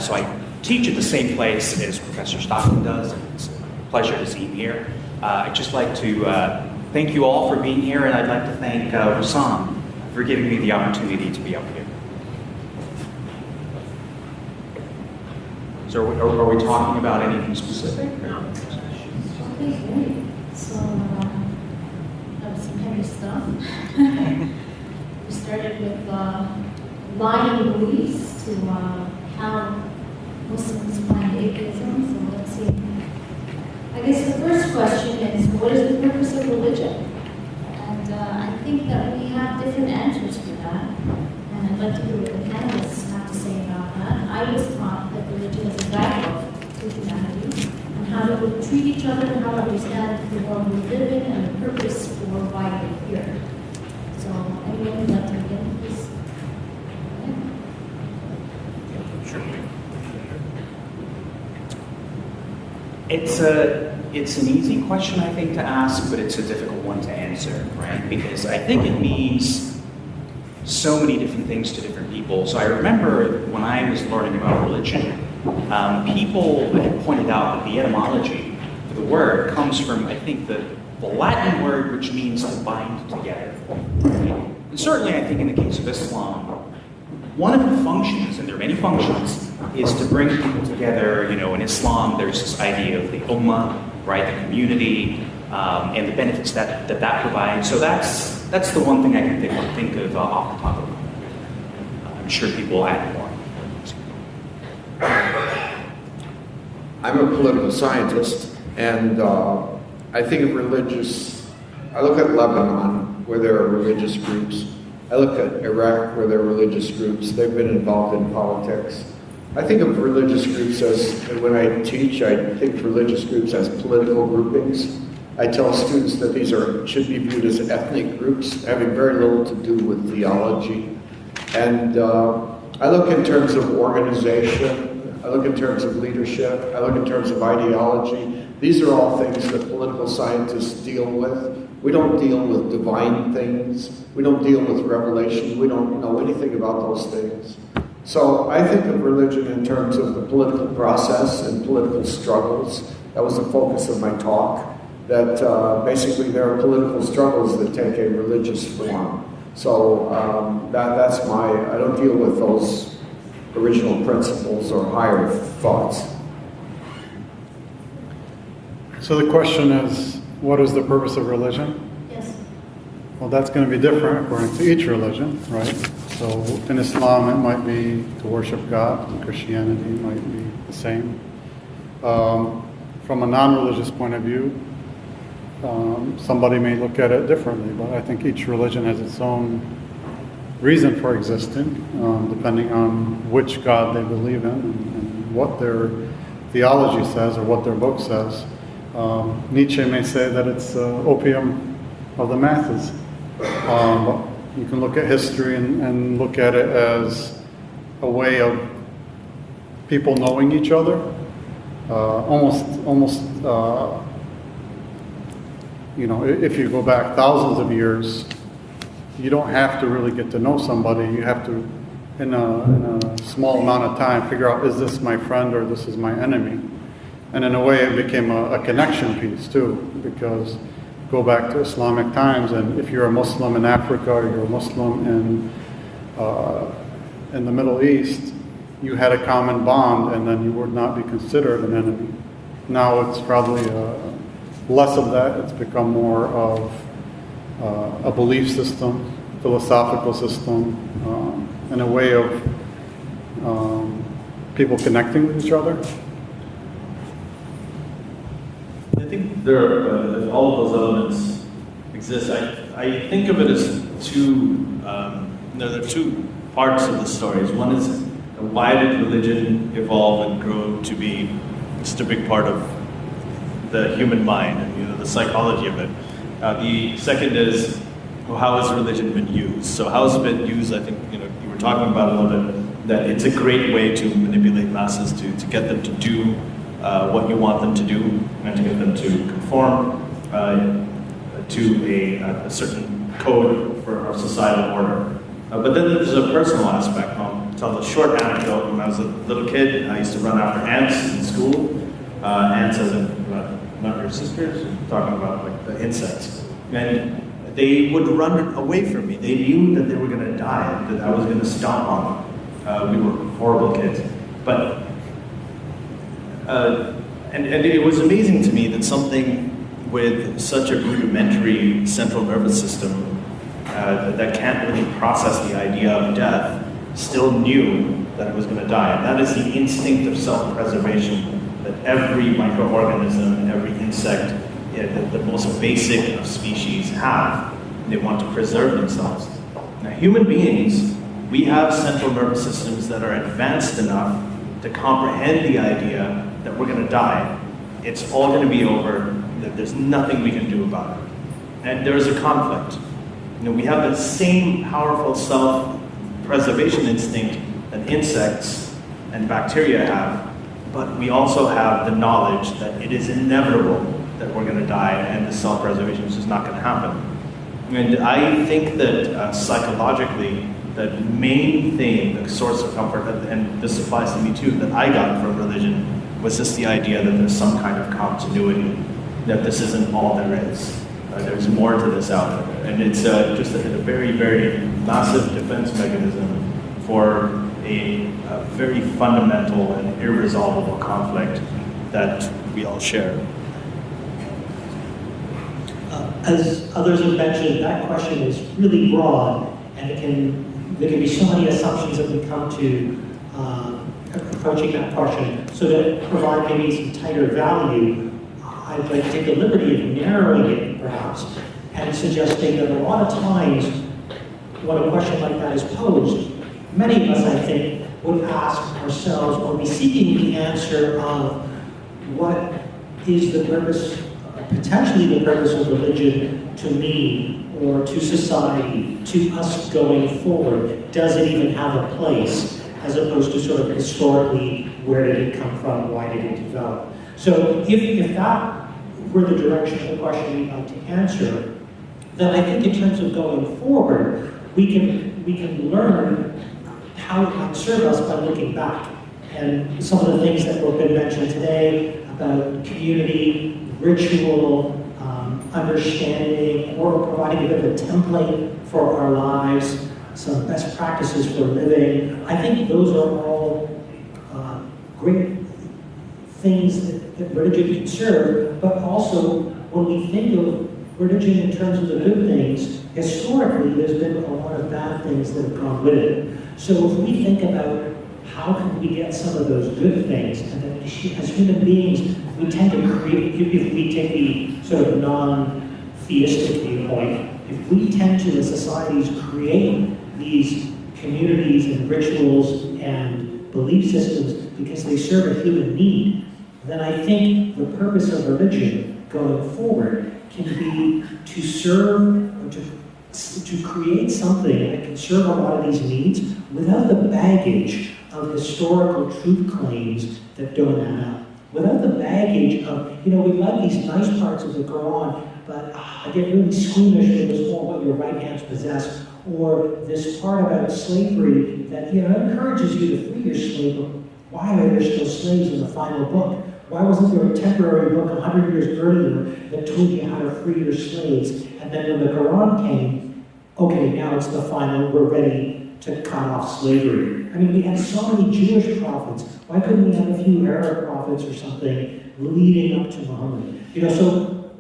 So I teach at the same place as Professor Stockton does, and it's a pleasure to see him here. I'd just like to thank you all for being here, and I'd like to thank Wissam for giving me the opportunity to be up here. So are we talking about anything specific? So that was some heavy stuff. We started with lying beliefs to how Muslims find atheism. So let's see. I guess the first question is, what is the purpose of religion? And I think that we have different answers for that. And I'd like to hear what the panelists have to say about that. I was taught that religion is a guidebook to humanity, and how to treat each other, and how to understand the world we live in, and the purpose for why we're here. So, anyone would like to begin, please? It's an easy question, I think, to ask, but it's a difficult one to answer, right? Because I think it means so many different things to different people. So I remember when I was learning about religion, people had pointed out that the etymology for the word comes from, I think, the Latin word which means to bind together. Right? And certainly, I think in the case of Islam, one of the functions, and there are many functions, is to bring people together. You know, in Islam, there's this idea of the ummah, right, the community, and the benefits that provides. So that's the one thing I can think of off the top of my head. I'm sure people will add more. I'm a political scientist, and I think of I look at Lebanon, where there are religious groups. I look at Iraq, where there are religious groups. They've been involved in politics. I think of religious groups when I teach, I think of religious groups as political groupings. I tell students that these should be viewed as ethnic groups, having very little to do with theology. And I look in terms of organization, I look in terms of leadership, I look in terms of ideology. These are all things that political scientists deal with. We don't deal with divine things. We don't deal with revelation. We don't know anything about those things. So I think of religion in terms of the political process and political struggles. That was the focus of my talk, that basically there are political struggles that take a religious form. So I don't deal with those original principles or higher thoughts. So the question is, what is the purpose of religion? Yes. Well, that's going to be different according to each religion, right? So in Islam, it might be to worship God. In Christianity, it might be the same. From a non-religious point of view, somebody may look at it differently, but I think each religion has its own reason for existing, depending on which God they believe in and what their theology says or what their book says. Nietzsche may say that it's opium of the masses. But you can look at history and look at it as a way of people knowing each other. If you go back thousands of years, you don't have to really get to know somebody. You have to, in a small amount of time, figure out, is this my friend or this is my enemy? And in a way, it became a connection piece too, because go back to Islamic times, and if you're a Muslim in Africa or you're a Muslim in the Middle East, you had a common bond, and then you would not be considered an enemy. Now it's probably less of that. It's become more of a belief system, philosophical system, and a way of people connecting with each other. I think if all of those elements exist, I think of it as there are two parts of the stories. One is why did religion evolve and grow to be just a big part of the human mind and the psychology of it. The second is how has religion been used? So how has it been used? I think you were talking about a little bit that it's a great way to manipulate masses to get them to do what you want them to do and to get them to conform to a certain code for our societal order. But then there's a personal aspect. I'll tell a short anecdote. When I was a little kid, I used to run after ants in school. Ants as in, not your sisters, talking about like the insects. And they would run away from me. They knew that they were going to die, that I was going to stomp on them. We were horrible kids. But, and it was amazing to me that something with such a rudimentary central nervous system that can't really process the idea of death still knew that it was going to die. And that is the instinct of self-preservation that every microorganism, every insect, the most basic of species have. They want to preserve themselves. Now, human beings, we have central nervous systems that are advanced enough to comprehend the idea that we're going to die. It's all going to be over, that there's nothing we can do about it. And there is a conflict. We have the same powerful self-preservation instinct that insects and bacteria have, but we also have the knowledge that it is inevitable that we're going to die, and the self-preservation is just not going to happen. And I think that psychologically, the main thing, the source of comfort, and this applies to me too, that I got from religion was just the idea that there's some kind of continuity, that this isn't all there is. There's more to this out there. And it's just a very, very massive defense mechanism for a very fundamental and irresolvable conflict that we all share. As others have mentioned, that question is really broad, and there can be so many assumptions that we come to approaching that question. So to provide maybe some tighter value, I'd like to take the liberty of narrowing it, perhaps, and suggesting that a lot of times when a question like that is posed, many of us, I think, would ask ourselves or be seeking the answer of what is the purpose, potentially the purpose of religion to me or to society, to us going forward. Does it even have a place, as opposed to sort of historically, where did it come from, why did it develop? So if that were the direction of the question we'd like to answer, then I think in terms of going forward, we can learn how it might serve us by looking back. And some of the things that have been mentioned today about community, ritual, understanding, or providing a bit of a template for our lives, some best practices for living, I think those are all great things that religion can serve, but also when we think of religion in terms of the good things, historically there's been a lot of bad things that have gone with it. So if we think about how can we get some of those good things, and then as human beings, we tend to create, if we take the sort of non-theistic viewpoint, if we tend to, as societies, create these communities and rituals and belief systems because they serve a human need, then I think the purpose of religion going forward can be to serve, or to create something that can serve a lot of these needs without the baggage of historical truth claims that don't add up. Without the baggage of, we like these nice parts of the Quran, but I get really squeamish with this whole what your right hands possess, or this part about slavery that encourages you to free your slave, but why are there still slaves in the final book? Why wasn't there a temporary book 100 years earlier that told you how to free your slaves? And then when the Quran came, okay, now it's the final, we're ready to cut off slavery. I mean, we had so many Jewish prophets. Why couldn't we have a few Arab prophets or something leading up to Muhammad? So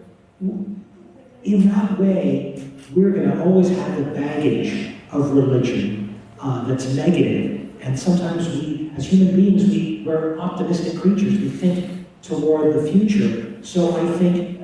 in that way, we're going to always have the baggage of religion that's negative. And sometimes we, as human beings, we're optimistic creatures. We think toward the future. So I think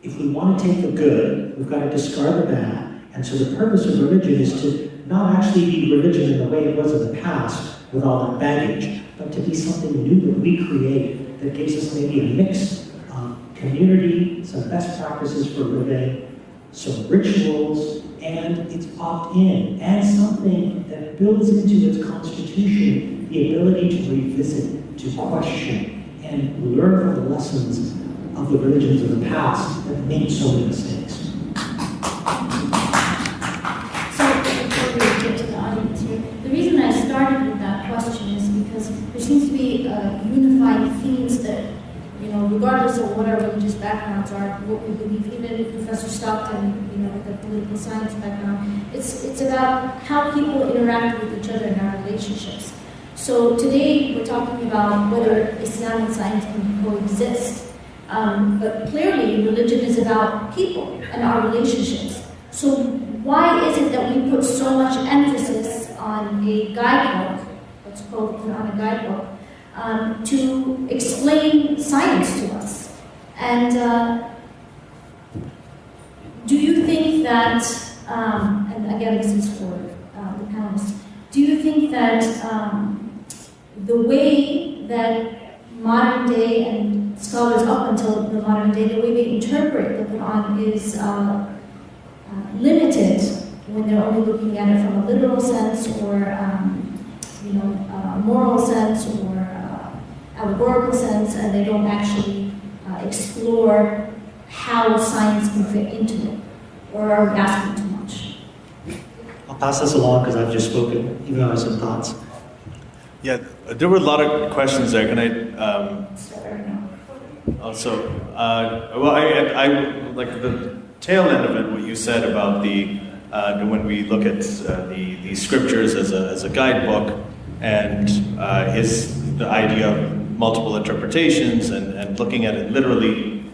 if we want to take the good, we've got to discard the bad. And so the purpose of religion is to not actually be religion in the way it was in the past with all that baggage, but to be something new that we create that gives us maybe a mix of community, some best practices for living, some rituals, and it's opt-in, and something that builds into its constitution the ability to revisit, to question, and learn from the lessons of the religions of the past that made so many mistakes. So, before we get to the audience here, the reason I started with that question is because there seems to be unifying themes that, regardless of what our religious backgrounds are, what we believe, even Professor Stockton, with a political science background, it's about how people interact with each other in our relationships. So today we're talking about whether Islam and science can coexist. But clearly, religion is about people and our relationships. So why is it that we put so much emphasis on a guidebook, let's call it on a guidebook, to explain science to us? And do you think that, and again this is for the panelists, do you think that the way that modern day and scholars up until the modern day, the way they interpret the Quran is limited when they're only looking at it from a literal sense or moral sense or allegorical sense, and they don't actually explore how science can fit into it? Or are we asking too much? I'll pass this along because I've just spoken, even though I have some thoughts. Yeah, there were a lot of questions there. Can I also? Well, I like the tail end of it. What you said about the when we look at the scriptures as a guidebook, and the idea of multiple interpretations and looking at it literally.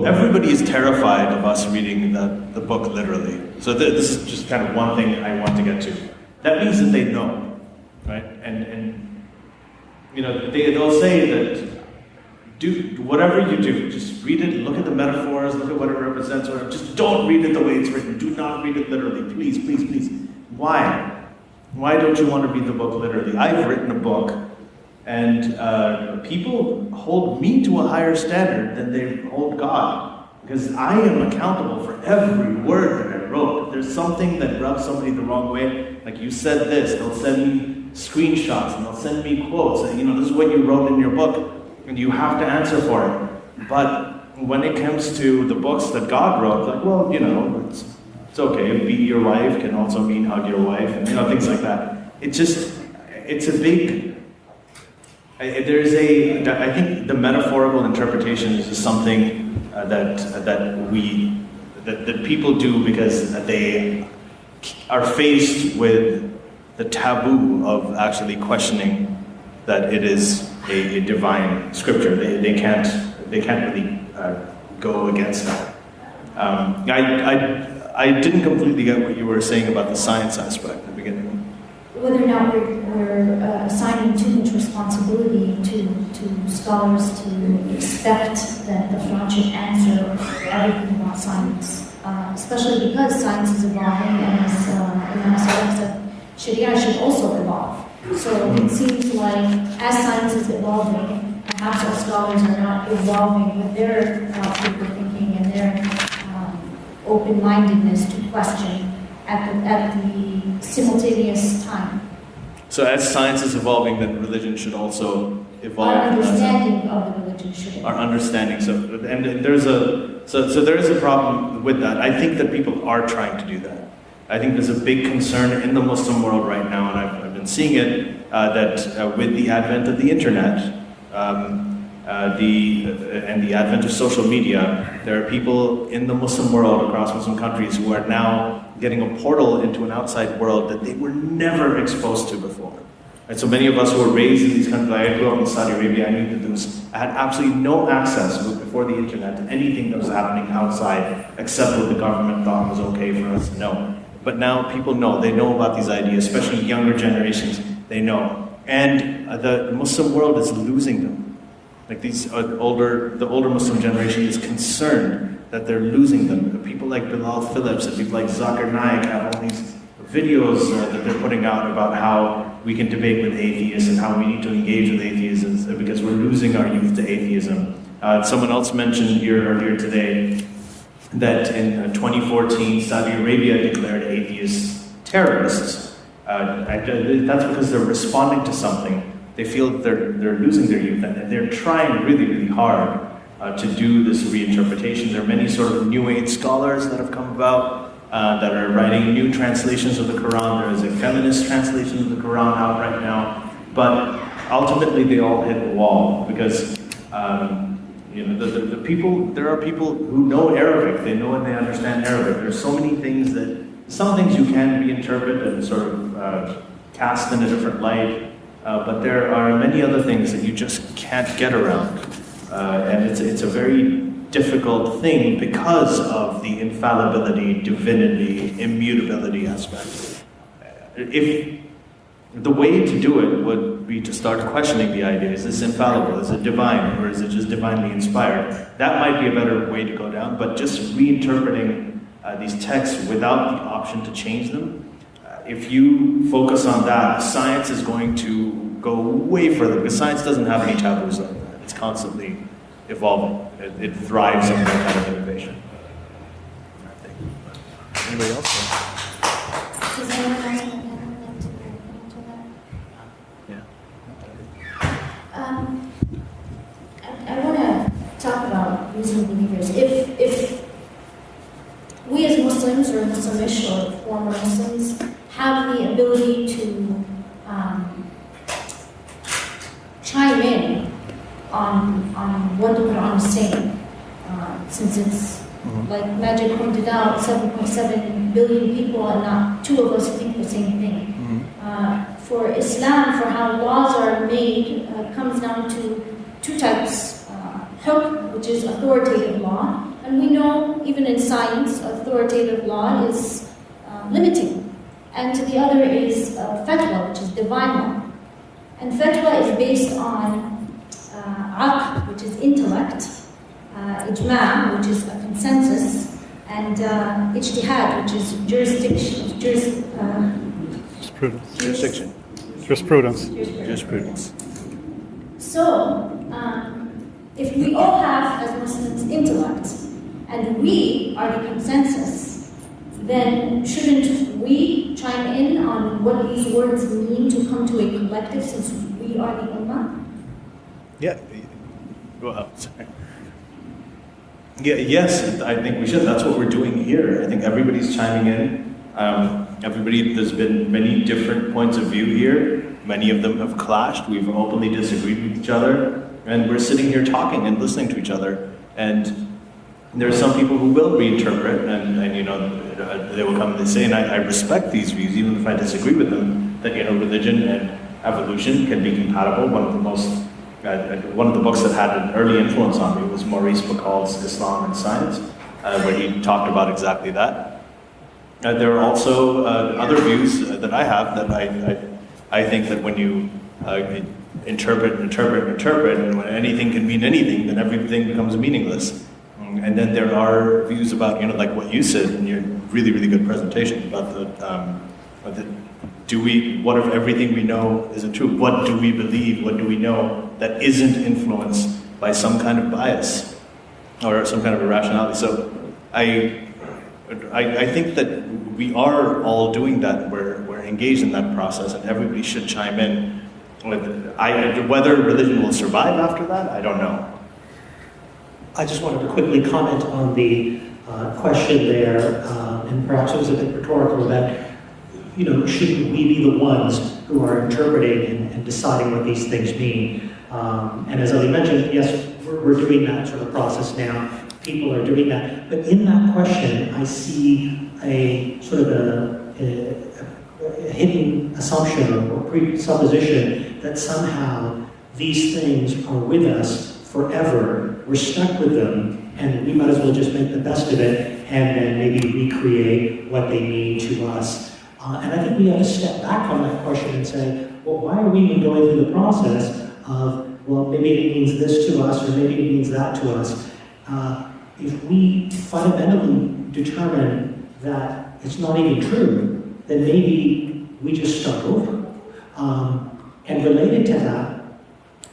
Everybody is terrified of us reading the book literally. So this is just kind of one thing I want to get to. That means that they know, right? And they'll say that do whatever you do, just read it, look at the metaphors, look at what it represents, or just don't read it the way it's written. Do not read it literally, please, please, please. Why? Why don't you want to read the book literally? I've written a book. And people hold me to a higher standard than they hold God, because I am accountable for every word that I wrote. If there's something that rubs somebody the wrong way, like you said this, they'll send me screenshots and they'll send me quotes. And, this is what you wrote in your book, and you have to answer for it. But when it comes to the books that God wrote, like, well, it's okay. Beat your wife can also mean hug your wife, and things like that. It's a big. I think the metaphorical interpretation is something that people do because they are faced with the taboo of actually questioning that it is a divine scripture. They can't really go against that. I didn't completely get what you were saying about the science aspect at the beginning. Whether or not we're assigning too much responsibility to scholars to expect that the Quran should answer everything about science, especially because science is evolving, and as Imam Saleh said, Sharia should also evolve. So it seems like as science is evolving, perhaps our scholars are not evolving with their critical thinking and their open-mindedness to question at the simultaneous time. So as science is evolving, then religion should also evolve. Our understanding of the religion should evolve. Our understanding. And there is a problem with that. I think that people are trying to do that. I think there's a big concern in the Muslim world right now, and I've been seeing it, that with the advent of the internet, and the advent of social media, there are people in the Muslim world, across Muslim countries, who are now getting a portal into an outside world that they were never exposed to before. And so many of us who were raised in these countries, I grew up in Saudi Arabia, I had absolutely no access before the internet to anything that was happening outside, except what the government thought was okay for us to know. But now people know, they know about these ideas, especially younger generations, they know. And the Muslim world is losing them. Like the older Muslim generation is concerned that they're losing them. People like Bilal Phillips and people like Zakir Naik have all these videos that they're putting out about how we can debate with atheists and how we need to engage with atheists because we're losing our youth to atheism. Someone else mentioned here earlier today that in 2014, Saudi Arabia declared atheists terrorists. That's because they're responding to something. They feel that they're losing their youth, and they're trying really, really hard to do this reinterpretation. There are many sort of New Age scholars that have come about that are writing new translations of the Quran. There is a feminist translation of the Quran out right now, but ultimately they all hit a wall because the people. There are people who know Arabic. They know and they understand Arabic. There's so many things some things you can reinterpret and sort of cast in a different light. but there are many other things that you just can't get around. And it's a very difficult thing because of the infallibility, divinity, immutability aspect. If the way to do it would be to start questioning the idea, is this infallible, is it divine, or is it just divinely inspired? That might be a better way to go down, but just reinterpreting these texts without the option to change them, if you focus on that, science is going to go way further, because science doesn't have any taboos like that. It's constantly evolving. It thrives on that kind of innovation. Anybody else? Does anyone else want to to that? Yeah. I want to talk about Muslim believers. If we as Muslims or Muslimish or former Muslims have the ability to chime in on what the Quran is saying, since it's, like Majid pointed out, 7.7 billion people and not two of us think the same thing. For Islam, for how laws are made, comes down to two types. Hukm, which is authoritative law, and we know even in science, authoritative law is limiting. And to the other is fatwa, which is divine law. And fatwa is based on aql, which is intellect, ijma', which is a consensus, and ijtihad, which is Jurisprudence. So, if we all have, as Muslims, intellect, and we are the consensus, then shouldn't we chime in on what these words mean to come to a collective, since we are the ummah? Yeah. Well, sorry. Yeah, yes, I think we should. That's what we're doing here. I think everybody's chiming in. There's been many different points of view here. Many of them have clashed. We've openly disagreed with each other. And we're sitting here talking and listening to each other. And there are some people who will reinterpret, and they will come and they say, and I respect these views, even if I disagree with them, that religion and evolution can be compatible. One of the books that had an early influence on me was Maurice Buchal's Islam and Science, where he talked about exactly that. There are also other views that I have that I think that when you interpret, and when anything can mean anything, then everything becomes meaningless. And then there are views about, like what you said in your really, really good presentation about what if everything we know isn't true? What do we believe? What do we know that isn't influenced by some kind of bias or some kind of irrationality? So I think that we are all doing that. We're engaged in that process, and everybody should chime in. Whether religion will survive after that, I don't know. I just wanted to quickly comment on the question there, and perhaps it was a bit rhetorical, that shouldn't we be the ones who are interpreting and deciding what these things mean? And as Ali mentioned, yes, we're doing that sort of process now. People are doing that. But in that question, I see a sort of a hidden assumption or presupposition that somehow these things are with us forever. We're stuck with them, and we might as well just make the best of it and then maybe recreate what they mean to us. And I think we have to step back on that question and say, well, why are we even going through the process of, well, maybe it means this to us, or maybe it means that to us? If we fundamentally determine that it's not even true, then maybe we just start over. And related to that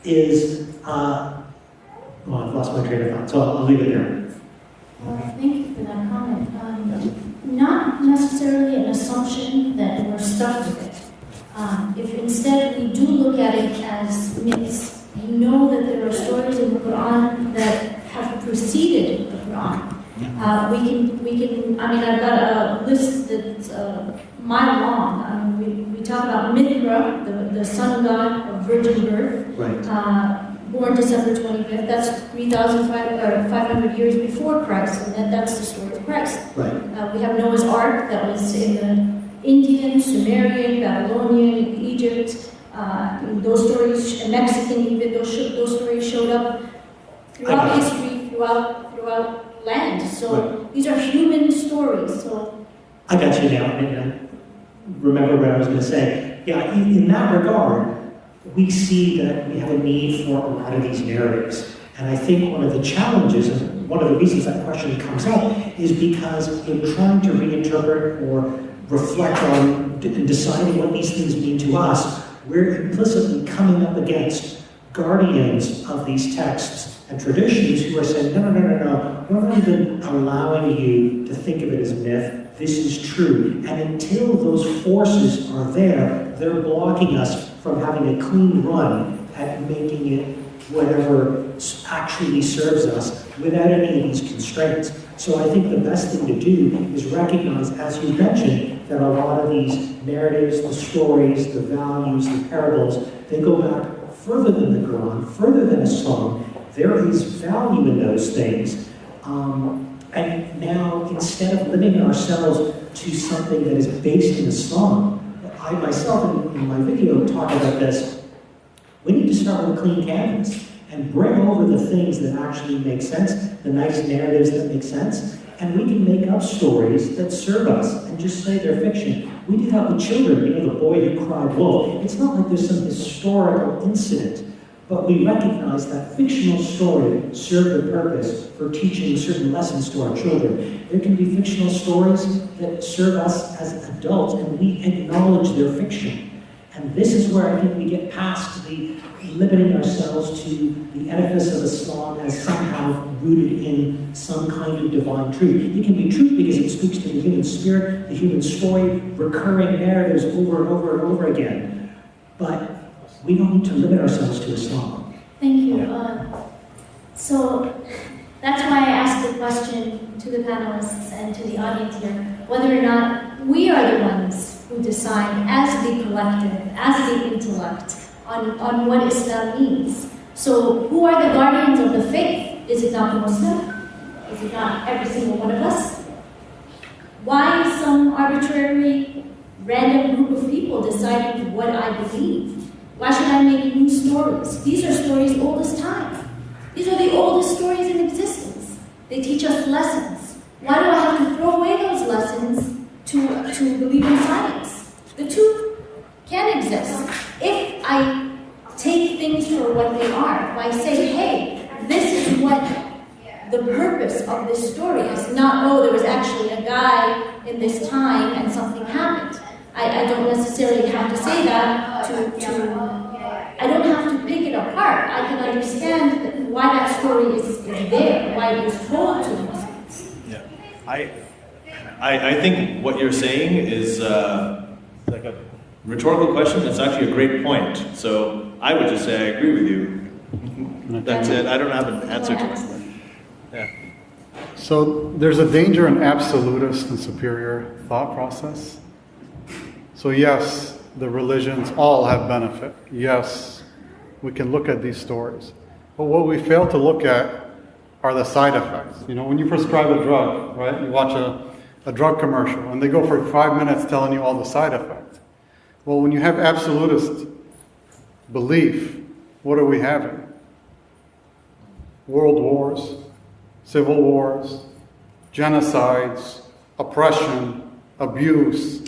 is, I've lost my train of thought, so I'll leave it there. Well, thank you for that comment. Not necessarily an assumption that we're stuck with it. If instead we do look at it as myths, you know that there are stories in the Quran that have preceded the Quran. We can. I've got a list that's mile long. We talk about Mithra, the sun god of virgin birth. Right. Born December 25th, that's 3,500 years before Christ, and that's the story of Christ. Right. We have Noah's Ark that was in the Indian, Sumerian, Babylonian, Egypt, Those stories, Mexican even, those stories showed up throughout history, throughout land. So these are human stories. So I got you now. And remember what I was going to say. Yeah, in that regard, we see that we have a need for a lot of these narratives. And I think one of the challenges, and one of the reasons that question comes up, is because in trying to reinterpret or reflect on deciding what these things mean to us, we're implicitly coming up against guardians of these texts and traditions who are saying, no, we're not even allowing you to think of it as myth. This is true. And until those forces are there, they're blocking us from having a clean run at making it whatever actually serves us without any of these constraints. So I think the best thing to do is recognize, as you mentioned, that a lot of these narratives, the stories, the values, the parables, they go back further than the Quran, further than Islam. There is value in those things. And now, instead of limiting ourselves to something that is based in Islam, I myself in my video talk about this. We need to start with a clean canvas and bring over the things that actually make sense, the nice narratives that make sense, and we can make up stories that serve us and just say they're fiction. We do that with children, the boy who cried wolf. It's not like there's some historical incident, but we recognize that fictional story served the purpose for teaching certain lessons to our children. There can be fictional stories that serve us as adults, and we acknowledge their fiction. And this is where I think we get past the limiting ourselves to the edifice of Islam as somehow rooted in some kind of divine truth. It can be truth because it speaks to the human spirit, the human story, recurring narratives over and over and over again. But we don't need to limit ourselves to Islam. Thank you. So that's why I asked the question to the panelists and to the audience here, whether or not we are the ones who decide as the collective, as the intellect, on what Islam means. So who are the guardians of the faith? Is it not the Muslim? Is it not every single one of us? Why some arbitrary, random group of people deciding what I believe? Why should I make new stories? These are stories old as time. These are the oldest stories in existence. They teach us lessons. Why do I have to throw away those lessons to believe in science? The two can exist. If I take things for what they are, if I say, hey, this is what the purpose of this story is, not, there was actually a guy in this time and something happened. I don't necessarily have to say that I don't have to pick it apart. I can understand why that story is there, why it was told to Muslims. Yeah, I think what you're saying is like a rhetorical question. It's actually a great point. So I would just say I agree with you. That's it. I don't have an answer to it. Yeah. So there's a danger in absolutist and superior thought process. So yes, the religions all have benefit. Yes, we can look at these stories. But what we fail to look at are the side effects. When you prescribe a drug, right? You watch a drug commercial and they go for 5 minutes telling you all the side effects. Well, when you have absolutist belief, what are we having? World wars, civil wars, genocides, oppression, abuse.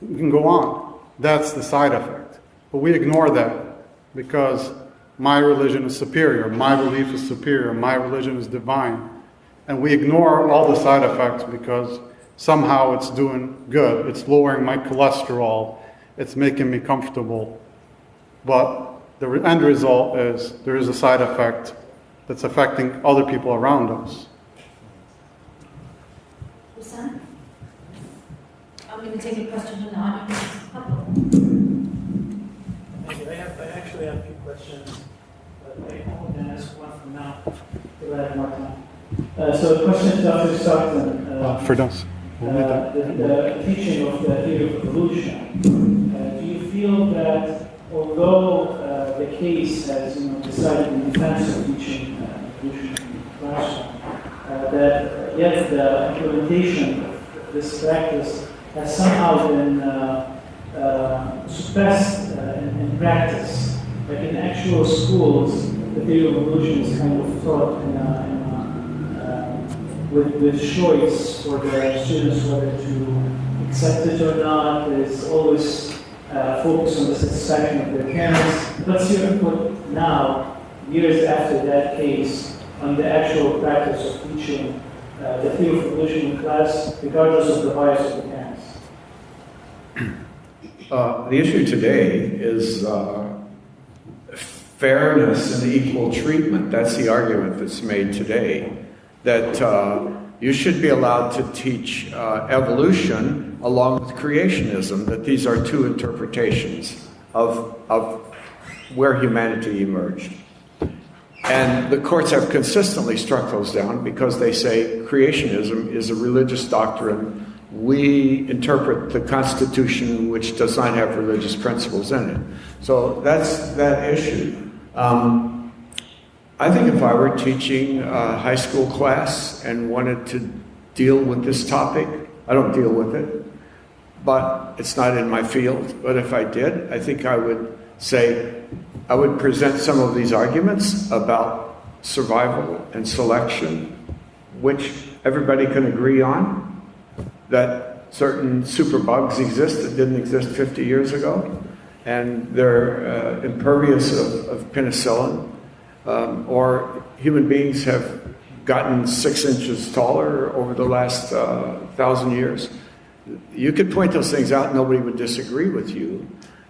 We can go on. That's the side effect. But we ignore that because my religion is superior, my belief is superior, my religion is divine. And we ignore all the side effects because somehow it's doing good. It's lowering my cholesterol. It's making me comfortable. But the end result is there is a side effect that's affecting other people around us. I'm going to take a question from the audience. I actually have a few questions, but I only can ask one from now to add more time. So the question to Dr. Stockton. Firdaus. The teaching of the theory of evolution. Do you feel that although the case has decided in defense of teaching evolution in the classroom, that yet the implementation of this practice has somehow been suppressed in and practice. Like in actual schools, the theory of evolution is kind of taught with choice for the students whether to accept it or not. There's always focus on the satisfaction of their parents. What's your input now, years after that case, on the actual practice of teaching the theory of evolution in class, regardless of the bias of the parents? The issue today is fairness and equal treatment. That's the argument that's made today, that you should be allowed to teach evolution along with creationism, that these are two interpretations of where humanity emerged. And the courts have consistently struck those down because they say creationism is a religious doctrine. We interpret the Constitution, which does not have religious principles in it. So that's that issue. I think if I were teaching a high school class and wanted to deal with this topic, I don't deal with it, but it's not in my field. But if I did, I think I would say, I would present some of these arguments about survival and selection, which everybody can agree on, that certain superbugs exist that didn't exist 50 years ago, and they're impervious of penicillin, or human beings have gotten 6 inches taller over the last 1,000 years. You could point those things out, nobody would disagree with you.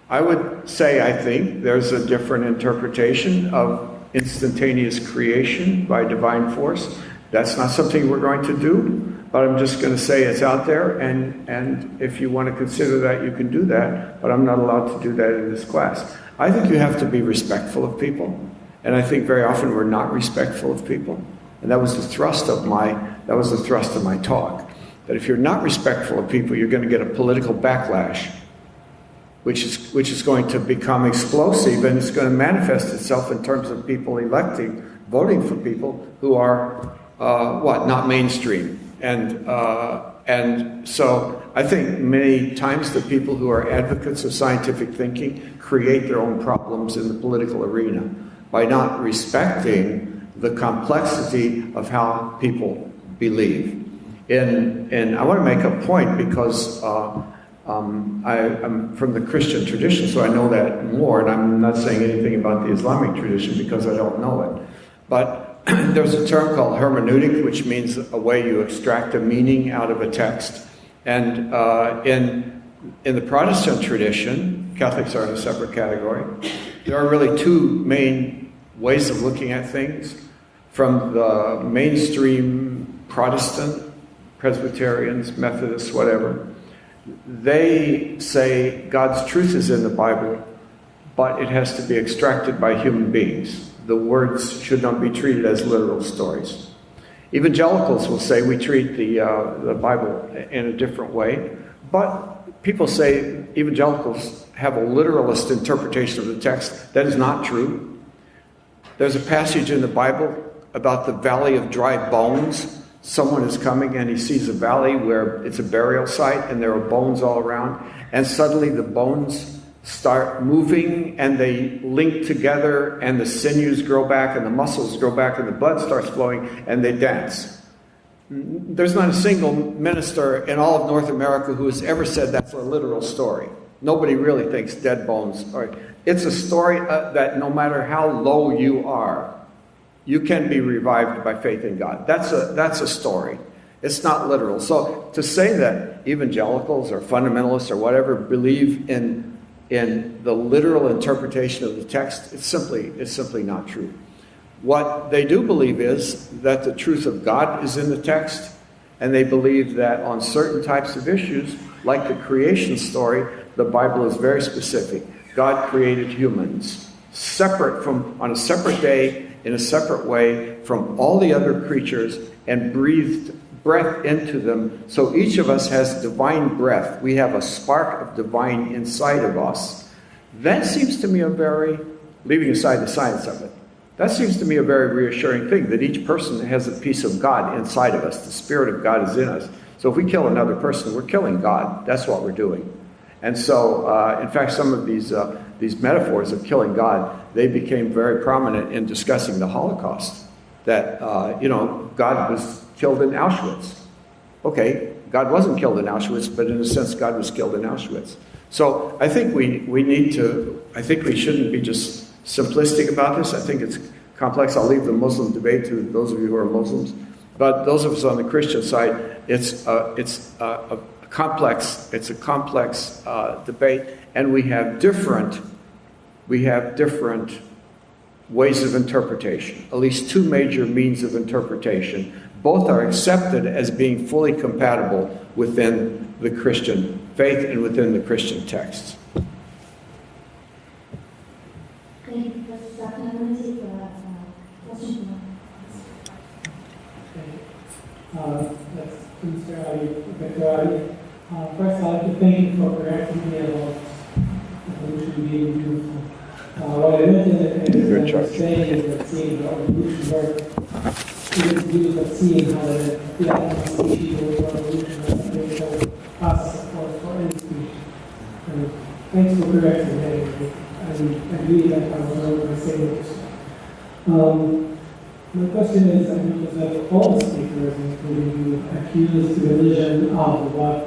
I would say, I think there's a different interpretation of instantaneous creation by divine force. That's not something we're going to do, but I'm just going to say it's out there, and if you want to consider that, you can do that, but I'm not allowed to do that in this class. I think you have to be respectful of people, and I think very often we're not respectful of people, and that was the thrust of my talk, that if you're not respectful of people, you're going to get a political backlash, which is going to become explosive, and it's going to manifest itself in terms of people voting for people who are not mainstream. And so I think many times the people who are advocates of scientific thinking create their own problems in the political arena by not respecting the complexity of how people believe. And I want to make a point because I'm from the Christian tradition, so I know that more, and I'm not saying anything about the Islamic tradition because I don't know it. But there's a term called hermeneutic, which means a way you extract a meaning out of a text. And in the Protestant tradition, Catholics are in a separate category, there are really two main ways of looking at things. From the mainstream Protestant, Presbyterians, Methodists, whatever, they say God's truth is in the Bible, but it has to be extracted by human beings. The words should not be treated as literal stories. Evangelicals will say we treat the Bible in a different way, but people say evangelicals have a literalist interpretation of the text. That is not true. There's a passage in the Bible about the valley of dry bones. Someone is coming and he sees a valley where it's a burial site and there are bones all around, and suddenly the bones start moving and they link together and the sinews grow back and the muscles grow back and the blood starts flowing and they dance. There's not a single minister in all of North America who has ever said that's a literal story. Nobody really thinks dead bones are. It's a story that no matter how low you are, you can be revived by faith in God. That's a story. It's not literal. So to say that evangelicals or fundamentalists or whatever believe in the literal interpretation of the text, it's simply not true. What they do believe is that the truth of God is in the text, and they believe that on certain types of issues, like the creation story, the Bible is very specific. God created humans separate on a separate day, in a separate way from all the other creatures, and breathed breath into them. So each of us has divine breath. We have a spark of divine inside of us. That seems to me leaving aside the science of it, that seems to me a very reassuring thing, that each person has a piece of God inside of us. The Spirit of God is in us. So if we kill another person, we're killing God. That's what we're doing. And so, in fact, some of these these metaphors of killing God, they became very prominent in discussing the Holocaust. That, God was killed in Auschwitz. Okay, God wasn't killed in Auschwitz, but in a sense, God was killed in Auschwitz. So I think we shouldn't be just simplistic about this. I think it's complex. I'll leave the Muslim debate to those of you who are Muslims. But those of us on the Christian side, it's a complex debate, and we have different ways of interpretation, at least two major means of interpretation. Both are accepted as being fully compatible within the Christian faith and within the Christian texts. Thank you, Professor Sutton. I'm going to take a question That's Mr. Ali. First, I'd like to thank you for correcting me about evolution being beautiful. What I meant in the saying is that seeing how evolution works, it is beautiful seeing how the species goes through evolution as a process, of course, for any species. Thanks for correcting me. I agree that I was wrong when I say this. My question is, because of all speakers, including you, accuse religion of what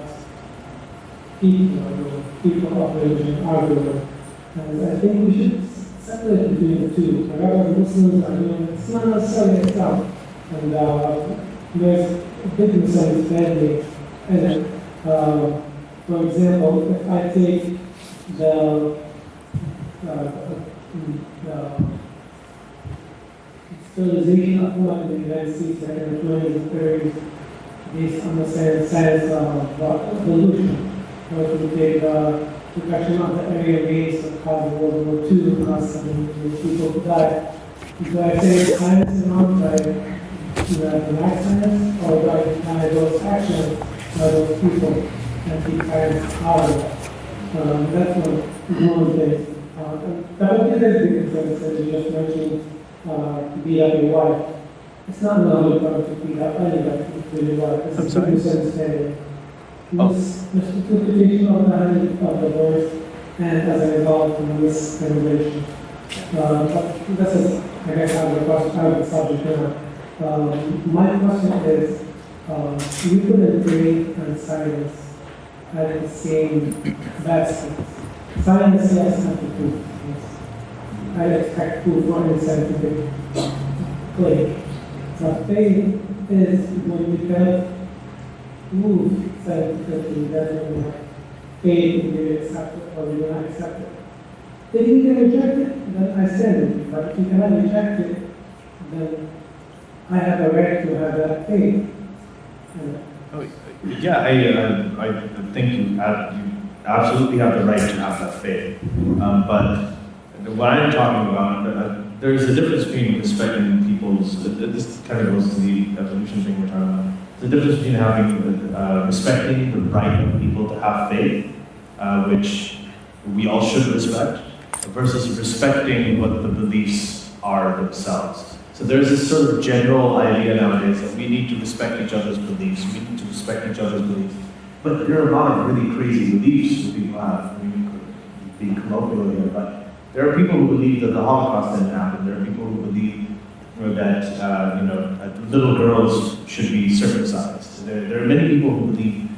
people of religion are doing. And I think we should separate between the two. Whatever the Muslims are doing, it's not necessarily itself. And there's a big misunderstanding in it. For example, if I take the sterilization of women in the United States back in the 20s and 30s based on the science of evolution. Or if we take the reduction of the area race that caused World War II, because people died. Do I say science is wrong by the black science, or do I deny those actions by those people and keep science out of it? That's one thing. That would be the big concern that you just mentioned. Beat up your wife. It's not normal to beat up anybody with your wife. It's a misunderstanding. Misinterpretation of the verse, and as a result, miscalculation. This is, I guess, out of the subject now. My question is, we put faith and science at the same basket. Science, yes, not the truth. I expect proof for any scientific claim. But faith is when we cannot prove scientifically that we have faith in the accepted or we do not accept it. If you can reject it, then I stand with you. But if you cannot reject it, then I have a right to have that faith. Yeah, I think you absolutely have the right to have that faith. But what I'm talking about, there's a difference between respecting people's, this kind of goes to the evolution thing we're talking about. The difference between respecting the right of people to have faith, which we all should respect, versus respecting what the beliefs are themselves. So there's this sort of general idea nowadays that we need to respect each other's beliefs, we need to respect each other's beliefs. But there are a lot of really crazy beliefs that people have. I mean, we could be colloquial here, but there are people who believe that the Holocaust didn't happen. There are people who believe that little girls should be circumcised. There are many people who believe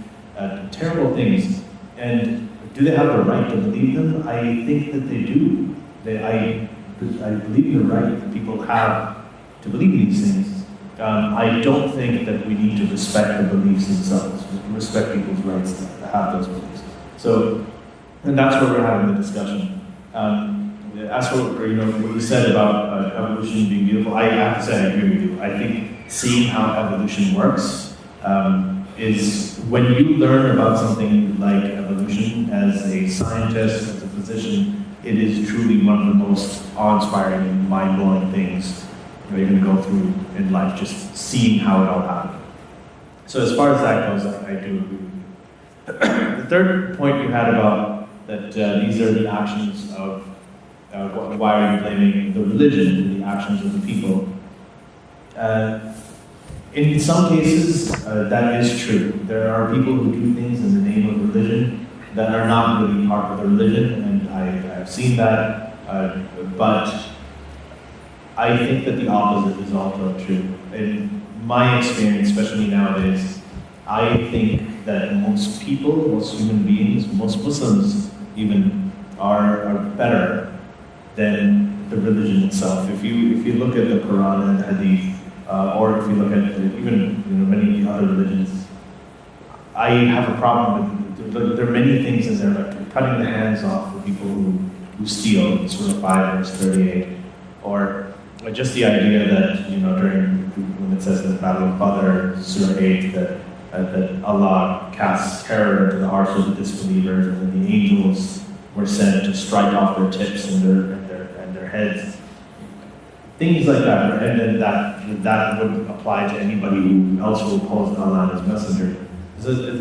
terrible things. And do they have the right to believe them? I think that they do. I believe the right that people have to believe these things. I don't think that we need to respect the beliefs themselves. We can respect people's rights to have those beliefs. So, and that's where we're having the discussion. As for what you said about evolution being beautiful, I have to say I agree with you. I think seeing how evolution works is when you learn about something like evolution as a scientist, as a physician, it is truly one of the most awe-inspiring and mind-blowing things you're going to go through in life, just seeing how it all happened. So as far as that goes, I do agree with you. The third point you had about that these are the actions of why are you blaming the religion for the actions of the people? In some cases, that is true. There are people who do things in the name of religion that are not really part of the religion, and I I've seen that, but I think that the opposite is also true. In my experience, especially nowadays, I think that most people, most human beings, most Muslims even, are better than the religion itself. If you look at the Quran and Hadith, or if you look at even many other religions, I have a problem with. There are many things in there, like cutting the hands off of people who steal, Surah 5, verse 38, or just the idea that during when it says in the Battle of Badr, Surah 8, that Allah casts terror into the hearts of the disbelievers, and then the angels were sent to strike off their tips and their heads. Things like that, and then that would apply to anybody who else who opposed Allah and His Messenger.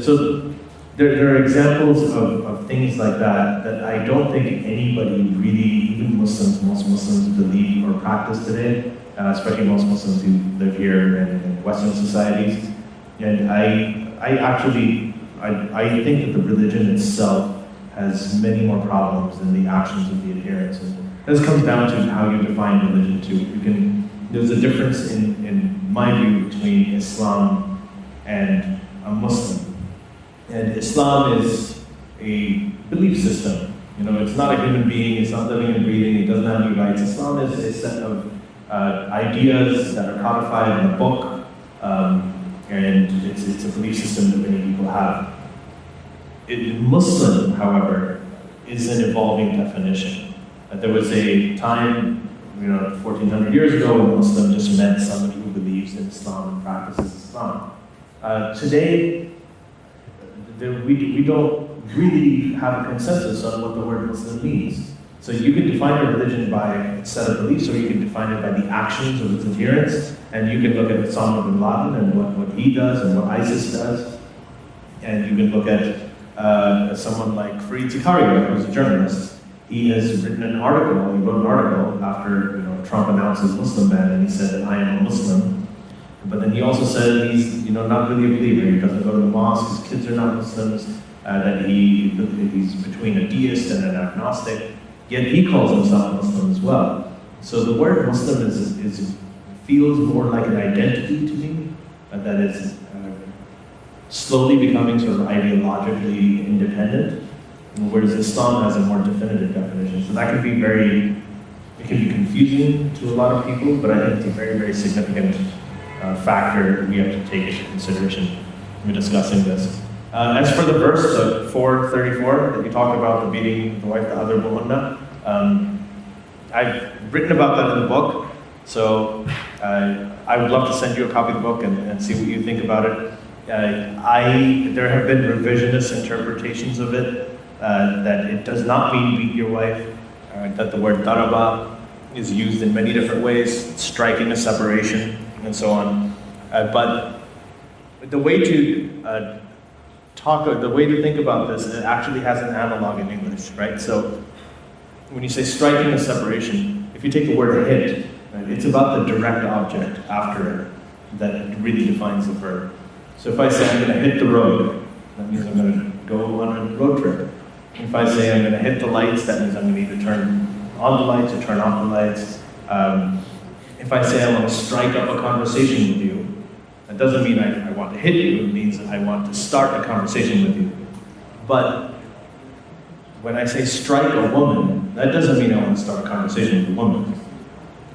So there are examples of things like that I don't think anybody really, even Muslims, most Muslims believe or practice today, especially most Muslims who live here in Western societies. And I think that the religion itself has many more problems than the actions of the adherents. And this comes down to how you define religion too. There's a difference in my view between Islam and a Muslim. And Islam is a belief system. It's not a human being, it's not living and breathing, it doesn't have any rights. Islam is a set of ideas that are codified in a book, and it's a belief system that many people have. Muslim, however, is an evolving definition. There was a time, 1400 years ago, when Muslim just meant somebody who believes in Islam and practices Islam. Today, we don't really have a consensus on what the word Muslim means. So you can define a religion by a set of beliefs, or you can define it by the actions of its adherents, and you can look at Osama bin Laden and what he does and what ISIS does, and you can look at someone like Fareed Zakaria, who's a journalist. He has written an article, he wrote an article after Trump announced his Muslim ban, and he said that I am a Muslim. But then he also said he's not really a believer. He doesn't go to the mosque. His kids are not Muslims. That he's between a deist and an agnostic. Yet he calls himself Muslim as well. So the word Muslim feels more like an identity to me that is slowly becoming sort of ideologically independent, whereas Islam has a more definitive definition. So that can be it can be confusing to a lot of people, but I think it's a very, very significant factor we have to take into consideration when we're discussing this. As for the verse, 4:34, that you talk about the beating the wife, the other woman, I've written about that in the book, so I would love to send you a copy of the book and see what you think about it. There have been revisionist interpretations of it, that it does not mean beat your wife, that the word daraba is used in many different ways, striking a separation, and so on. But the way to think about this, it actually has an analog in English, right? So when you say striking a separation, if you take the word hit, right, it's about the direct object after it that really defines the verb. So if I say I'm going to hit the road, that means I'm going to go on a road trip. If I say I'm going to hit the lights, that means I'm going to either turn on the lights or turn off the lights. If I say I want to strike up a conversation with you, that doesn't mean I want to hit you, it means I want to start a conversation with you. But when I say strike a woman, that doesn't mean I want to start a conversation with a woman.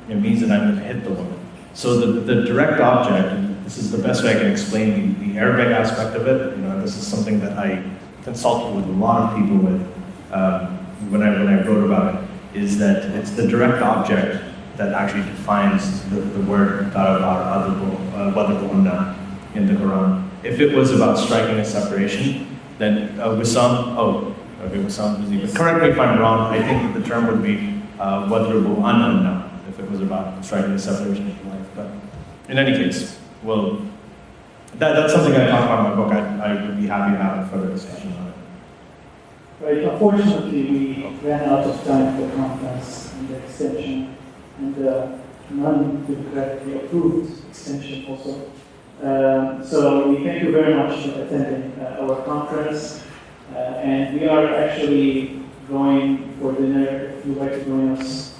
It means that I'm going to hit the woman. So the direct object, and this is the best way I can explain the Arabic aspect of it. This is something that I consulted with a lot of people with when I wrote about it, is that it's the direct object that actually defines the word wadribunna in the Quran. If it was about striking a separation, then Wissam was even, correct me if I'm wrong, I think that the term would be wadribu'anna if it was about striking a separation of life. But in any case, well, that's something I talk about in my book. I would be happy to have a further discussion on it. Right, unfortunately we ran out of time for the conference and the extension, and non-democratically approved extension also. So we thank you very much for attending our conference, and we are actually going for dinner. If you'd like to join us,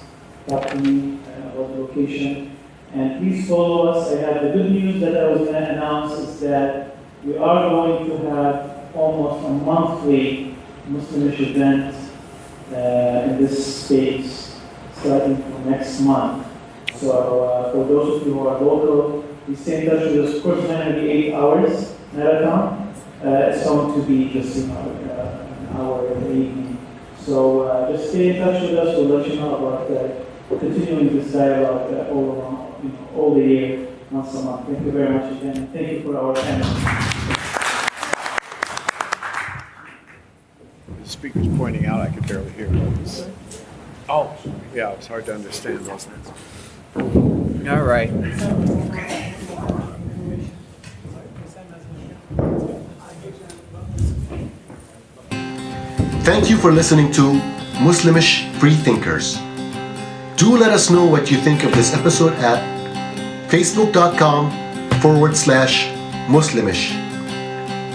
talk to me about the location. And please follow us. I have the good news that I was going to announce is that we are going to have almost a monthly Muslimish event in this space starting from next month. So for those of you who are local, please stay in touch with us. Of course, it's going to be 8 hours marathon. It's going to be just an hour in the evening. So just stay in touch with us. We'll let you know about continuing this dialogue all the year, once a month. Thank you very much again. Thank you for our attention. The speaker's pointing out, I could barely hear those. Oh, yeah, it's hard to understand, wasn't it? All right. Okay. Thank you for listening to Muslimish Freethinkers. Do let us know what you think of this episode at facebook.com/Muslimish.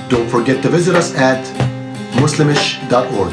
Don't forget to visit us at muslimish.org.